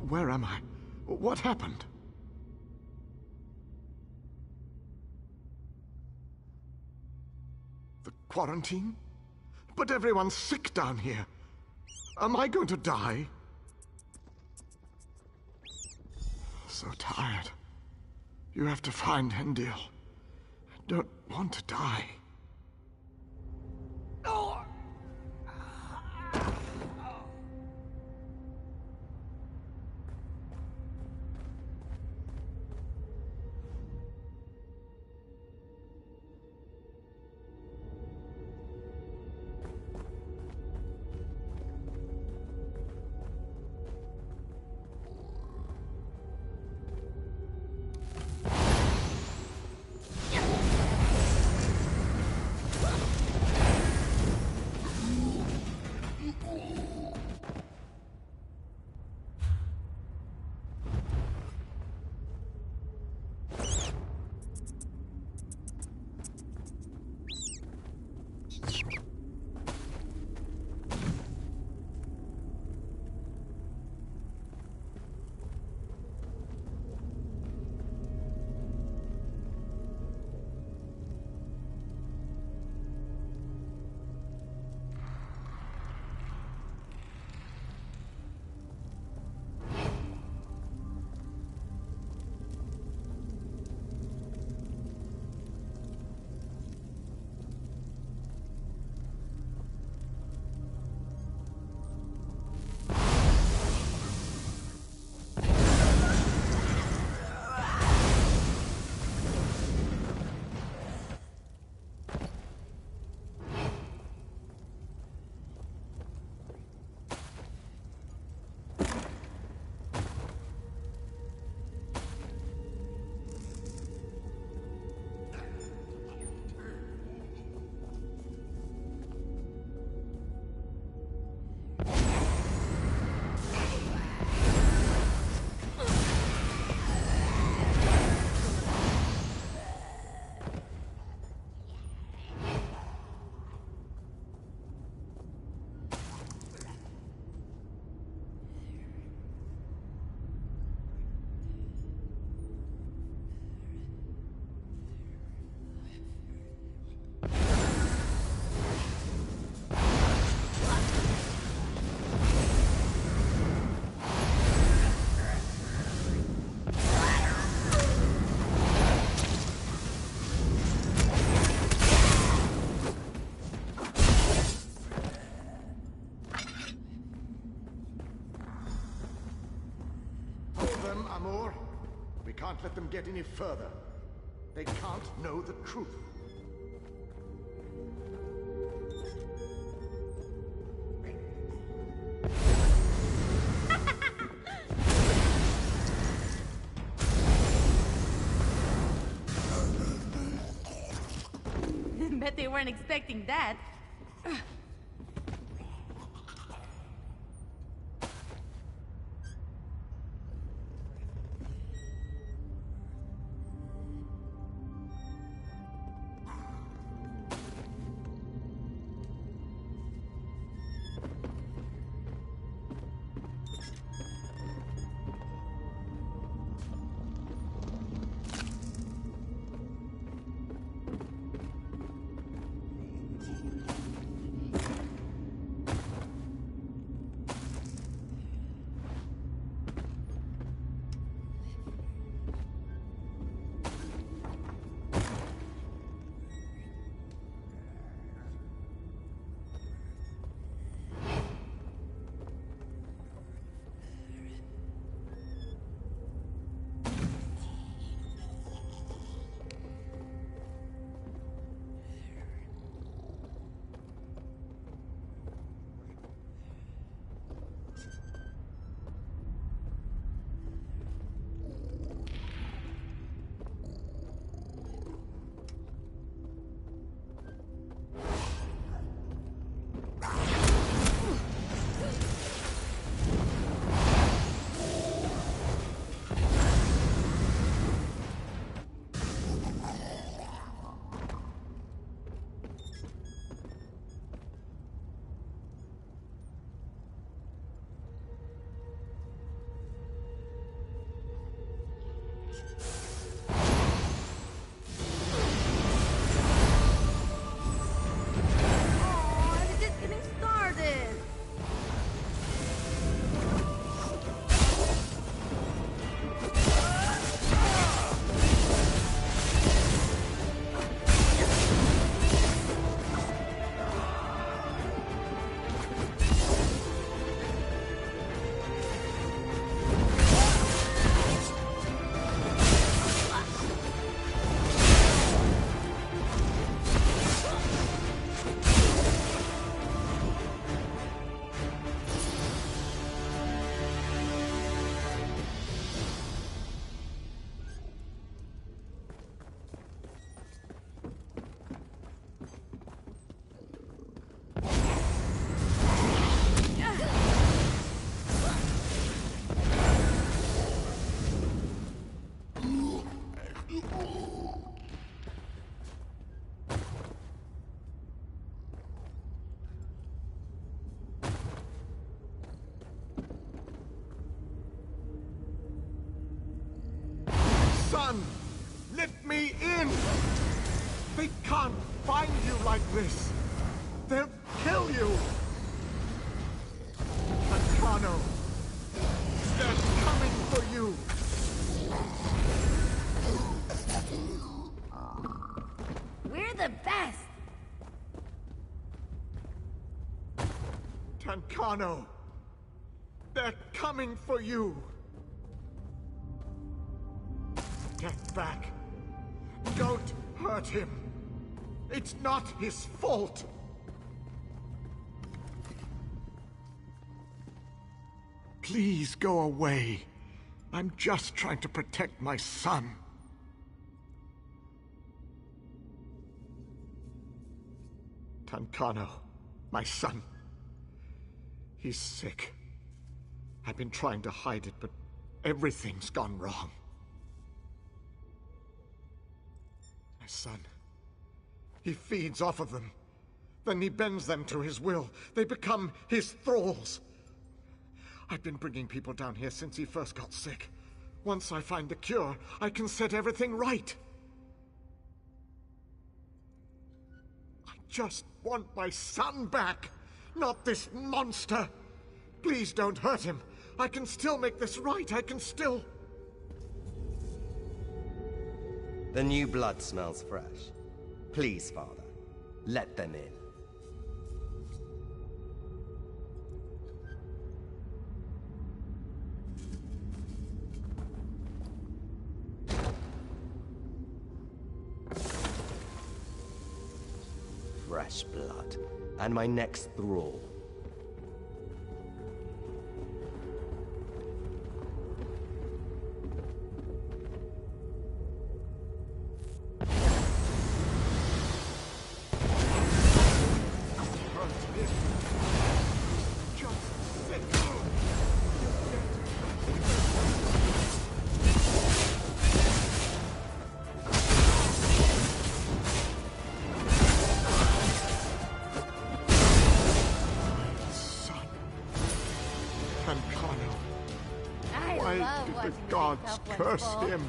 Speaker 21: Where am I? What happened? The quarantine? But everyone's sick down here. Am I going to die? So tired. You have to find Hendil. I don't want to die. Amor. We can't let them get any further. They can't know the truth.
Speaker 4: Bet they weren't expecting that.
Speaker 21: like this, they'll kill you! Tancano, they're coming for you!
Speaker 4: We're the best!
Speaker 21: Tancano, they're coming for you! Get back. Don't hurt him. It's not his fault. Please go away. I'm just trying to protect my son. Tancano, my son. He's sick. I've been trying to hide it, but everything's gone wrong. My son. He feeds off of them. Then he bends them to his will. They become his thralls. I've been bringing people down here since he first got sick. Once I find the cure, I can set everything right. I just want my son back, not this monster. Please don't hurt him. I can still make this right. I can still...
Speaker 12: The new blood smells fresh. Please, Father, let them in. Fresh blood. And my next thrall.
Speaker 21: The gods curse him.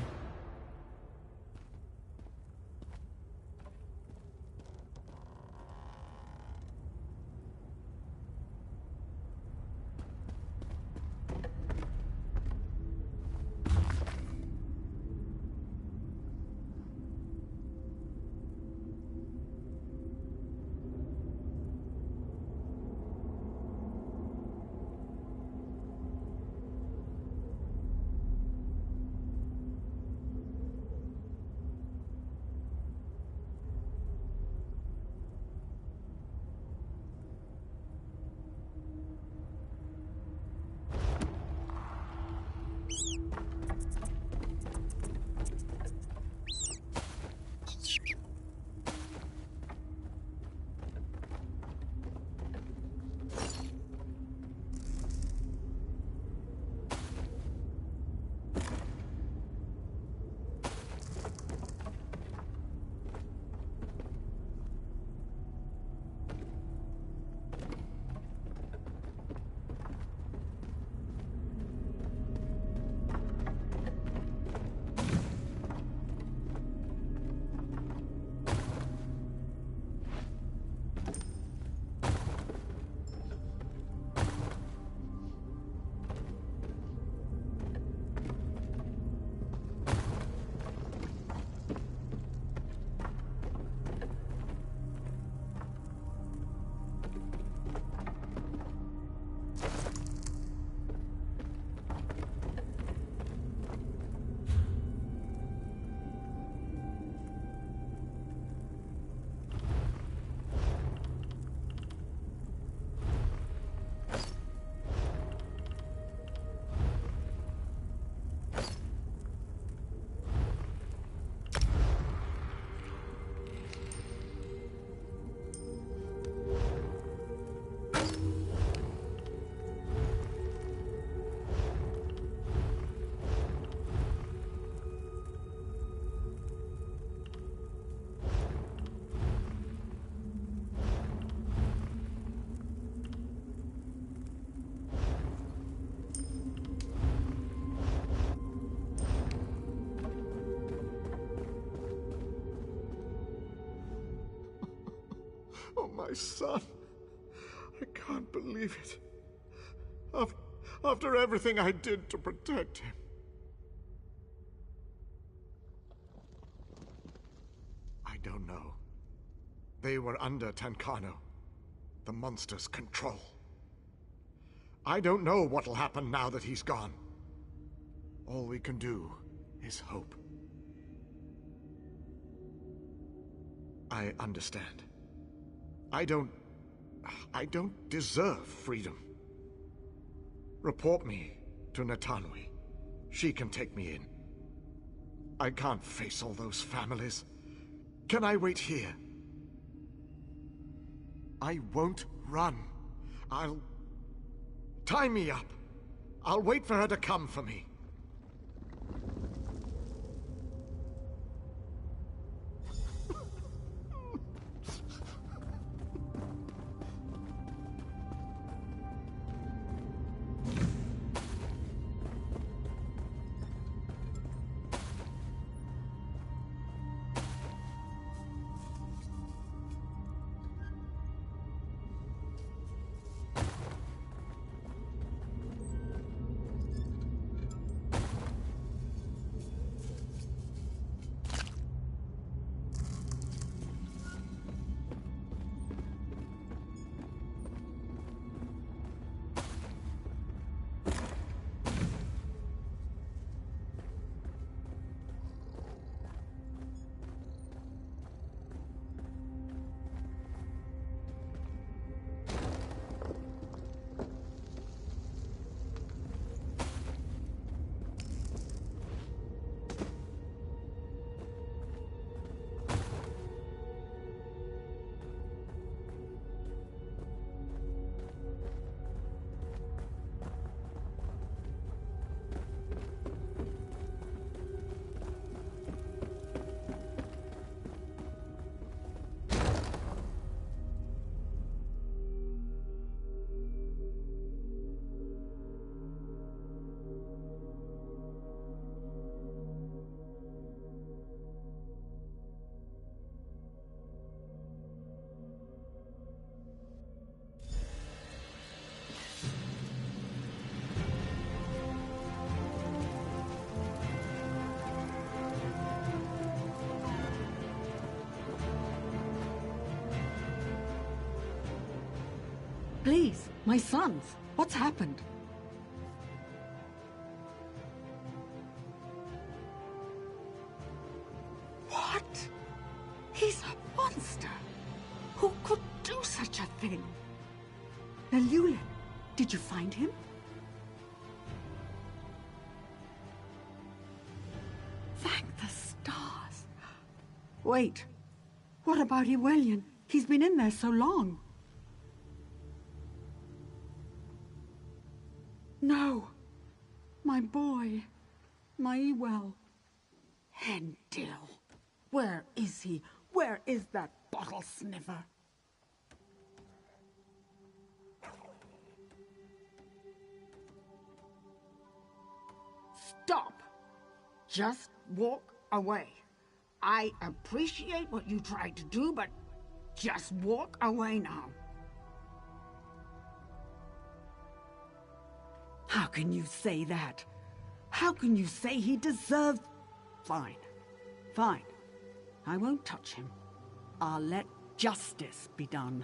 Speaker 21: Oh, my son. I can't believe it. After everything I did to protect him. I don't know. They were under Tancano, the monster's control. I don't know what'll happen now that he's gone. All we can do is hope. I understand. I don't deserve freedom. Report me to Natanui. She can take me in. I can't face all those families. Can I wait here? I won't run. I'll... Tie me up. I'll wait for her to come for me.
Speaker 6: Please, my sons, what's happened? What? He's a monster. Who could do such a thing? Lulin, did you find him? Thank the stars. Wait, what about Ewellian? He's been in there so long. No, my boy, my Ewell. Hendil, where is he? Where is that bottle sniffer? Stop! Just walk away. I appreciate what you tried to do, but just walk away now. How can you say that? How can you say he deserved... Fine. Fine. I won't touch him. I'll let justice be done.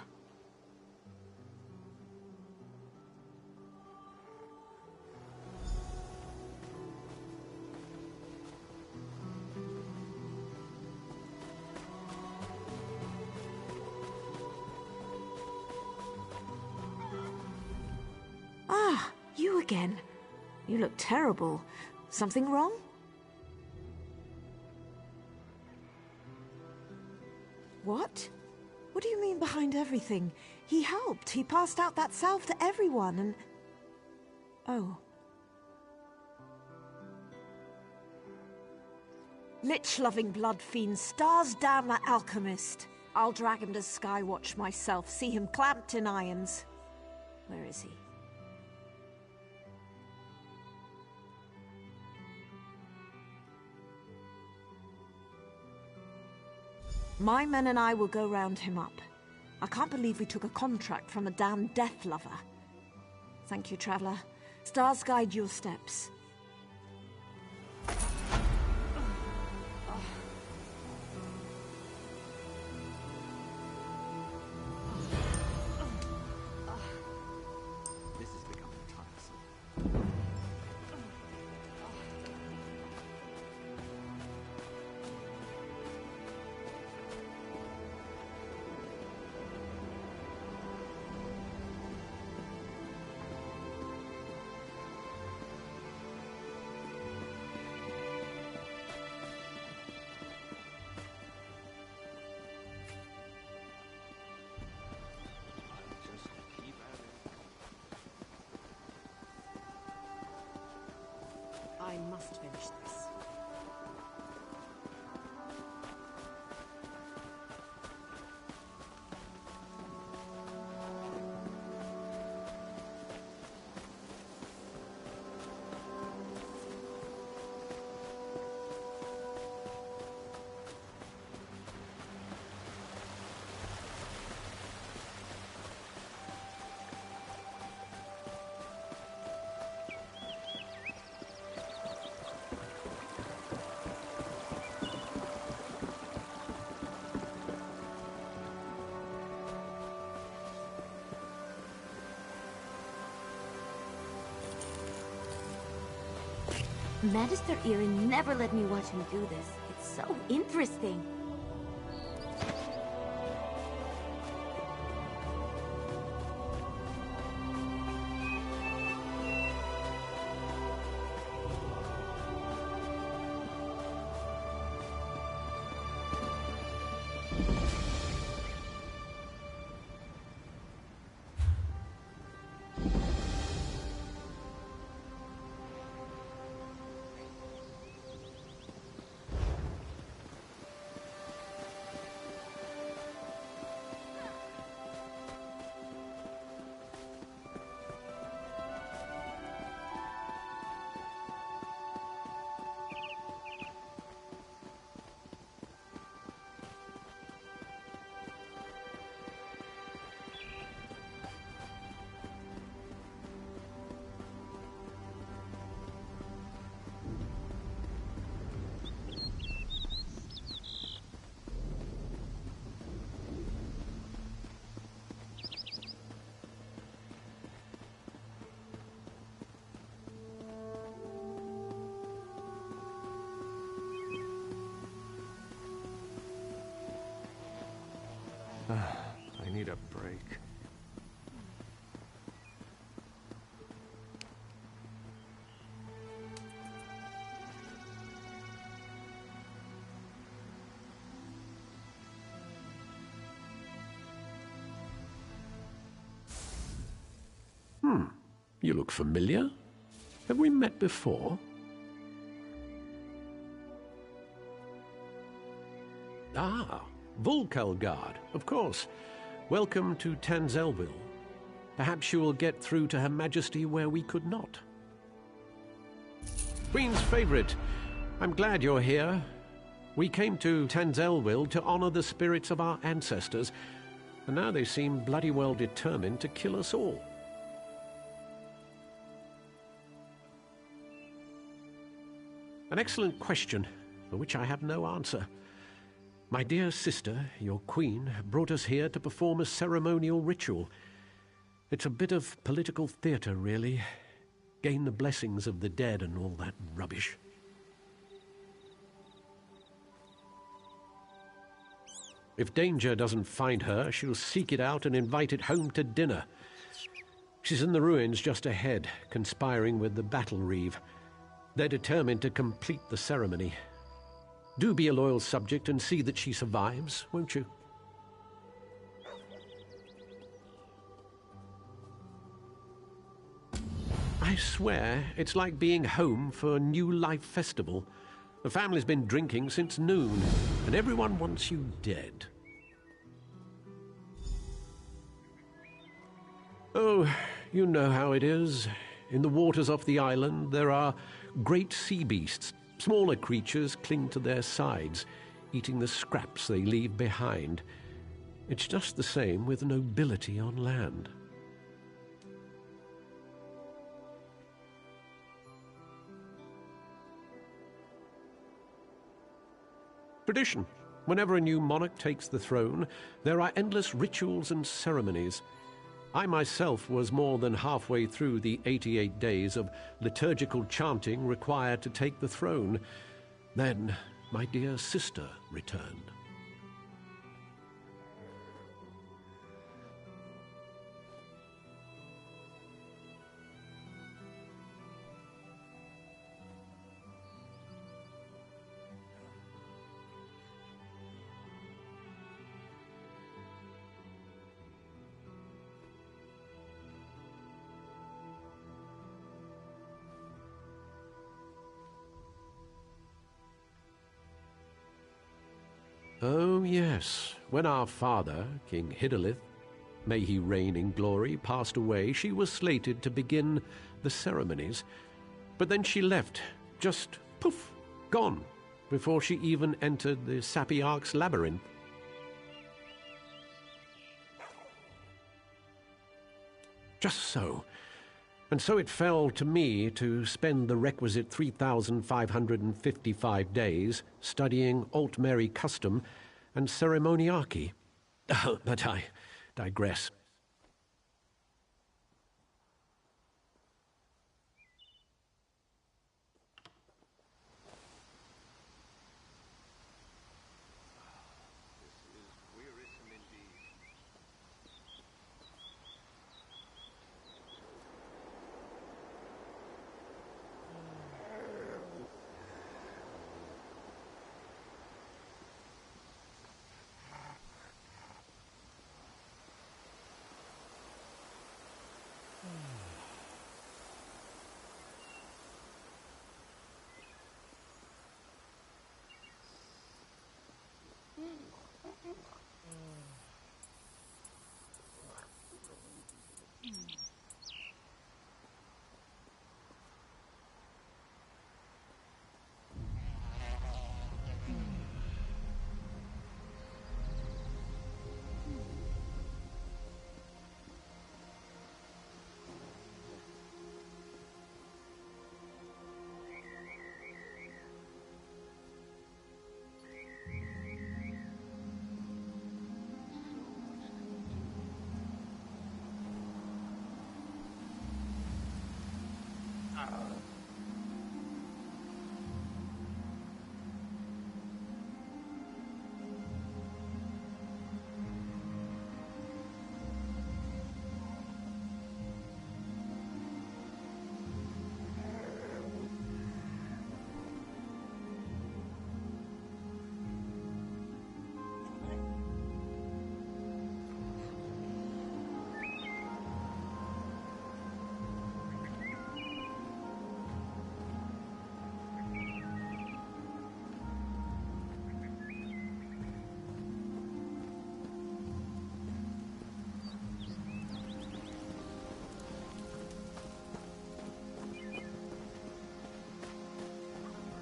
Speaker 9: Ah, you again. You look terrible. Something wrong? What? What do you mean behind everything? He helped. He passed out that salve to everyone and... Oh. Lich-loving blood fiend, stars damn that alchemist. I'll drag him to Skywatch myself, see him clamped in irons. Where is he? My men and I will go round him up. I can't believe we took a contract from a damn death lover. Thank you, Traveler. Stars guide your steps.
Speaker 22: This is becoming tiresome.
Speaker 9: I must finish this.
Speaker 8: Magister Erin never let me watch him do this. It's so interesting.
Speaker 14: I need a break.
Speaker 3: You look familiar. Have we met before? Ah, Volkelgard, of course. Welcome to Tanzelville. Perhaps you will get through to Her Majesty where we could not. Queen's favorite, I'm glad you're here. We came to Tanzelville to honor the spirits of our ancestors, and now they seem bloody well determined to kill us all. An excellent question, for which I have no answer. My dear sister, your queen, brought us here to perform a ceremonial ritual. It's a bit of political theatre, really. Gain the blessings of the dead and all that rubbish. If danger doesn't find her, she'll seek it out and invite it home to dinner. She's in the ruins just ahead, conspiring with the battle reeve. They're determined to complete the ceremony. Do be a loyal subject and see that she survives, won't you? I swear, it's like being home for a New Life festival. The family's been drinking since noon, and everyone wants you dead. Oh, you know how it is. In the waters off the island, there are great sea beasts. Smaller creatures cling to their sides, eating the scraps they leave behind. It's just the same with nobility on land. Tradition. Whenever a new monarch takes the throne, there are endless rituals and ceremonies. I myself was more than halfway through the 88 days of liturgical chanting required to take the throne. Then my dear sister returned. Oh, yes. When our father, King Hidalith, may he reign in glory, passed away, she was slated to begin the ceremonies. But then she left, just poof, gone, before she even entered the Sapiarch's labyrinth. Just so. And so it fell to me to spend the requisite 3,555 days studying Altmeri custom and ceremoniarchy. But I digress.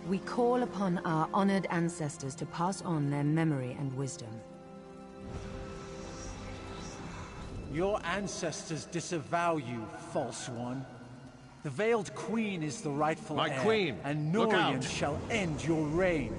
Speaker 17: We call upon our honored ancestors to pass on their memory and wisdom.
Speaker 15: Your ancestors disavow you, false one. The Veiled Queen is the rightful heir.
Speaker 14: My queen!
Speaker 15: And
Speaker 14: Look
Speaker 15: Norian
Speaker 14: out.
Speaker 15: shall end your reign.